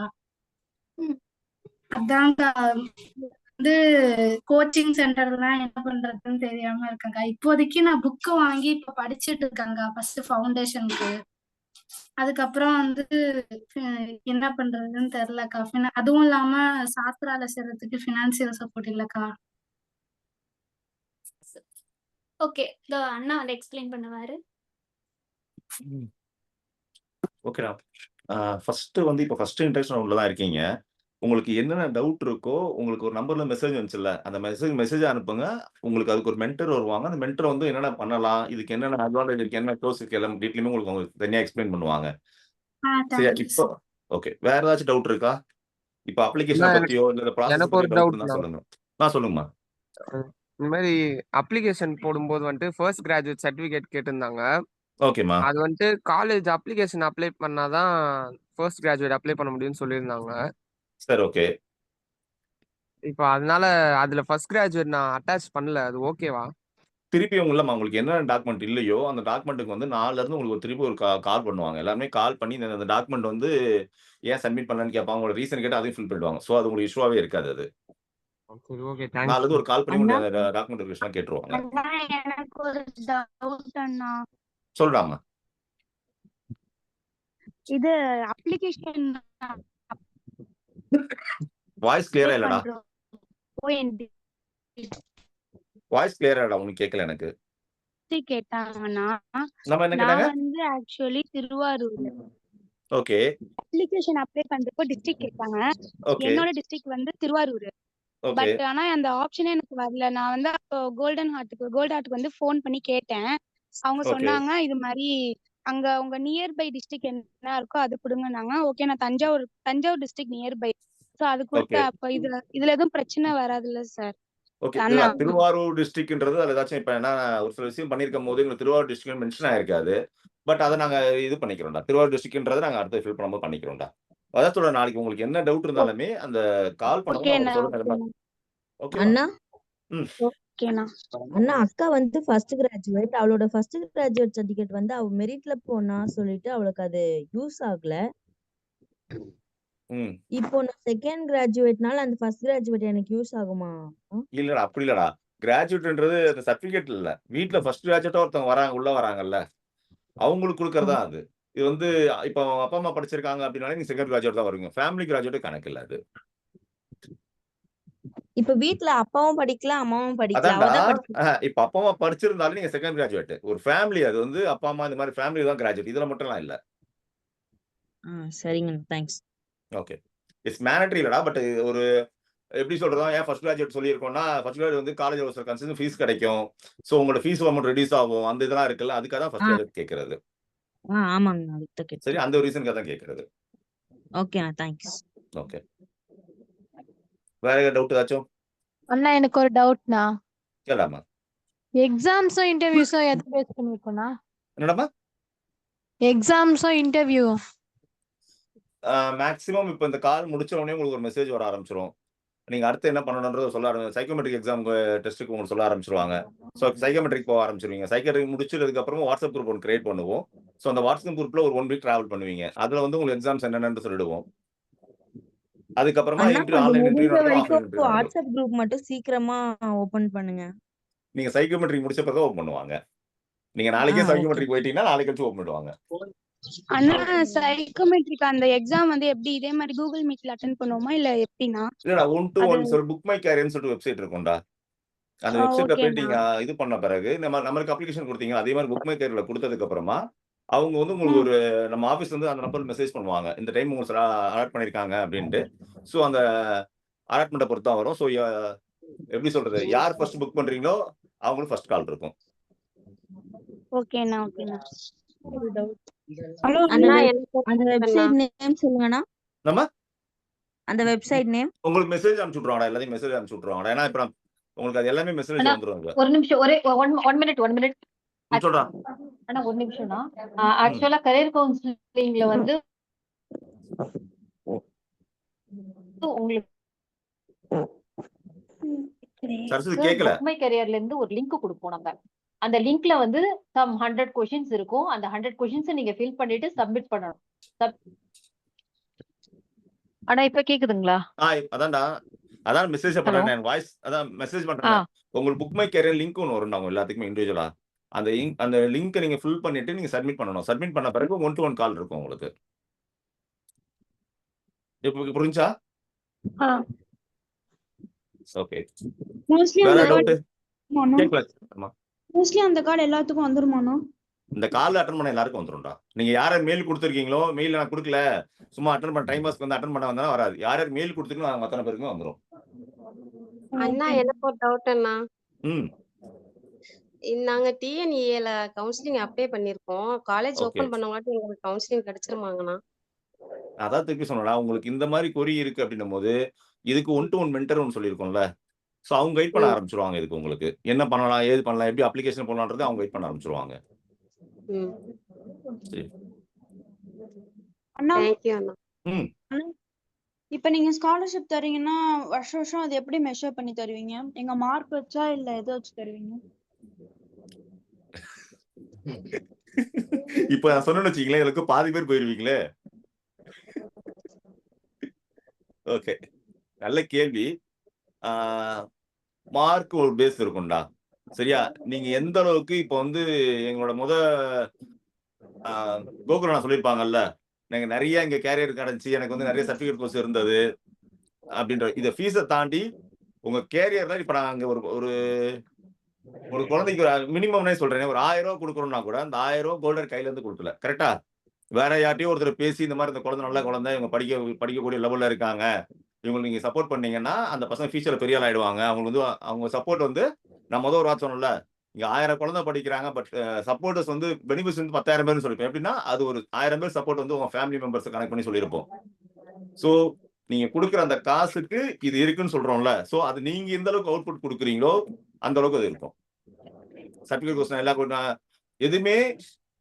அதான்க்கா வந்து கோச்சிங் சென்டர்லாம் என்ன பண்றதுன்னு தெரியாம இருக்கேன்க்கா. இப்போதைக்கு நான் புக்கு வாங்கி இப்ப படிச்சுட்டு இருக்கேங்க. ஃபர்ஸ்ட் ஃபவுண்டேஷனுக்கு, அதுக்கப்புறம் வந்து என்ன பண்றதுன்னு தெரியலக்கா. அதுவும் இல்லாம சாஸ்திரால சேர்றதுக்கு ஃபினான்சியல் சப்போர்ட் இல்லக்கா. ஓகே, அண்ணா வந்து எக்ஸ்பிளைன் பண்ணுவாரு. ஓகேடா. ஃபர்ஸ்ட் வந்து இப்போ ஃபர்ஸ்ட் இன்ட்ரடக்ஷன் உள்ள தான் இருக்கீங்க. உங்களுக்கு என்னென்ன டவுட் இருக்கோ, உங்களுக்கு ஒரு நம்பர்ல மெசேஜ் வந்துச்சுல்ல, அந்த மெசேஜ் அனுப்புங்க. உங்களுக்கு அதுக்கு ஒரு மென்டர் வருவாங்க. அந்த மென்டர் வந்து என்னென்ன பண்ணலாம், இதுக்கு என்னென்ன அட்வான்டேஜ் இருக்கு, என்ன க்ளோஸ் இருக்கு, எல்லாம் டீட்டெயிலுமே உங்களுக்கு தனியா எக்ஸ்பிளைன் பண்ணுவாங்க. சரியா? இப்போ ஓகே, வேற ஏதாச்சும் டவுட் இருக்கா? இப்போ அப்ளிகேஷனை பத்தியோ இல்ல ப்ராசஸ் எனக்கு பத்தி ஒரு டவுட் இருந்தா டவுட்ண்ணா. சொல்லுங்க. சொல்லுங்கம்மா. இந்த மாதிரி அப்ளிகேஷன் போடும்போது வந்துட்டு ஃபர்ஸ்ட் கிராஜுவேட் சர்டிஃபிகேட் கேட்டிருந்தாங்க. ஓகேம்மா. அது வந்துட்டு காலேஜ் அப்ளிகேஷன் அப்ளை பண்ணாதான் ஃபர்ஸ்ட் கிராஜுவேட் அப்ளை பண்ண முடியும்னு சொல்லியிருந்தாங்க. சரி, ஓகே. இப்போ அதனால அதுல ஃபர்ஸ்ட் கிராஜுவேட் நான் அட்டாச் பண்ணல. அது ஓகேவா? திருப்பி உங்களுக்கு என்ன டாக்குமெண்ட் இல்லையோ அந்த டாக்குமெண்ட்டுக்கு வந்து 4ல இருந்து உங்களுக்கு திருப்பி ஒரு கால் பண்ணுவாங்க. எல்லாருமே கால் பண்ணி இந்த டாக்குமெண்ட் வந்து ஏன் சப்மிட் பண்ணலன்னு கேட்பாங்க. உங்களோட ரீசன் கேட்டு அதையும் ஃபில் பண்ணிடுவாங்க. ஸோ அது உங்களுக்கு இஷ்யூவாவே இருக்காது. அது சரி, ஓகே. 4ல தேங்க்ஸ். இருந்து ஒரு கால் பண்ணி அண்ணா உங்க டாக்குமெண்ட் வெரிஃபிகேஷன் கேட்டுருவாங்க. அண்ணா எனக்கு ஒரு டவுட் அண்ணா. சொல்றாமா. இது அப்ளிகேஷன் வாய்ஸ் கிளியரா இல்லடா. வாய்ஸ் கிளியரா இல்லடா, உங்களுக்கு கேட்கல எனக்கு. கேட்டாங்கன்னா நம்ம என்ன நான் கேட்டாங்க? வந்து actually Thiruvarur okay. Application apply பண்றப்போ டிஸ்ட்ரிக்ட் கேட்டாங்க. ஓகே. என்னோட டிஸ்ட்ரிக்ட் வந்து திருவாரூர். ஓகே. பட் ஆனா அந்த ஆப்ஷனே எனக்கு வரல. நான் வந்து அப்போ கோல்டு ஹார்ட்டுக்கு வந்து ஃபோன் பண்ணி கேட்டேன். அவங்க ஓகே. சொன்னாங்க இது மாதிரி அங்க உங்க நியர்பை டிஸ்ட்ரிக்ட் என்ன இருக்கோ அது கொடுங்கன்னாங்க. ஓகே, நான் தஞ்சாவூர் டிஸ்ட்ரிக்ட் நியர்பை. சோ அது கொடுத்த ஓகே. அப்ப இதுல எதுவும் பிரச்சனை வராதுல்ல சார்? ஓகே. அண்ணா திருவாரூர் டிஸ்ட்ரிக்ட்ன்றது அது ஏதாச்சும் இப்ப என்ன ஒரு சில விஷயம் பண்ணிருக்கும்போது எங்களுக்கு திருவாரூர் டிஸ்ட்ரிக்ட் மென்ஷன் ஆயிருக்காது. பட் அதை நாங்க இது பண்ணிக்கிறோம்டா. திருவாரூர் டிஸ்ட்ரிக்ட்ன்றதை நாங்க அடுத்து ஃபில் பண்ணும்போது பண்ணிக்கிறோம்டா. அதாத்தோட நாளைக்கு உங்களுக்கு என்ன டவுட் இருந்தாலுமே அந்த கால் பண்ணும்போது அவங்க சொல்லுங்க. ஓகேவா? அண்ணா ஓகேண்ணா. அண்ணா அக்கா வந்து ஃபர்ஸ்ட் கிராஜுவேட். அவளோட ஃபர்ஸ்ட் கிராஜுவேட் சர்டிஃபிகேட் வந்து அவ மெரிட்ல போனா சொல்லிட்டு அவளுக்கு அது யூஸ் ஆகல. இப்போ நான் செகண்ட் கிராஜுவேட்னால அந்த ஃபர்ஸ்ட் கிராஜுவேட் எனக்கு யூஸ் ஆகுமா? இல்லடா, அப்படி இல்லடா. கிராஜுவேட்ன்றது அந்த சர்டிபிகேட் இல்ல. வீட்ல ஃபர்ஸ்ட் கிராஜுவேட்டா ஒருத்தவங்க உள்ள வராங்கல்ல, அவங்களுக்கு கொடுக்கறதா அது. இது வந்து இப்போ அப்பா அம்மா படிச்சிருக்காங்க அப்படின்னாலே நீங்க செகண்ட் கிராஜுவேட் தான் வருவீங்க. ஃபேமிலி கிராஜுவேட் கணக்கு இல்ல அது. இப்ப வீட்ல அப்பாவும் படிக்கல, அம்மாவும் படிக்கல. அதான்டா. அவ தான் படிச்சிருக்கா. இப்ப அப்பா அம்மா படிச்சிருந்தாலும் நீங்க செகண்ட் கிராஜுவேட். ஒரு ஃபேமிலி அது வந்து அப்பா அம்மா இந்த மாதிரி ஃபேமிலி தான் கிராஜுவேட். இதுல மட்டும்லாம் இல்ல. சரிங்க. தேங்க்ஸ். ஓகே. இட்ஸ் மேண்டட்டரி இல்லடா. பட் ஒரு எப்படி சொல்றதா ஏன் ஃபர்ஸ்ட் கிராஜுவேட் சொல்லியிருக்கோம்னா, ஃபர்ஸ்ட் கிராஜுவேட் வந்து காலேஜ் ஒரு கன்செஷன் ஃபீஸ் கிடைக்கும். சோ உங்களோட ஃபீஸ் அமௌண்ட் ரெடியூஸ் ஆகும். அந்த இதெல்லாம் இருக்குல்ல. அதுக்காக தான் ஃபர்ஸ்ட் கிராஜுவேட் கேட்கறது. ஆமாங்க. அதுக்கு தான் சரி, கேட்டேன். அந்த ஒரு ரீசனுக்காக தான் கேட்கறது. ஓகேண்ணா. தேங்க்ஸ். ஓகே. வேற ஏதாவது டவுட் ஏதாச்சும்? அண்ணா எனக்கு ஒரு டவுட்ண்ணா. கேளாமா. எக்ஸாம்ஸும் இன்டர்வியூஸும் எது பேஸ் பண்ணிருக்கோண்ணா? என்னடாமா? எக்ஸாம்ஸும் இன்டர்வியூ. மேக்ஸிமம் இப்ப இந்த கால் முடிச்ச உடனே உங்களுக்கு ஒரு மெசேஜ் வர ஆரம்பிச்சிரும். நீங்க அடுத்து என்ன பண்ணணும்ன்றத சொல்ல சைக்கோமெட்ரிக் எக்ஸாம் டெஸ்ட்டுக்கு உங்களுக்கு சொல்ல ஆரம்பிச்சிருவாங்க. ஸோ சைக்கோமெட்ரிக் போக ஆரம்பிச்சிருவீங்க. சைக்கோமெட்ரிக் முடிச்சதுக்கு அப்புறமா வாட்ஸ்அப் குரூப் ஒன்று கிரியேட் பண்ணுவோம். ஸோ அந்த வாட்ஸ்அப் குரூப்ல ஒரு 1 வீக் டிராவல் பண்ணுவீங்க. அதுல வந்து உங்களுக்கு எக்ஸாம்ஸ் என்னென்னு சொல்லிடுவோம். அதுக்கப்புறமா அண்ணா இன்டர்வியூ கொஞ்சம் ஆன்லைன் முடிஞ்ச இன்டர்வியூ நடக்கும், வரைக்கும் ஆஃப்லைன் இன்டர்வியூ நடக்கும். வாட்ஸ்அப் குரூப் மட்டும் சீக்கிரமா ஓபன் பண்ணுங்க. நீங்க சைக்கோமெட்ரிக் முடிச்ச பிறகு ஓப்பன் பண்ணுவாங்க. நீங்க நாளைக்கே ஓகே. சைக்கோமெட்ரிக் போயிட்டீங்கன்னா நாளைக்கு கழிச்சு ஓப்பன் பண்ணுவாங்க. அண்ணா சைக்கோமெட்ரிக் அந்த எக்ஸாம் வந்து எப்படி இதே மாதிரி கூகுள் மீட்ல அட்டென்ட் பண்ணுவோமா இல்ல எப்படின்னா? இல்லடா 1 to அது 1 சொல்லி புக் மை கேரியர்னு சொல்லிட்டு வெப்சைட் இருக்கும்டா. அந்த வெப்சைட்ல போயிட்டு ஓகேண்ணா. நீங்க இது பண்ண பிறகு நம்மளுக்கு அப்ளிகேஷன் கொடுத்தீங்க. அதே மாதிரி புக் மை கேரியர்ல கொடுத்ததுக்கு அப்புறமா அவங்க வந்து உங்களுக்கு ஒரு நம்ம ஆபீஸ் வந்து அந்த நம்பர் மெசேஜ் பண்ணுவாங்க. இந்த டைம் உங்களுக்கு அலாட் பண்ணிருக்காங்க அப்படின்ட்டு. ஸோ அந்த அலாட்மெண்ட்டை பொறுத்து தான் வரும். ஸோ எப்படி சொல்றது, யார் ஃபர்ஸ்ட் புக் பண்றீங்களோ அவங்களுக்கு ஃபர்ஸ்ட் கால் இருக்கும். ஓகேண்ணா. ஓகேண்ணா. ஹலோ அண்ணா எனக்கு அந்த வெப்சைட் நேம் சொல்லுங்கண்ணா. நம்ம அந்த வெப்சைட் நேம் உங்களுக்கு மெசேஜ் அனுப்பிச்சு விட்ருவாங்கடா. எல்லாத்தையும் மெசேஜ் அனுப்பிச்சு விட்ருவாங்கடா. ஏன்னா இப்ப உங்களுக்கு அது எல்லாமே மெசேஜ் அண்ணா வந்துரும். ஒரு நிமிஷம் ஒரே ஒன் மினிட். சொல்றா. அண்ணா ஒரு நிமிஷம்னா ஆக்சுவலா கரியர் கவுன்சிலிங்ல வந்து உங்களுக்கு சரஸ்வதி கேட்கல. புக் மை கரியர்ல இருந்து ஒரு லிங்க் கொடுப்போம் நம்ம. அந்த லிங்க்ல வந்து சம் 100 கொஸ்டின்ஸ் இருக்கும். அந்த 100 கொஸ்டின்ஸ் நீங்க ஃபில் பண்ணிட்டு சப்மிட் பண்ணணும். அண்ணா இப்ப கேக்குதுங்களா? அதான்டா. அதான் மெசேஜ் பண்றேன் நான் வாய்ஸ். அதான் மெசேஜ் பண்றேன். உங்களுக்கு புக் மை கேரியர் லிங்க் ஒன்னு வரும் அவங்க எல்லாத்துக்குமே இண்டிவிஜுவலா. அந்த லிங்க் நீங்க ஃபில் பண்ணிட்டு நீங்க சப்மிட் பண்ணணும். சப்மிட் பண்ண பிறகு 1 to 1 கால் இருக்கும் உங்களுக்கு. இப்போ புரிஞ்சா? ஓகே. மோஸ்ட்லி வேற அந்த டவுட் கார்டு கேட்கல. ஆமா. மோஸ்ட்லி அந்த கார்டு எல்லாத்துக்கும் வந்துருமாண்ணா? இந்த கால் அட்டெண்ட் பண்ண எல்லாருக்கும் வந்துரும்டா. நீங்க யார மெயில் கொடுத்துருக்கீங்களோ, மெயில் நான் கொடுக்கல சும்மா அட்டெண்ட் பண்ண டைம் பாஸ்க்கு வந்து அட்டெண்ட் பண்ண வந்தா வராது. யார் யார் மெயில் கொடுத்துருக்கீங்களோ அவங்க அத்தனை பேருக்குமே வந்துரும். அண்ணா எனக்கு ஒரு டவுட் அண்ணா. ம். நாங்க டிஎன்இஏல கவுன்சிலிங் அப்ளை பண்ணிருக்கோம். College okay. ஓபன் பண்ணவாட்டி எங்களுக்கு கவுன்சிலிங் கிடைச்சிருமாங்கண்ணா? அதான் திருப்பி சொன்னேன்டா. உங்களுக்கு இந்த மாதிரி கொரி இருக்கு அப்படின்னும்போது இதுக்கு 1 to 1 மென்டர் ஒன்னு சொல்லியிருக்கோம்ல. ஸோ அவங்க கைட் பண்ண ஆரம்பிச்சிருவாங்க. இதுக்கு உங்களுக்கு என்ன பண்ணலாம், ஏது பண்ணலாம், எப்படி அப்ளிகேஷன் போடலாம்ன்றது அவங்க கைட் பண்ண ஆரம்பிச்சிருவாங்க. சரி. அண்ணா தேங்க்யூ அண்ணா. ம். இப்ப நீங்க ஸ்காலர்ஷிப் தரீங்கன்னா வருஷம் வருஷம் அது எப்படி மெஷர் பண்ணி தருவீங்க? எங்க மார்க் வச்சா இல்ல எதை வச்சு தருவீங்க? இப்ப நான் சொன்னேன்னு வச்சுக்கீங்களேன், எனக்கு பாதி பேர் போயிருவீங்களே. ஓகே. நல்ல கேள்வி. மார்க் ஒரு பேஸ் இருக்கும்டா. சரியா? நீங்க எந்த அளவுக்கு இப்ப வந்து எங்களோட கோகுல் சொல்லியிருப்பாங்கல்ல, எனக்கு நிறைய இங்க கேரியர் கிடைச்சு எனக்கு வந்து நிறைய சர்டிபிகேட் கோர்ஸ் இருந்தது அப்படின்ற இத ஃபீஸை தாண்டி உங்க கேரியர் தான். இப்ப நான் அங்க ஒரு ஒரு குழந்தைக்கு மினிமம்னே சொல்றேன், ஒரு 1000 ரூபாய் கொடுக்குறோம்னா கூட அந்த 1000 ரூபாய் கோல்டர் கையில இருந்து கொடுக்கல. கரெக்டா? வேற யார்ட்டையும் ஒருத்தர் பேசி இந்த மாதிரி இந்த குழந்தை நல்ல குழந்தை, இவங்க படிக்கக்கூடிய லெவல்ல இருக்காங்க, இவங்களுக்கு நீங்க சப்போர்ட் பண்ணீங்கன்னா அந்த பசங்க ஃபியூச்சர்ல பெரிய ஆள் ஆயிடுவாங்க. அவங்க சப்போர்ட் வந்து நான் முதல் ஒரு வார்த்தை சொன்னேன்ல, இங்க 1000 குழந்தை படிக்கிறாங்க. பட் சப்போர்ட்டர்ஸ் வந்து பெனிஃபிட்ஸ் வந்து 10,000 பேர் சொல்லிருப்பேன். எப்படின்னா அது ஒரு 1000 பேர் சப்போர்ட் வந்து உங்க ஃபேமிலி மெம்பர்ஸ் கனெக்ட் பண்ணி சொல்லியிருப்போம். சோ நீங்க கொடுக்குற அந்த காசுக்கு இது இருக்குன்னு சொல்றோம்ல. சோ அது நீங்க எந்த அளவுக்கு அவுட்புட் கொடுக்குறீங்களோ அந்த அளவுக்கு அது இருக்கும். சர்டிபிகேட் கோர்ஸ் எல்லா எதுவுமே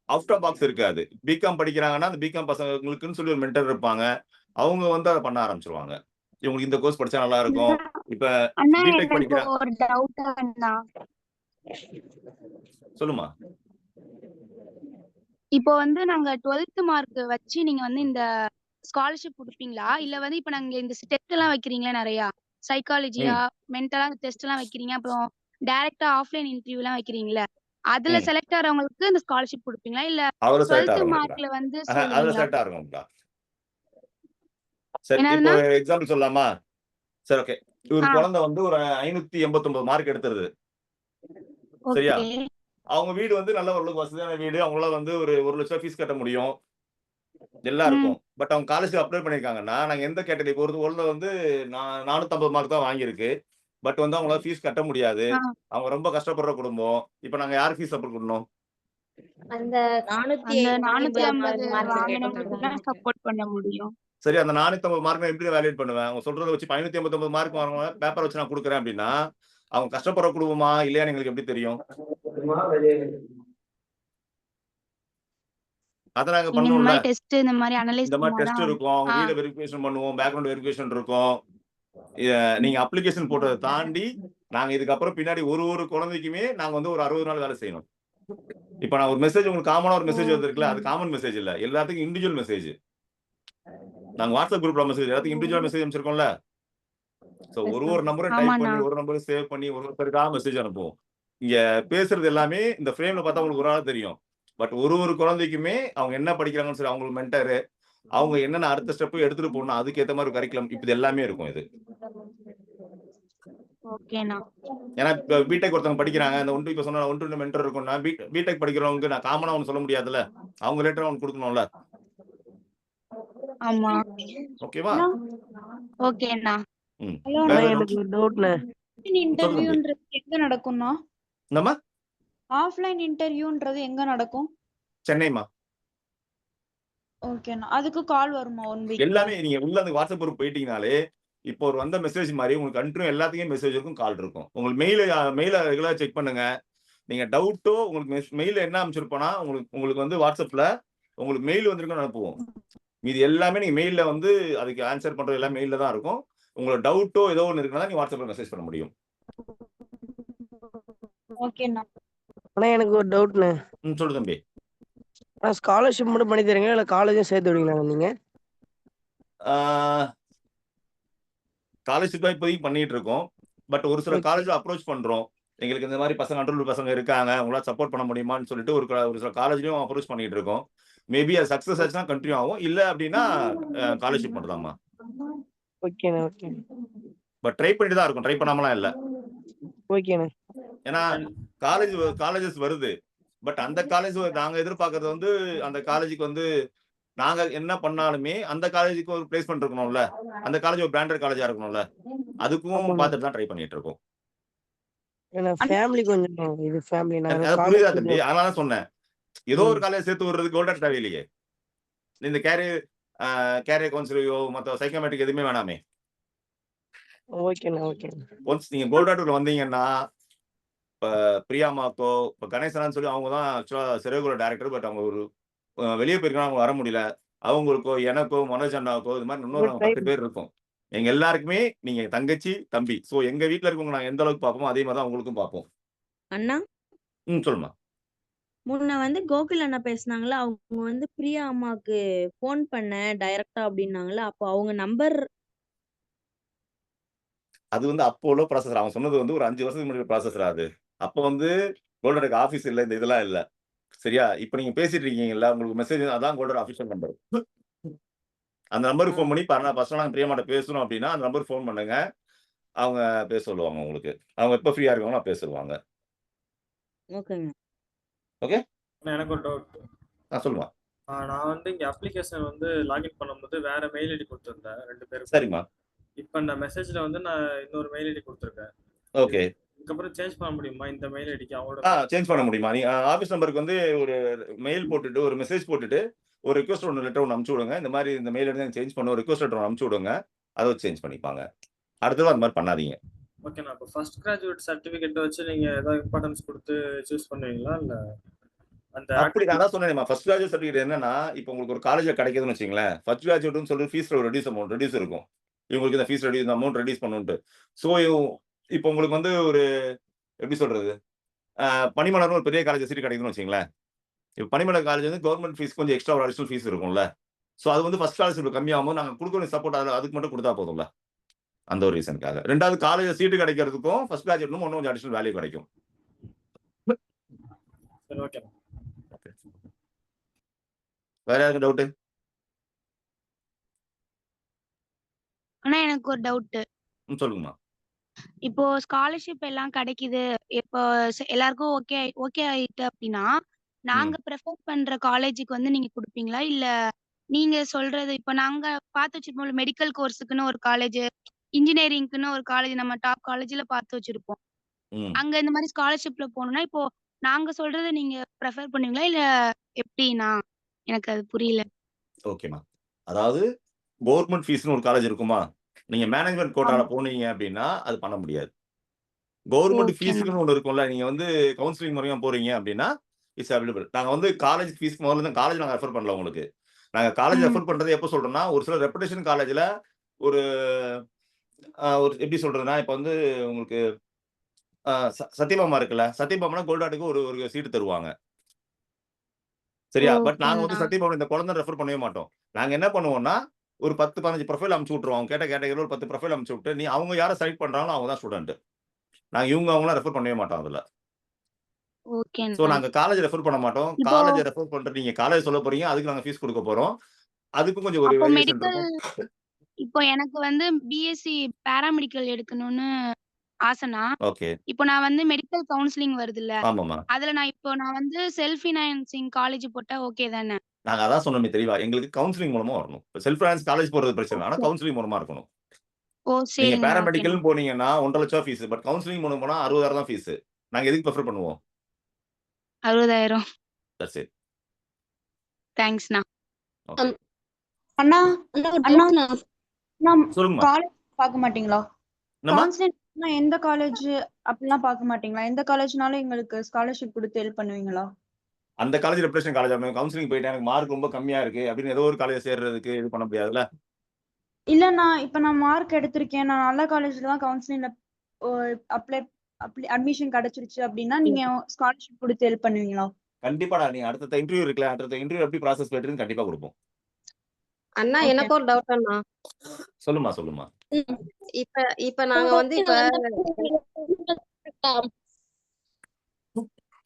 அவுட் ஆஃப் பாக்ஸ் இருக்காது. பிகாம் படிக்கிறாங்கன்னா அந்த பிகாம் பசங்களுக்குன்னு சொல்லி ஒரு மென்டர் இருப்பாங்க. அவங்க வந்து அதை பண்ண ஆரம்பிச்சிருவாங்க. இவங்களுக்கு இந்த கோர்ஸ் படிச்சா நல்லா இருக்கும். இப்ப அண்ணா பிடெக் எனக்கு படிக்கிறாங்க. ஒரு டவுட் அண்ணா. சொல்லுமா. இப்போ வந்து நாங்க 12th மார்க் வச்சு நீங்க வந்து இந்த ஸ்காலர்ஷிப் கொடுப்பீங்களா? இல்ல வந்து இப்ப நாங்க இந்த டெஸ்ட் எல்லாம் வைக்கிறீங்களா, நிறைய சைக்காலஜியா மென்டலா டெஸ்ட் எல்லாம் வைக்கிறீங்க, அப்புறம் டைரக்டா ஆஃப்லைன் இன்டர்வியூ எல்லாம் வைக்கிறீங்களா? அதுல செலக்ட் ஆறவங்களுக்கு இந்த ஸ்காலர்ஷிப் கொடுப்பீங்களா இல்ல அவரை செலக்ட் 12th ஆகிறவங்க மார்க்ல வந்து அதுல சொல்லுவீங்களா? செலக்ட் ஆகிறவங்க. சரி, இப்போ என்னதுண்ணா? எக்ஸாம்பிள் சொல்லலாமா? சரி, ஓகே. ஒரு குழந்தை வந்து ஒரு 589 மார்க் எடுத்துருது. சரியா? ஓகே. அவங்க வீடு வந்து நல்ல ஓரளவுக்கு வசதியான வீடு. அவங்களால வந்து ஒரு 1,00,000 ஃபீஸ் கட்ட முடியும். எல்லாம் இருக்கும். பட் அவங்க காலேஜ்க்கு அப்ளை பண்ணியிருக்காங்கன்னா, நாங்க எந்த கேட்டகரி ஒரு குழந்தை வந்து 450 மார்க் தான் வாங்கியிருக்கு. பட் வந்து அவங்களால ஃபீஸ் கட்ட முடியாது. அவங்க ரொம்ப கஷ்டப்படுற குடும்பம். இப்ப நாங்க யார் ஃபீஸ் சப்போர்ட் பண்ணணும்? அந்த அந்த 450 வாங்கினவங்களுக்கு தான் சப்போர்ட் பண்ண முடியும். சரி, அந்த 450 மார்க் நான் எப்படி வேலிடேட் பண்ணுவேன்? அவங்க சொல்றத வச்சு 589 மார்க் வாங்குறவங்க பேப்பர் வச்சு நான் குடுக்குறேன் அப்படின்னா, அவங்க கஷ்டப்படுற குடும்பமா இல்லையான்னு எங்களுக்கு எப்படி தெரியும்? அத நாங்க நீங்க இந்த பண்ணணும்ல. மாதிரி டெஸ்ட் இந்த மாதிரி அனலைஸ் இந்த மாதிரி டெஸ்ட் பண்ணாதான் இருக்கும். அவங்க வீட வெரிஃபிகேஷன் பண்ணுவோம். பேக்ரவுண்ட் வெரிஃபிகேஷன் இருக்கும். நீங்க அப்ளிகேஷன் போட்டத தாண்டி, நாங்க இதுக்கப்புறம் பின்னாடி ஒரு குழந்தைக்குமே நாங்க வந்து ஒரு 60 நாள் வேலை செய்யணும். இப்ப நான் ஒரு மெசேஜ் உங்களுக்கு காமனா ஒரு மெசேஜ் வந்திருக்குல்ல, அது காமன் மெசேஜ் இல்ல. எல்லாத்துக்கும் இண்டிவிஜுவல் மெசேஜ். நாங்க WhatsApp குரூப்ல மெசேஜ் எல்லாத்துக்கும் இண்டிவிஜுவல் மெசேஜ் அனுப்பிச்சிருக்கோம்ல. சோ ஒரு நம்பரும் டைப் பண்ணி, ஒரு நம்பரும் சேவ் பண்ணி, ஒருத்தருக்கா மெசேஜ் அனுப்புவோம். இங்க பேசுறது எல்லாமே இந்த ஃப்ரேம்ல பார்த்தா உங்களுக்கு ஒரு ஆள் தெரியும். பட் ஒரு குழந்தைக்குமே அவங்க என்ன படிக்கிறாங்கன்னு சொல்லி அவங்களுக்கு மென்டர், அவங்க என்னென்ன அடுத்த ஸ்டெப் எடுத்துட்டு போகணும் அதுக்கு ஏத்த மாதிரி கரிக்குலம் இப்ப இது எல்லாமே இருக்கும் இது. ஓகேண்ணா. ஏன்னா இப்ப பிடெக் ஒருத்தவங்க படிக்கிறாங்க. அந்த 1 இப்ப சொன்ன 1 to 2 மென்டர் இருக்கும்னா பிடெக் படிக்கிறவங்களுக்கு நான் காமனா ஒண்ணு சொல்ல முடியாதுல்ல. அவங்க ரிலேட்டடா ஒண்ணு கொடுக்கணும்ல. ஆமா. ஓகேவா? ஓகேண்ணா. ஹலோ வேற அண்ணா, ஏதாவது எனக்கு doubt? டவுட்ண்ணா. சொல்லுங்க தம்பி. இன்டர்வியூன்றது எங்க நடக்கும்ண்ணா? என்னம்மா? ஆஃப்லைன் இன்டர்வியூன்றது எங்க நடக்கும்? சென்னைமா. ஓகேண்ணா. அதுக்கு கால் வருமா 1 வீக்ல? எல்லாமே நீங்க உள்ள அந்த வாட்ஸ்அப் குரூப் போயிட்டீங்கனாலே, இப்போ ஒரு வந்த மெசேஜ் மாதிரி உங்களுக்கு கண்டினியூ எல்லாத்துக்கும் மெசேஜ் இருக்கும், கால் இருக்கும். உங்களுக்கு மெயில ரெகுலரா செக் பண்ணுங்க. நீங்க டவுட்டோ உங்களுக்கு மெயில என்ன அனுப்பிச்சிருப்போம்னா, உங்களுக்கு வந்து வாட்ஸ்அப்ல உங்களுக்கு மெயில் வந்திருக்குன்னு அனுப்புவோம். மீதி எல்லாமே நீங்க மெயில்ல வந்து அதுக்கு ஆன்சர் பண்றது எல்லாம் மெயில்ல தான் இருக்கும். உங்களுக்கு டவுட்டோ ஏதோ ஒண்ணு இருக்குன்னா நீங்க வாட்ஸ்அப்ல மெசேஜ் பண்ண முடியும். ஓகேண்ணா. அண்ணா எனக்கு ஒரு டவுட்ண்ணா. சொல்லு தம்பி. ஸ்காலர்ஷிப் மட்டும் பண்ணி தரீங்களா இல்ல காலேஜும் சேர்த்து விடுவீங்களா நீங்க? ஸ்காலர்ஷிப் தான் இப்போதைக்கு பண்ணிட்டு இருக்கோம். பட் ஒரு சில காலேஜ்ல அப்ரோச் பண்றோம். எங்களுக்கு இந்த மாதிரி பசங்க அண்டர்லூர் பசங்க இருக்காங்க. உங்களால சப்போர்ட் பண்ண முடியுமான்னு சொல்லிட்டு ஒரு சில காலேஜ்லயும் அப்ரோச் பண்ணிட்டு இருக்கோம். மேபி அது சக்சஸ் ஆச்சுன்னா கண்டினியூ ஆகும். இல்ல அப்படின்னா ஸ்காலர்ஷிப் மட்டும் தான்மா. ஓகேண்ணா, ஓகே. பட் ட்ரை பண்ணிட்டு தான் இருக்கும். ட்ரை பண்ணாமலாம் இல்ல. ஓகேண்ணா. ஏன்னா காலேஜஸ் வருது. பட் அந்த காலேஜ் நாங்க எதிர்பார்க்கறது வந்து அந்த காலேஜுக்கு வந்து நாங்க என்ன பண்ணாலுமே அந்த காலேஜுக்கு ஒரு பிளேஸ்மென்ட் இருக்கணும்ல. அந்த காலேஜ் ஒரு பிராண்டட் காலேஜா இருக்கணும்ல. அதுக்கும் பார்த்துட்டு தான் ட்ரை பண்ணிட்டு இருக்கோம். ஏன்னா ஃபேமிலி கொஞ்சம் இது ஃபேமிலி நான் அது புரியுதா காலேஜ் தம்பி? அதனால தான் சொன்னேன். ஏதோ ஒரு காலேஜ் சேர்த்து விடுறதுக்கு கோல்டன் தேவையில்லையே. இந்த கேரியர் கவுன்சிலையோ மத்த சைக்கோமெட்ரிக் எதுவுமே வேணாமே. ஓகேண்ணா, ஓகேண்ணா. ஒன்ஸ் நீங்க கோல்டாட்டுக்குள்ள வந்தீங்கன்னா, இப்ப பிரியாமாக்கோ, இப்ப கணேசனான்னு சொல்லி அவங்க தான் ஆக்சுவலா சிறைகுல டைரக்டர். பட் அவங்க ஒரு வெளிய போயிருக்காங்க. அவங்க வர முடியல. அவங்களுக்கோ, எனக்கோ, மனோஜ் அண்ணாவுக்கோ இது மாதிரி இன்னொரு 10 பேர் இருக்கோம். எங்க எல்லாருக்குமே நீங்க தங்கச்சி, தம்பி. சோ எங்க வீட்ல இருக்கவங்க நாங்க எந்த அளவுக்கு பார்ப்போமோ அதே மாதிரி தான் உங்களுக்கும் பார்ப்போம். அண்ணா சொல்லுமா. முன்ன வந்து கோகுல் அண்ணா பேசுனாங்கல்ல, அவங்க வந்து பிரியா அம்மாக்கு ஃபோன் பண்ணேன் டைரக்ட்டா அப்படின்னாங்கல்ல. அப்போ அவங்க நம்பர் அது வந்து அப்போ உள்ள ப்ராசஸர். அவன் சொன்னது வந்து ஒரு 5 வருஷத்துக்கு முன்னாடி ப்ராசஸரா அது. அப்ப வந்து கோல்டனுக்கு ஆபீஸ் இல்ல. இந்த இதெல்லாம் இல்ல. சரியா? இப்ப நீங்க பேசிட்டு இருக்கீங்கல்ல, உங்களுக்கு மெசேஜ் அதான் கோல்டன் ஆஃபிஷியல் நம்பர். அந்த நம்பருக்கு ஃபோன் பண்ணி பர்சனலா நாங்க பிரியமாட்ட பேசணும் அப்படின்னா, அந்த நம்பருக்கு ஃபோன் பண்ணுங்க. அவங்க பேச சொல்லுவாங்க உங்களுக்கு. அவங்க எப்ப ஃப்ரீயா இருக்காங்களோ பேச சொல்லுவாங்க. ஓகேங்க. ஓகே? எனக்கு ஒரு டவுட். சொல்லுமா. நான் வந்து இங்க அப்ளிகேஷன் வந்து லாகின் பண்ணும்போது வேற மெயில் ஐடி கொடுத்திருந்தேன் 2 பேருக்கும். சரிம்மா. இப்ப இந்த மெசேஜ்ல வந்து நான் இன்னொரு மெயில் ஐடி கொடுத்திருக்கேன். ஓகே. இதுக்கப்புறம் சேஞ்ச் பண்ண முடியுமா இந்த மெயில் ஐடிக்கு அவங்களோட? சேஞ்ச் பண்ண முடியுமா? நீ ஆபீஸ் நம்பருக்கு வந்து ஒரு மெயில் போட்டுட்டு, ஒரு மெசேஜ் போட்டுட்டு, ஒரு ரிக்வெஸ்ட் லெட்டர் ஒண்ணு அனுப்பிச்சு விடுங்க. இந்த மாதிரி இந்த மெயில் ஐடி சேஞ்ச் பண்ண ஒரு ரிக்வெஸ்ட் லெட்டர் அனுப்பிச்சு விடுங்க. அத வச்சு சேஞ்ச் பண்ணிப்பாங்க. அடுத்தது அந்த மாதிரி பண்ணாதீங்க. ஓகேண்ணா. அப்ப ஃபர்ஸ்ட் கிராஜுவேட் சர்டிபிகேட் வச்சு நீங்க ஏதாவது இம்பார்ட்டன்ஸ் கொடுத்து சூஸ் பண்ணுவீங்களா இல்ல அந்த அப்படி நான் தான் சொன்னேன்மா. ஃபர்ஸ்ட் கிராஜுவேட் சர்டிபிகேட் என்னன்னா, இப்போ உங்களுக்கு ஒரு காலேஜ்ல கிடைக்குதுன்னு வச்சுக்கங்களேன். ஃபர்ஸ்ட் கிராஜுவேட்னு சொல்லி ஃபீஸ்ல ஒரு ரெடியூஸ் இருக்கும். இவங்களுக்கு இந்த ஃபீஸ் இந்த அமௌண்ட் ரெடியூஸ் பண்ணணும்ட்டு. சோ இப்போ உங்களுக்கு வந்து ஒரு எப்படி சொல்றது? பனிமலர்னு ஒரு பெரிய காலேஜ் சீட் கிடைக்குதுன்னு வச்சுக்கங்களேன். இப்ப பனிமலர் காலேஜ் வந்து கவர்ன்மெண்ட் ஃபீஸ் கொஞ்சம் எக்ஸ்ட்ரா ஒரு அடிஷனல் ஃபீஸ் இருக்கும்ல. சோ அது வந்து ஃபர்ஸ்ட் ஸ்காலர்ஷிப் கம்மியாகும்போது நாங்க குடுக்குற சப்போர்ட் அதுக்கு மட்டும் குடுத்தா போதும்ல. அந்த ஒரு ரீசனுக்காக. 2வது காலேஜ்ல சீட் கிடைக்கிறதுக்கும் ஃபர்ஸ்ட் கிராஜுவேட்க்கும் இன்னும் கொஞ்சம் அடிஷனல் வேல்யூ கிடைக்கும். சரி ஓகே. வேற யாருக்கு டவுட்? அண்ணா எனக்கு ஒரு டவுட். சொல்லுங்கம்மா. இப்போ ஸ்காலர்ஷிப் எல்லாம் கிடைக்குது. இப்போ எல்லாருக்கும் ஓகே ஓகே ஆயிட்டு அப்படின்னா, நாங்க ப்ரிஃபர் பண்ற காலேஜுக்கு வந்து நீங்க குடுப்பீங்களா? இல்ல நீங்க சொல்றது இப்ப நாங்க பார்த்து வச்சிருப்போம்ல மெடிக்கல் கோர்ஸுக்குன்னு ஒரு காலேஜ், இன்ஜினியரிங்க்குன்னு ஒரு காலேஜ் நம்ம டாப் காலேஜ்ல பார்த்து வச்சிருப்போம். அங்க இந்த மாரி ஸ்காலர்ஷிப்ல போணும்னா, இப்போ நாங்க சொல்றத நீங்க ப்ரிஃபர் பண்ணுவீங்களா? இல்ல எப்படின்னா? எனக்கு அது புரியல. ஓகேம்மா. அதாவது கவர்மெண்ட் ஃபீஸ்ன்னு ஒரு காலேஜ் இருக்குமா? நீங்க மேனேஜ்மென்ட் கோட்டால ஆமா. போனீங்க அப்படின்னா, அது பண்ண முடியாது. கவர்மெண்ட் ஓகேண்ணா. ஃபீஸ்க்குன்னு ஒண்ணு இருக்கும்ல. நீங்க வந்து கவுன்சிலிங் மூலியமா போறீங்க அப்படின்னா, இட்ஸ் அவைலபிள். நாங்க வந்து காலேஜ் ஃபீஸ் முதல்ல காலேஜ் நாங்க ரெஃபர் பண்ணல உங்களுக்கு. நாங்க காலேஜ் ம். ரெஃபர் பண்றது எப்ப சொல்றோம்னா, ஒரு சில ரெப்புடேஷன் காலேஜ்ல ஒரு ஒரு எப்படி சொல்றதுன்னா, இப்ப வந்து உங்களுக்கு சத்யபாமா இருக்குல்ல. சத்யபாமானா கோல்டாட்டுக்கு ஒரு ஒரு சீட் தருவாங்க. சரியா? பட் நாங்க வந்து ஓகேண்ணா. சத்யபாமா இந்த குழந்தை ரெஃபர் பண்ணவே மாட்டோம். நாங்க என்ன பண்ணுவோம்னா, ஒரு 10, 15 ப்ரொஃபைல் அனுப்பிச்சு விட்டுருவோம். அவங்க கேட்ட கேட்டகரில ஒரு 10 ப்ரொஃபைல் அனுப்பிச்சு விட்டு, அவங்க யார செலக்ட் பண்றாங்களோ அவங்க தான் ஸ்டூடண்ட். நாங்க இவங்க அவங்கலாம் ரெஃபர் பண்ணவே மாட்டோம் அதுல. சோ ஓகேண்ணா. நாங்க காலேஜ் ரெஃபர் பண்ண மாட்டோம். இப்போ காலேஜ் ரெஃபர் பண்றது நீங்க காலேஜ் சொல்லப் போறீங்க. அதுக்கு நாங்க ஃபீஸ் குடுக்கப் போறோம். அதுக்கும் கொஞ்சம் ஒரு அப்போ வேரியேஷன் மெடிக்கல் இருக்கும். இப்போ எனக்கு வந்து பிஎஸ்சி பாராமெடிக்கல் எடுக்கணும்னு ஆசைண்ணா. ஓகே. இப்போ நான் வந்து மெடிக்கல் கவுன்சிலிங் வருதுல்ல. ஆமாம்மா. அதுல நான் வந்து செல்ஃப் ஃபினான்சிங் காலேஜ் போட்டா ஓகே தானே? நாங்க அதான் சொன்னோமே தெளிவா. எங்களுக்கு கவுன்சிலிங் மூலமா வரணும். செல்ஃப் ஃபைனான்ஸ் காலேஜ் போறது பிரச்சனை இல்ல. ஆனா ஓகே. கவுன்சிலிங் மூலமா இருக்கணும். ஓ! நீங்க சரிங்கண்ணா. ஓகேண்ணா. பாராமெடிக்கல்னு போனீங்கன்னா 1,50,000 ரூபாய் ஃபீஸ். பட் கவுன்சிலிங் மூலம் போனா 60,000 தான் ஃபீஸ். நாங்க எதுக்கு பிரெஃபர் பண்ணுவோம்? 60,000. That's it. தேங்க்ஸ்ண்ணா. ஓகே. அண்ணா அண்ணா ஒரு அண்ணா டவுட்ண்ணா. அண்ணா சொல்லுங்கம்மா. காலேஜ் பார்க்க மாட்டீங்களா? என்னம்மா? கவுன்சிலிங்னா எந்த காலேஜ் அப்படிலாம் பார்க்க மாட்டீங்களா? எந்த காலேஜ்னாலும் எங்களுக்கு ஸ்காலர்ஷிப் குடுத்து ஹெல்ப் பண்ணுவீங்களா? அந்த காலேஜ் ரெப்ரசன்ட் காலேஜ் கவுன்சிலிங் போயிட்டு எனக்கு மார்க் ரொம்ப கம்மியா இருக்கு அப்படின்னு ஏதோ ஒரு காலேஜ் சேர்றதுக்கு இது பண்ண முடியாதுல்ல. இல்லண்ணா, இப்ப நான் மார்க் எடுத்திருக்கேன். நான் நல்ல காலேஜ்ல தான் கவுன்சிலிங்ல அப்ளை அட்மிஷன் கிடைச்சிருச்சு அப்படின்னா, நீங்க ஸ்காலர்ஷிப் குடுத்து ஹெல்ப் பண்ணுவீங்களா? கண்டிப்பாடா. நீ அடுத்த இன்டர்வியூ இருக்குல்ல. அடுத்த இன்டர்வியூ எப்படி ப்ராசஸ் போயிட்டு கண்டிப்பா குடுப்போம். அண்ணா ஓகே. எனக்கு ஒரு டவுட் அண்ணா. சொல்லுமா, சொல்லுமா. இப்ப இப்ப நாங்க வந்து இப்ப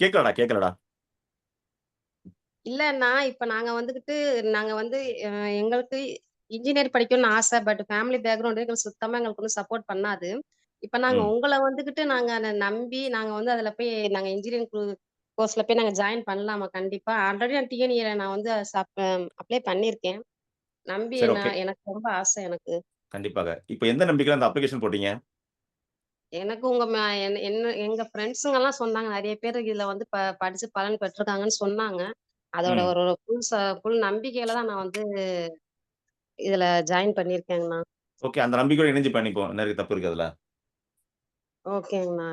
கேட்கலடா, கேட்கலடா. இல்லண்ணா, இப்ப நாங்க வந்துகிட்டு நாங்க வந்து எங்களுக்கு இன்ஜினியர் படிக்கணும்னு ஆசை. பட் ஃபேமிலி பேக்ரவுண்ட் எங்களுக்கு சுத்தமா எங்களுக்கு ஒண்ணும் சப்போர்ட் பண்ணாது. இப்ப நாங்க உங்கள வந்துகிட்டு நாங்க அத நம்பி நாங்க வந்து அதுல போய் நாங்க இன்ஜினியரிங் கோர்ஸ்ல போய் நாங்க ஜாயின் பண்ணலாமா? கண்டிப்பா. ஆல்ரெடி நான் டிஎன்இல நான் வந்து அப்ளை பண்ணியிருக்கேன். நம்பி சரி, ஓகே. எனக்கு ரொம்ப ஆசை எனக்கு. கண்டிப்பாக. இப்ப எந்த நம்பிக்கையில அந்த அப்ளிகேஷன் போட்டீங்க? எனக்கு உங்க எங்க ஃப்ரெண்ட்ஸுங்கலாம் சொன்னாங்க. நெறைய பேர் இதுல வந்து படிச்சு பலன் பெற்றிருக்காங்கன்னு சொன்னாங்க. அதோட ம். ஒரு ஃபுல் நம்பிக்கையில தான் நான் வந்து இதுல ஜாயின் பண்ணியிருக்கேங்கண்ணா. ஓகே. அந்த நம்பிக்கையோட இணைஞ்சு பண்ணிப்போம். என்ன இருக்கு தப்பு இருக்கு அதுல? ஓகேங்கண்ணா.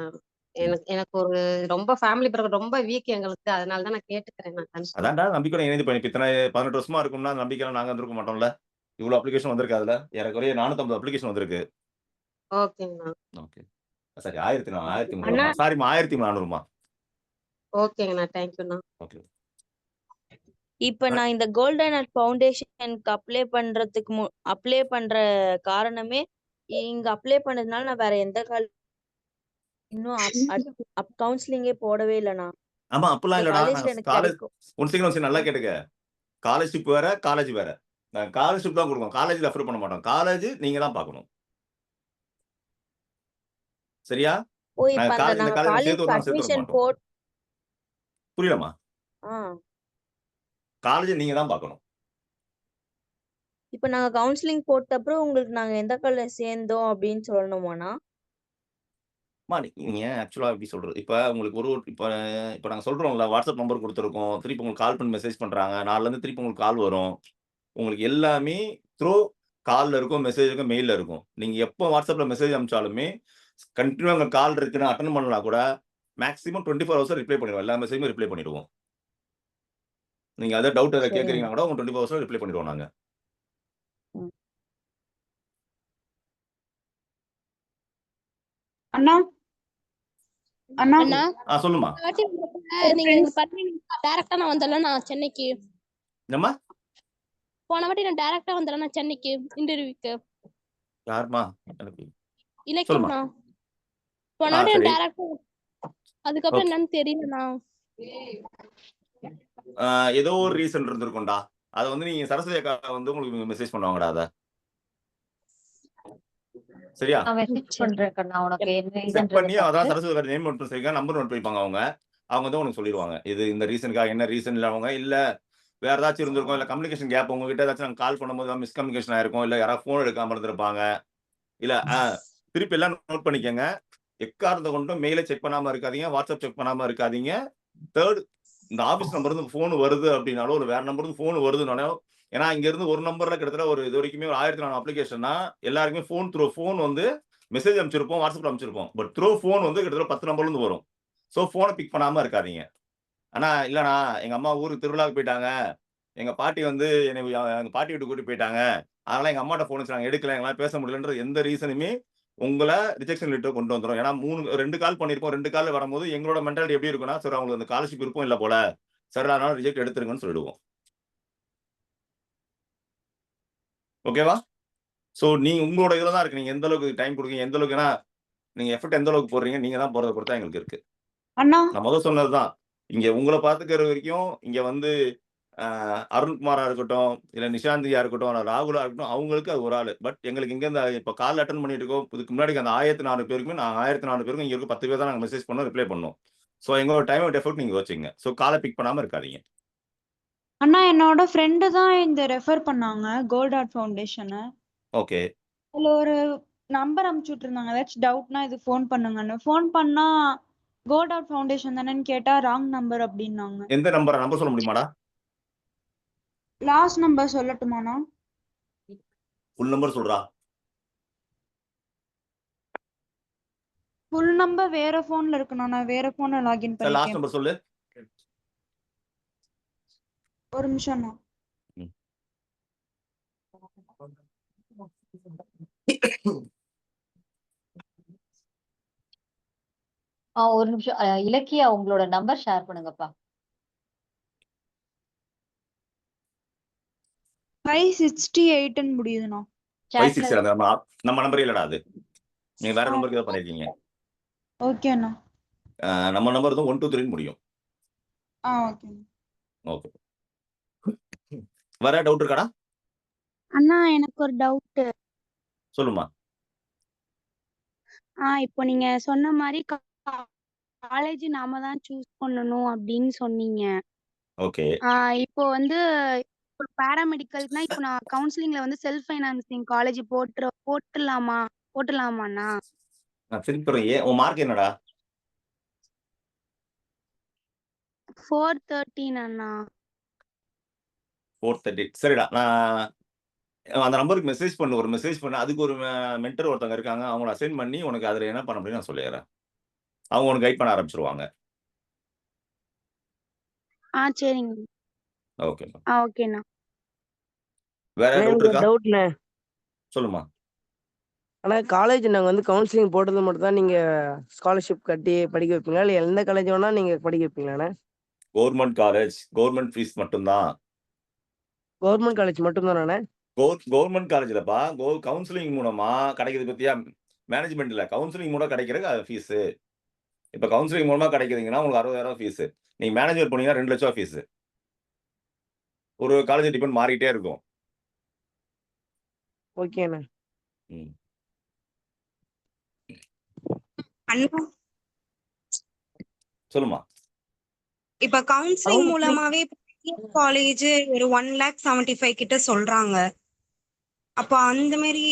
ம். எனக்கு ஒரு ரொம்ப ஃபேமிலி பேக்ரவுண்ட் ரொம்ப வீக் எங்களுக்கு. அதனால தான் நான் கேட்டுக்கிறேன் நான் கன்ஃபார்ம். அதான்டா நம்பிக்கையோட இணைந்து பண்ணிப்போம். இத்தனை 18 வருஷமா இருக்கும்னா அந்த நம்பிக்கையில நாங்க இருந்திருக்க மாட்டோம்ல. இவ்வளவு அப்ளிகேஷன் வந்திருக்கு அதுல. ஏறக்குறைய 450 அப்ளிகேஷன் வந்திருக்கு. ஓகேங்கண்ணா. ஓகே. சரி 1300 அண்ணா சாரிம்மா 1400மா. ஓகேங்கண்ணா. தேங்க்யூண்ணா. ஓகே. இப்ப நான் இந்த கோல்டன் ஆர்ட் ஃபவுண்டேஷனுக்கு அப்ளை பண்ற காரணமே இங்க அப்ளை பண்ணதுனால நான் வேற எந்த இன்னும் கவுன்சிலிங்கே போடவே இல்லண்ணா. ஆமா அப்படிலாம் இந்த இல்லடா. காலேஜ்ல நாங்க எனக்கு காலேஜ் கிடைக்கும். ஒன்ஸ் செகண்ட் நல்லா கேட்டுக்க. ஸ்காலர்ஷிப் வேற, காலேஜ் வேற. நாங்க ஸ்காலர்ஷிப் தான் குடுப்போம். காலேஜ் ரெஃபர் பண்ண மாட்டோம். காலேஜ் நீங்க தான் பார்க்கணும். சரியா? ஓ! இப்ப நாங்க இந்த நாங்க காலேஜ்ல சேர்த்து காலேஜ்க்கு விடுறோம் சேர்த்து விட அட்மிஷன் மாட்டோம். புரியலம்மா. ஆ. காலேஜ் நீங்க தான் பார்க்கணும். இப்ப நாங்க கவுன்சிலிங் போட்ட அப்புறம் உங்களுக்கு நாங்க எந்த காலேஜ்ல சேர்ந்தோம் அப்படின்னு சொல்லணுமாண்ணா? அம்மா நீங்க ஆக்சுவலா எப்படி சொல்றது? இப்ப உங்களுக்கு இப்ப நாங்க சொல்றோம்ல வாட்ஸ்அப் நம்பர் குடுத்துருக்கோம். திருப்பி உங்களுக்கு கால் பண்ணி மெசேஜ் பண்றாங்க. நாளைலருந்து திருப்பி உங்களுக்கு கால் வரும். உங்களுக்கு எல்லாமே த்ரூ கால்ல இருக்கும், மெசேஜ் இருக்கும், மெயில்ல இருக்கும். நீங்க எப்போ வாட்ஸ்அப்ல மெசேஜ் அனுப்பிச்சாலுமே கன்டினியூவா அங்க கால் இருக்குன்னு அட்டெண்ட் பண்ணலனா கூட மேக்ஸிமம் 24 ஹவர்ஸ்ல ரிப்ளை பண்ணிடுவோம். எல்லா மெசேஜுமே ரிப்ளை பண்ணிடுவோம். நீங்க ஏதாவது டவுட் ஏதாவது சரிண்ணா. கேட்கறீங்கன்னா கூட உங்க 24 ஹவர்ஸ்ல ரிப்ளை பண்ணிடுவோம் நாங்க. ம். அண்ணா அண்ணா அண்ணா சொல்லுமா. இந்த வாட்டி நீங்க டைரக்டா நான் வந்தல நான் சென்னைக்கு. என்னம்மா? போன வாட்டி நான் டைரக்டா வந்தல நான் சென்னைக்கு இன்டர்வியூக்கு. யாரும்மா? எனக்கு சொல்லுமா. இலக்கியம்ண்ணா. போன வாட்டி நான் சரி. டைரக்டா அதுக்கப்புறம் ஓகே. என்னன்னு தெரியலண்ணா. ஏதோ ஒரு ரீசன் இருந்திருக்கும்டா. அத வந்து நீங்க சரஸ்வதி அக்கா வந்து உங்களுக்கு மெசேஜ் பண்ணுவாங்கடா அத. சரியா? நான் மெசேஜ் பண்றேன் கண்ணா உனக்கு என்ன செக் ரீசன்றத பண்ணி அதான் பார்த்து. சரஸ்வதி நேம் நோட் பண்ணிருக்காங்க, நம்பர் நோட் பண்ணிப்பாங்க அவங்க. அவங்க வந்து உனக்கு சொல்லிடுவாங்க. இது இந்த ரீசனுக்காக என்ன ரீசன் இல்ல அவங்க இல்ல வேற ஏதாச்சும் இருந்திருக்கும். இல்ல கம்யூனிகேஷன் கேப் உங்ககிட்ட ஏதாச்சும் நாங்க கால் பண்ணும்போது மிஸ்கம்யூனிகேஷன் ஆயிருக்கும். இல்ல யாராவது ஃபோன் எடுக்காம இருந்திருப்பாங்க. இல்ல திருப்பி எல்லாம் நோட் பண்ணிக்கங்க. எக்காரணத்தை கொண்டும் மெயிலை செக் பண்ணாம இருக்காதீங்க. வாட்ஸ்அப் செக் பண்ணாம இருக்காதீங்க. தேர்ட் இந்த ஆஃபீஸ் நம்பர் இருந்து ஃபோன் வருது அப்படின்னாலும் ஒரு வேற நம்பர் இருந்து ஃபோன் வருதுனாலும் ஏன்னா இங்க இருந்து ஒரு நம்பர்ல கிட்டத்தட்ட ஒரு இது வரைக்குமே ஒரு 1400 அப்ளிகேஷன்னா எல்லாருக்குமே ஃபோன் வந்து மெசேஜ் அனுப்பிச்சிருப்போம், வாட்ஸ்அப்ல அனுப்பிச்சிருப்போம். பட் த்ரூ ஃபோன் வந்து கிட்டத்தட்ட 10 நம்பர்ல இருந்து வரும். ஸோ ஃபோனை பிக் பண்ணாம இருக்காதீங்க. ஆனா இல்லண்ணா எங்க அம்மா ஊருக்கு திருவிழாவுக்கு போயிட்டாங்க. எங்க பாட்டி வந்து என்னை எங்க பாட்டி வீட்டுக்கு கூட்டிட்டு போயிட்டாங்க. அதனால எங்க அம்மாட்ட ஃபோன் வச்சு நாங்க எடுக்கல. எங்களால பேச முடியலன்ற எந்த ரீசனுமே உங்கள ரிஜெக்ஷன் லெட்டர் கொண்டு வந்துரும். ஏன்னா 2 கால் பண்ணியிருப்போம். 2 கால் வரும்போது எங்களோட மென்டாலிட்டி எப்படி இருக்கும்னா, சரி அவங்களுக்கு அந்த ஸ்காலர்ஷிப் விருப்பம் இல்ல போல. சரி அதனால ரிஜெக்ட் எடுத்துருங்கன்னு சொல்லிடுவோம். ஓகேவா? ஸோ நீங்க உங்களோட இதுல தான் இருக்கு. நீங்க எந்த அளவுக்கு டைம் குடுக்குறீங்க, எந்த அளவுக்கு ஏன்னா நீங்க எஃபர்ட் எந்த அளவுக்கு போடுறீங்க, நீங்க தான் போடுறத பொறுத்து தான் எங்களுக்கு இருக்கு. அண்ணா நான் முதல்ல சொன்னதுதான். இங்க உங்கள பார்த்துக்கிற வரைக்கும் இங்க வந்து அருண்குமாரா இருக்கட்டும், இல்ல நிஷாந்தியா இருக்கட்டும், இல்ல ராகுலா இருக்கட்டும், அவங்களுக்கு அது ஒரு ஆளு. பட் எங்களுக்கு இங்க இருந்து இப்ப கால் அட்டெண்ட் பண்ணிட்டு இருக்கோம். இதுக்கு முன்னாடி அந்த 1400 பேருக்குமே நான் 1400 பேருக்கும் இங்க இருக்க 10 பேர் தான் நாங்க மெசேஜ் பண்ணோம், ரிப்ளை பண்ணோம். ஸோ எங்களோட டைம் அண்ட் எஃபோர்ட் நீங்க வச்சுக்கங்க. ஸோ கால பிக் பண்ணாம இருக்காதீங்க. அண்ணா என்னோட ஃப்ரெண்டு தான் இந்த ரெஃபர் பண்ணாங்க கோல்ட் ஆர்ட் ஃபவுண்டேஷனை. ஓகே. அதுல ஒரு நம்பர் அமுச்சு விட்டுருந்தாங்க, ஏதாச்சும் டவுட்னா இது ஃபோன் பண்ணுங்கன்னு. ஃபோன் பண்ணா கோல்ட் ஆர்ட் ஃபவுண்டேஷன் தானேன்னு கேட்டா ராங் நம்பர் அப்படின்னாங்க. எந்த நம்பர் சொல்ல முடியுமாடா? லாஸ்ட் நம்பர் சொல்லட்டுமாண்ணா? ஃபுல் நம்பர் சொல்றா. ஃபுல் நம்பர் வேற போன்ல இருக்குண்ணா, நான் வேற போன்ல லாகின் சார் லாஸ்ட் பண்ணிருக்கேன். நம்பர் சொல்லு. ஒரு நிமிஷம்ண்ணா. ஒரு நிமிஷம். இலக்கியா உங்களோட நம்பர் ஷேர் பண்ணுங்கப்பா. 568 முடியுதுண்ணா. 560 நம்ம நம்பரே இல்லடா அது. நீங்க வேற நம்பருக்கு ஏதோ பண்ணிருக்கீங்க. ஓகே அண்ணா. நம்ம நம்பர் தான் 123 முடியும். ஓகே. ஓகே. வேற டவுட் இருக்காடா? அண்ணா எனக்கு ஒரு டவுட். சொல்லுமா. இப்போ நீங்க சொன்ன மாதிரி காலேஜ் நாம தான் சூஸ் பண்ணணும் அப்படின்னு சொன்னீங்க. ஓகே. இப்போ வந்து பேராமெடிக்கல்னா இப்போ நான் கவுன்சிலிங்ல வந்து செல்ஃப் ஃபைனான்சிங் காலேஜ் போட்டுடலாமாண்ணா? நான் திருப்பி உன் மார்க் என்னடா? 413 அண்ணா. 430. சரிடா. நான் அந்த நம்பருக்கு மெசேஜ் பண்ணு. ஒரு மெசேஜ் பண்ணு. அதுக்கு ஒரு மென்டர் ஒருத்தவங்க இருக்காங்க. அவங்கள அசைன் பண்ணி உனக்கு அதுல என்ன பண்ண முடியும் நான் சொல்லிடுறேன். அவங்க உனக்கு கைட் பண்ண ஆரம்பிச்சிருவாங்க. சரிங்க. ஓகே. ஓகேண்ணா. வேற டவுட் இருக்கா? டவுட்ண்ணே. சொல்லுமா. ஆனா காலேஜ் நாங்க வந்து கவுன்சிலிங் போட்டது மட்டும் தான் நீங்க ஸ்காலர்ஷிப் கட்டி படிக்க வைப்பீங்களா, இல்ல எந்த காலேஜ் வேணா நீங்க படிக்க வைப்பீங்களாண்ணே? கவர்மெண்ட் காலேஜ், கவர்மெண்ட் ஃபீஸ் மட்டும்தான். கவர்மெண்ட் காலேஜ் மட்டும் தானே? கவர்மெண்ட் காலேஜ்லப்பா கவுன்சிலிங் மூலமா கிடைக்குது பத்தியா? மேனேஜ்மெண்ட் இல்ல, கவுன்சிலிங் மூலம் கிடைக்கிறது ஃபீஸ். இப்ப கவுன்சிலிங் மூலமா கிடைக்குதுங்கன்னா உங்களுக்கு 60,000 ஃபீஸ். நீங்க மேனேஜர் போனீங்கன்னா 2 லட்சம் ஃபீஸ். ஒரு காலேஜ் டிபெண்ட் மாறிட்டே இருக்கும். ஓகேண்ணே. அண்ணா சொல்லுமா. இப்ப கவுன்சிலிங் மூலமாவே காலேஜ் ஒரு 1,75,000 கிட்ட சொல்றாங்க. அப்ப அந்த மாதிரி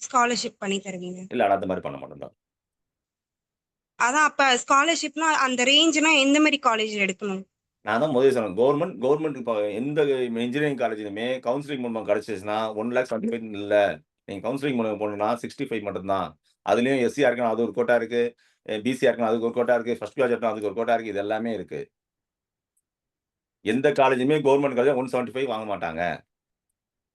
ஸ்காலர்ஷிப் பண்ணி தருவீங்க? இல்ல அந்த மாதிரி பண்ண மாட்டோம். அதான் அப்ப ஸ்காலர்ஷிப்னா அந்த ரேஞ்ச்னா எந்த மாதிரி காலேஜ் எடுக்கணும்? நான் தான் முதல்ல சொன்னேன். கவர்மெண்ட் இப்போ எந்த இன்ஜினியரிங் காலேஜ்லயுமே கவுன்சிலிங் மூலமா கிடைச்சிச்சுன்னா 1,75,000 இல்ல. நீங்க கவுன்சிலிங் மூலமா போனீங்கன்னா 65 மட்டும்தான். அதுலயும் எஸ்சியா இருக்கணும், அது ஒரு கோட்டா இருக்கு. பிசியா இருக்கணும், அதுக்கு ஒரு கோட்டா இருக்கு. ஃபர்ஸ்ட் கிளாஸ் இருக்கணும், அதுக்கு ஒரு கோட்டா இருக்கு. இது எல்லாமே இருக்கு. எந்த காலேஜுமே கவர்மெண்ட் காலேஜ் 175 வாங்க மாட்டாங்க.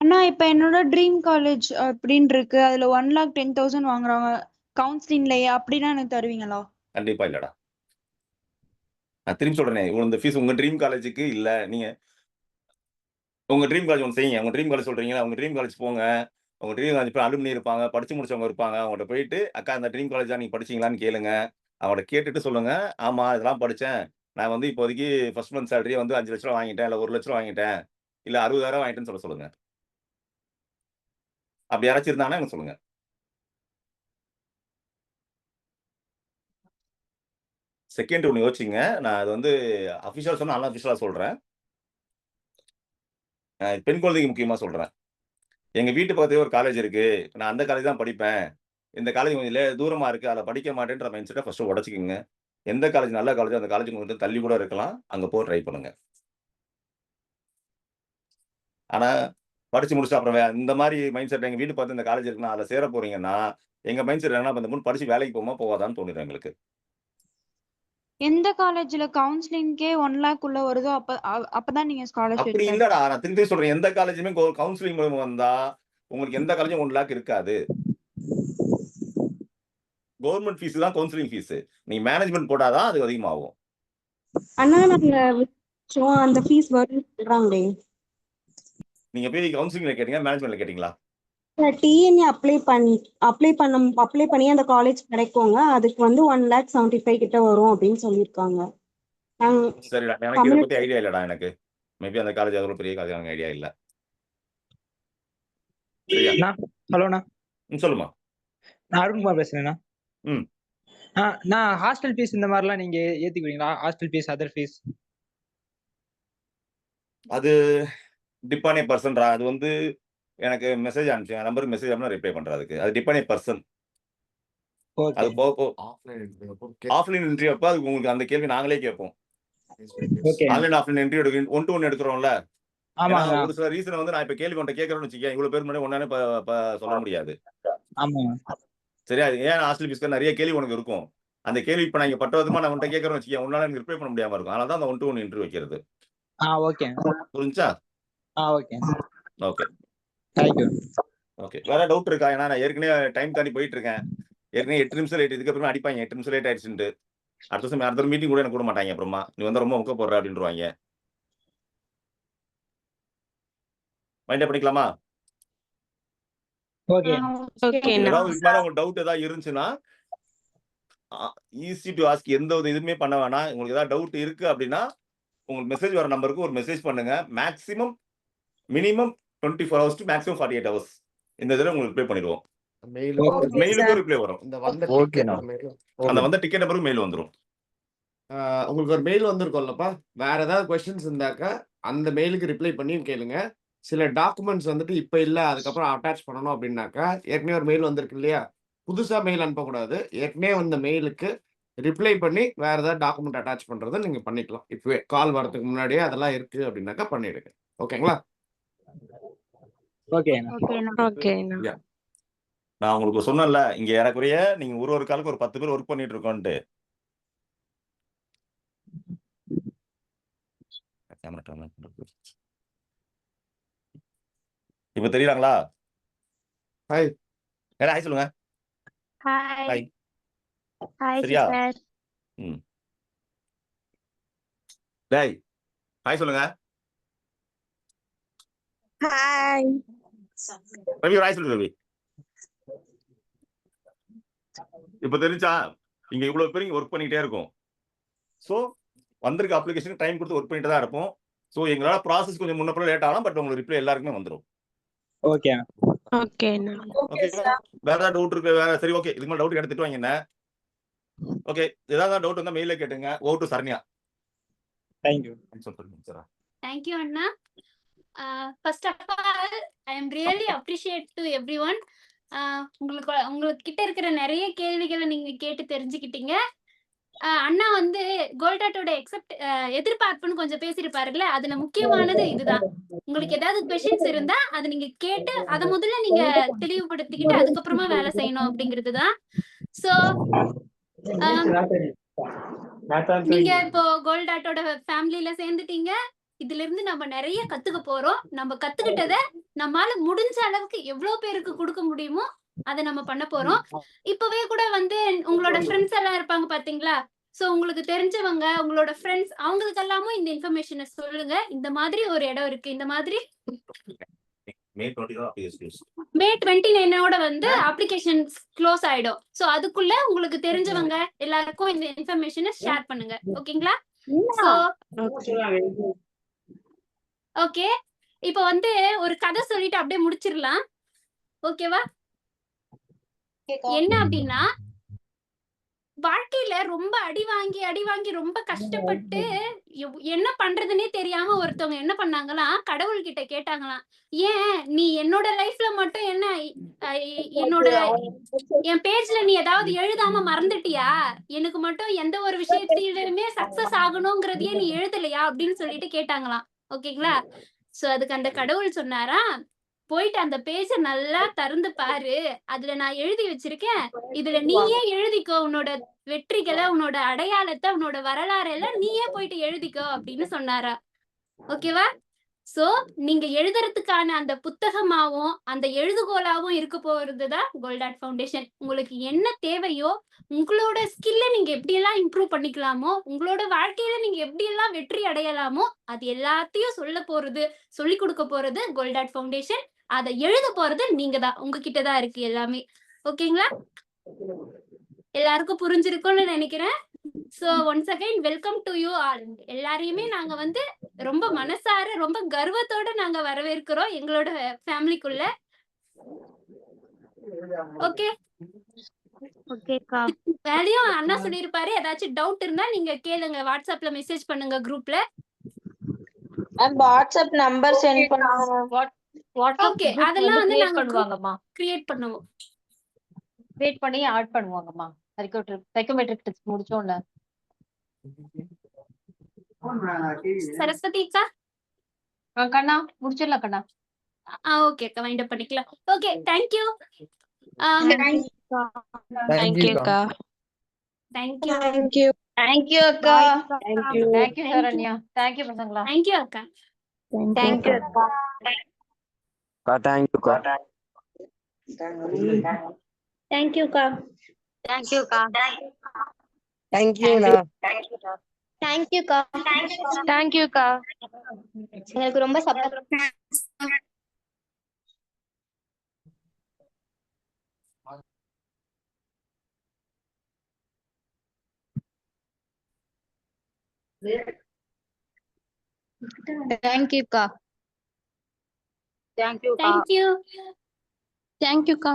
அண்ணா இப்ப என்னோட ட்ரீம் காலேஜ் அப்படின்னு இருக்கு, அதுல 1,10,000 வாங்குறாங்க கவுன்சிலிங்லயே, அப்படின்னா எனக்கு தருவீங்களா? கண்டிப்பா இல்லடா. நான் திரும்பி சொல்றேனே, இந்த ஃபீஸ் உங்க ட்ரீம் காலேஜுக்கு இல்ல. நீங்க உங்க ட்ரீம் காலேஜ் ஒன்று செய்யுங்க. உங்க ட்ரீம் காலேஜ் சொல்றீங்களா, உங்க ட்ரீம் காலேஜ் போங்க. உங்க ட்ரீம் காலேஜ் போய் அலுமினி இருப்பாங்க, படிச்சு முடிச்சவங்க இருப்பாங்க. அவங்கள்ட்ட போயிட்டு அக்கா இந்த ட்ரீம் காலேஜ் தான் நீங்க படிச்சீங்களான்னு கேளுங்க. அவங்கள்ட்ட கேட்டுட்டு சொல்லுங்க. ஆமா இதெல்லாம் படிச்சேன். நான் வந்து இப்போதைக்கு ஃபர்ஸ்ட் மந்த் சேலரி வந்து 5 லட்சம் வாங்கிட்டேன், இல்ல 1 லட்சம் வாங்கிட்டேன், இல்ல 60,000 வாங்கிட்டேன்னு சொல்லுங்க. அப்படி யாராச்சும் இருந்தாங்கன்னா எனக்கு சொல்லுங்க. செகண்ட் ஒன்று யோசிச்சிங்க. நான் அது வந்து அஃபிஷியலா சொன்னா அன்அஃபிஷியலா சொல்றேன். பெண் குழந்தைக்கு முக்கியமா சொல்றேன். எங்க வீட்டு பக்கத்திலேயே ஒரு காலேஜ் இருக்கு. நான் அந்த காலேஜ் தான் படிப்பேன். இந்த காலேஜ் கொஞ்சம் தூரமா இருக்கு. அதில படிக்க மாட்டேன்ற மைண்ட் செட்ட ஃபர்ஸ்ட்டு உடைச்சுக்கங்க. எந்த காலேஜ் நல்ல காலேஜோ அந்த காலேஜ் கொஞ்சம் தள்ளி கூட இருக்கலாம். அங்க போக ட்ரை பண்ணுங்க. ஆனா, படிச்சு முடிச்சுட்டு அப்புறம் இந்த மாரி மைண்ட் செட் எங்க வீட்டு பக்கத்துல இந்த காலேஜ் இருக்குன்னா, அதில சேர போறீங்கன்னா, எங்க மைண்ட் செட் என்னன்னா, இந்த பொண்ணு படிச்சு வேலைக்கு போகுமா, போவாதான்னு தோணிரும் எங்களுக்கு. எந்த காலேஜ்ல கவுன்சிலிங்க்கே 1 லேக் உள்ள வருதோ அப்பதான் நீங்க ஸ்காலர்ஷிப் அப்படி இல்லடா. நான் திரும்பி சொல்றேன். எந்த காலேஜுமே கவுன்சிலிங் மூலமா வந்தா, உங்களுக்கு எந்த காலேஜும் 1 லேக் இருக்காது. கவர்ன்மென்ட் ஃபீஸ் தான் கவுன்சிலிங் ஃபீஸ். நீங்க மேனேஜ்மென்ட் போட்டா தான் அது அதிகமாகும். அண்ணா நாங்க அந்த ஃபீஸ் வரும்னு சொல்றாங்களே. நீங்க போய் கவுன்சிலிங்ல கேட்டீங்களா? மேனேஜ்மென்ட்ல கேட்டீங்களா? டிஎன்ஏ அப்ளை பண்ணி அந்த காலேஜ் கிடைக்குங்க. அதுக்கு வந்து 1,75,000 கிட்ட வரும் அப்படின்னு சொல்லியிருக்காங்க. சரிடா. எனக்கு இத பத்தி ஐடியா இல்லடா எனக்கு. மேபி அந்த காலேஜ் அவ்வளவு பெரிய காலேஜ் எனக்கு ஐடியா இல்ல. சரியா? ஹலோண்ணா. சொல்லுமா. நான் அருண்குமார் பேசுறேண்ணா. ம். நான் ஹாஸ்டல் ஃபீஸ் இந்த மாதிரிலாம் நீங்க ஏத்துக்குவீங்களா? Hostel fees, other fees. அது டிபானே பர்சன்டா. அது வந்து எனக்கு மெசேஜ் அனுப்பிச்சு நம்பருக்கு மெசேஜ் அனுப்பினா ரிப்ளை பண்றேன் அதுக்கு. அது டிபானே பர்சன். அது போக ஆஃப்லைன் இன்டர்வியூ அப்ப அது உங்களுக்கு அந்த கேள்வி நாங்களே கேட்போம். Online offline interview 1 to 1 எடுக்கிறோம்ல. ஆமாங்க. ஒரு சில ரீசன் வந்து நான் இப்ப கேள்வி கொண்ட கேட்கறேன்னு வச்சுக்கேன். இவ்வளவு பேர் முன்னாடி ஒண்ணானே சொல்ல முடியாது. ஆமாங்க. சரியா? ஏன் ஹாஸ்டல் ஃபீஸ்க்கு நிறைய கேள்வி உனக்கு இருக்கும். அந்த கேள்வி இப்ப நான் இங்க பட்டவதமா நான் உன்கிட்ட கேட்கறேன்னு வச்சுக்கேன். உன்னால எனக்கு ரிப்ளை பண்ண முடியாம இருக்கும். அதனால தான் அந்த 1 to 1 இன்டர்வியூ வைக்கிறது. ஓகே. புரிஞ்சா? Okay. Okay. Thank you. Okay. வேற டவுட் இருக்கா? ஏன்னா நான் ஏற்கனவே டைம் தாண்டி போயிட்டு இருக்கேன். ஏற்கனவே 8 நிமிஷம் லேட். இதுக்கு அப்புறமா அடிப்பாங்க 8 நிமிஷம் லேட் ஆயிடுச்சுன்ட்டு. அடுத்த மீட்டிங் கூட எனக்கு கூட மாட்டாங்க அப்புறமா. நீ வந்து ரொம்ப முக்க போடுற அப்படின்றுவாங்க. மைண்ட் பண்ணிக்கலாமா? ஓகே. ஏதாவது இது மாதிரி டவுட் ஏதாவது இருந்துச்சுன்னா ஈஸி டு ஆஸ்க். எந்த ஒரு இதுவுமே பண்ண வேணாம். உங்களுக்கு ஏதாவது டவுட் இருக்கு அப்படின்னா உங்களுக்கு மெசேஜ் வர நம்பருக்கு ஒரு மெசேஜ் பண்ணுங்க. Minimum 24 hours to maximum 48 hours. இந்த இதுல உங்களுக்கு ரிப்ளை பண்ணிடுவோம். மெயிலுக்கு ரிப்ளை வரும். அந்த வந்த டிக்கெட் நம்பருக்கு மெயில் வந்துரும். உங்களுக்கு ஒரு மெயில் வந்திருக்கும்லப்பா. வேற ஏதாவது क्वेश्चंस இருந்தாக்கா அந்த மெயிலுக்கு ரிப்ளை பண்ணியும் கேளுங்க. சில டாக்குமெண்ட்ஸ் வந்துட்டு இப்ப இல்ல, அதுக்கப்புறம் அட்டாச் பண்ணணும் அப்படின்னாக்கா ஏற்கனவே ஒரு மெயில் வந்திருக்கு இல்லையா? புதுசா மெயில் அனுப்பக்கூடாது. ஏற்கனவே வந்த மெயிலுக்கு ரிப்ளை பண்ணி வேற ஏதாவது டாக்குமெண்ட் அட்டாச் பண்றதை நீங்க பண்ணிக்கலாம். இப்பவே கால் வரதுக்கு முன்னாடியே அதெல்லாம் இருக்கு அப்படின்னாக்கா பண்ணிடுங்க. ஓகேங்களா? ஓகே. நான் உங்களுக்கு சொன்னேன்ல, இங்க ஏறக்குறைய நீங்க ஒரு காலுக்கு ஒரு 10 பேர் ஒர்க் பண்ணிட்டு இருக்கோம்ட்டு. இப்ப தெரியுறாங்களா? ஹாய். ஹாய் சொல்லுங்க. ஹாய். சரியா? டேய் ஹாய் சொல்லுங்க. ஹாய். ரவி ஹாய் சொல்லு ரவி. இப்ப தெரிஞ்சா இங்க இவ்வளவு பேர் ஒர்க் பண்ணிட்டே இருக்கும். சோ வந்திருக்க அப்ளிகேஷன் டைம் கொடுத்து ஒர்க் பண்ணிட்டு தான் இருப்போம். சோ எங்களால ப்ராசஸ் கொஞ்சம் முன்னப்பறம் லேட் ஆகலாம். பட் உங்களுக்கு ரிப்ளை எல்லாருக்குமே வந்துரும். ஓகே. ஓகே. வேற ஏதாவது டவுட் இருக்கு? வேற சரி ஓகே. இதுக்கு மேல டவுட் எடுத்துட்டு வாங்க என்ன. ஓகே. ஏதாவது டவுட் வந்தா மெயில்ல கேட்டுங்க. Over to Saranya. Thank you. Thank you, Anna. First of all, I am really appreciate to everyone. உங்களுக்கு கிட்ட இருக்கிற நிறைய கேள்விகளை நீங்க கேட்டு தெரிஞ்சுக்கிட்டீங்க. அண்ணா வந்து கோல்டாட்டோட எதிர்பார்ப்புன்னு கொஞ்சம் பேசியிருப்பாருல்ல, அதுல முக்கியமானது இதுதான். உங்களுக்கு ஏதாவது கொஸ்டின்ஸ் இருந்தா அதை நீங்க கேட்டு அதை முதல்ல நீங்க தெளிவுபடுத்திக்கிட்டு அதுக்கப்புறமா வேலை செய்யணும் அப்படிங்கிறதுதான். சோ நீங்க இப்போ கோல்டாட்டோட ஃபேமிலியில சேர்ந்துட்டீங்க. இதுல இருந்து நம்ம நிறைய கத்துக்க போறோம். நம்ம கத்துக்கிட்டத நம்மால முடிஞ்ச அளவுக்கு எவ்வளவு பேருக்கு கொடுக்க முடியுமோ அதை நம்ம பண்ண போறோம். இப்பவே கூட வந்து உங்களோட ஃப்ரெண்ட்ஸ் எல்லாம் இருப்பாங்க பாத்தீங்களா? சோ உங்களுக்கு தெரிஞ்சவங்க உங்களோட ஃப்ரெண்ட்ஸ் அவங்களுக்கு எல்லாமும் இந்த இன்ஃபர்மேஷனை சொல்லுங்க. இந்த மாதிரி ஒரு இடம் இருக்கு. இந்த மாதிரி மே 29 வந்து அப்ளிகேஷன் க்ளோஸ் ஆயிடும். சோ அதுக்குள்ள உங்களுக்கு தெரிஞ்சவங்க எல்லாருக்கும் இந்த இன்ஃபர்மேஷனை ஷேர் பண்ணுங்க. ஓகேங்களா? ஓகே. இப்போ வந்து ஒரு கதை சொல்லிட்டு அப்படியே முடிச்சிடலாம். ஓகேவா? என்ன அப்படின்னா வாழ்க்கையில ரொம்ப அடி வாங்கி ரொம்ப கஷ்டப்பட்டு என்ன பண்றதுன்னே தெரியாம ஒருத்தவங்க என்ன பண்ணாங்களாம், கடவுள்கிட்ட கேட்டாங்களாம், ஏன் நீ என்னோட லைஃப்ல மட்டும் என்ன என்னோட என் பேஜ்ல நீ ஏதாவது எழுதாம மறந்துட்டியா? எனக்கு மட்டும் எந்த ஒரு விஷயத்திலுமே சக்சஸ் ஆகணுங்கிறதையே நீ எழுதலையா? அப்படின்னு சொல்லிட்டு கேட்டாங்களாம். ஓகேங்களா? சோ அதுக்கு அந்த கடவுள் சொன்னாராம், போயிட்டு அந்த பேஜ நல்லா திறந்து பாரு. அதுல நான் எழுதி வச்சிருக்கேன். இதுல நீயே எழுதிக்கோ. உன்னோட வெற்றிகள, உன்னோட அடையாளத்த, உன்னோட வரலாறு எல்லாம் நீயே போயிட்டு எழுதிக்கோ அப்படின்னு சொன்னாராம். ஓகேவா? சோ நீங்க எழுதுறதுக்கான அந்த புத்தகமாவும் அந்த எழுதுகோலாவும் இருக்க போறதுதான் கோல்டாட் ஃபவுண்டேஷன். உங்களுக்கு என்ன தேவையோ, உங்களோட ஸ்கில்ல நீங்க எப்படியெல்லாம் இம்ப்ரூவ் பண்ணிக்கலாமோ, உங்களோட வாழ்க்கையில நீங்க எப்படியெல்லாம் வெற்றி அடையலாமோ அது எல்லாத்தையும் சொல்லி கொடுக்க போறது கோல்டாட் ஃபவுண்டேஷன். அதை எழுத போறது நீங்க தான். உங்ககிட்ட தான் இருக்கு எல்லாமே. ஓகேங்களா? எல்லாருக்கும் புரிஞ்சிருக்கும்னு நினைக்கிறேன். So once again welcome to you all. எல்லாரையுமே நாங்க வந்து ரொம்ப மனசார ரொம்ப கர்வத்தோட நாங்க வரவேற்கிறோம் எங்களோட ஃபேமிலிக்குள்ள. ஓகே ஓகேக்கா. வேலையும் அண்ணா சொல்லியிருப்பாரு. ஏதாச்சும் டவுட் இருந்தா நீங்க கேளுங்க. வாட்ஸ்அப்ல மெசேஜ் பண்ணுங்க குரூப்ல. வாட்ஸ்அப் நம்பர் சென்ட் பண்ணுங்க. ஓகே, அதெல்லாம் வந்து நாங்க கிரியேட் பண்ணுவோம். கிரியேட் பண்ணி ஆட் பண்ணுவாங்கம்மா. சைக்கோமெட்ரிக் டெஸ்ட் முடிச்சோம்ல. சரஸ்வதி அக்கா கண்ணா முடிச்சிடலாம் கண்ணா. ஓகே அக்கா, வைண்ட் அப் பண்ணிக்கலாம். Okay, thank you. Thank you அக்கா. Thank you. தேங்க் யூ அக்கா. Thank you Saranya. Thank you பசங்களா. தேங்க் யூ அக்கா. தேங்க் யூ அக்கா. தேங்க் யூ அக்கா. தேங்க் யூ அக்கா. தேங்க் யூ அக்கா. தேங்க் யூண்ணா. தேங்க் யூ அக்கா. தேங்க் யூ அக்கா. எனக்கு ரொம்ப சப்போர்ட். தேங்க் யூ அக்கா. Thank you. தேங்க் யூ அக்கா.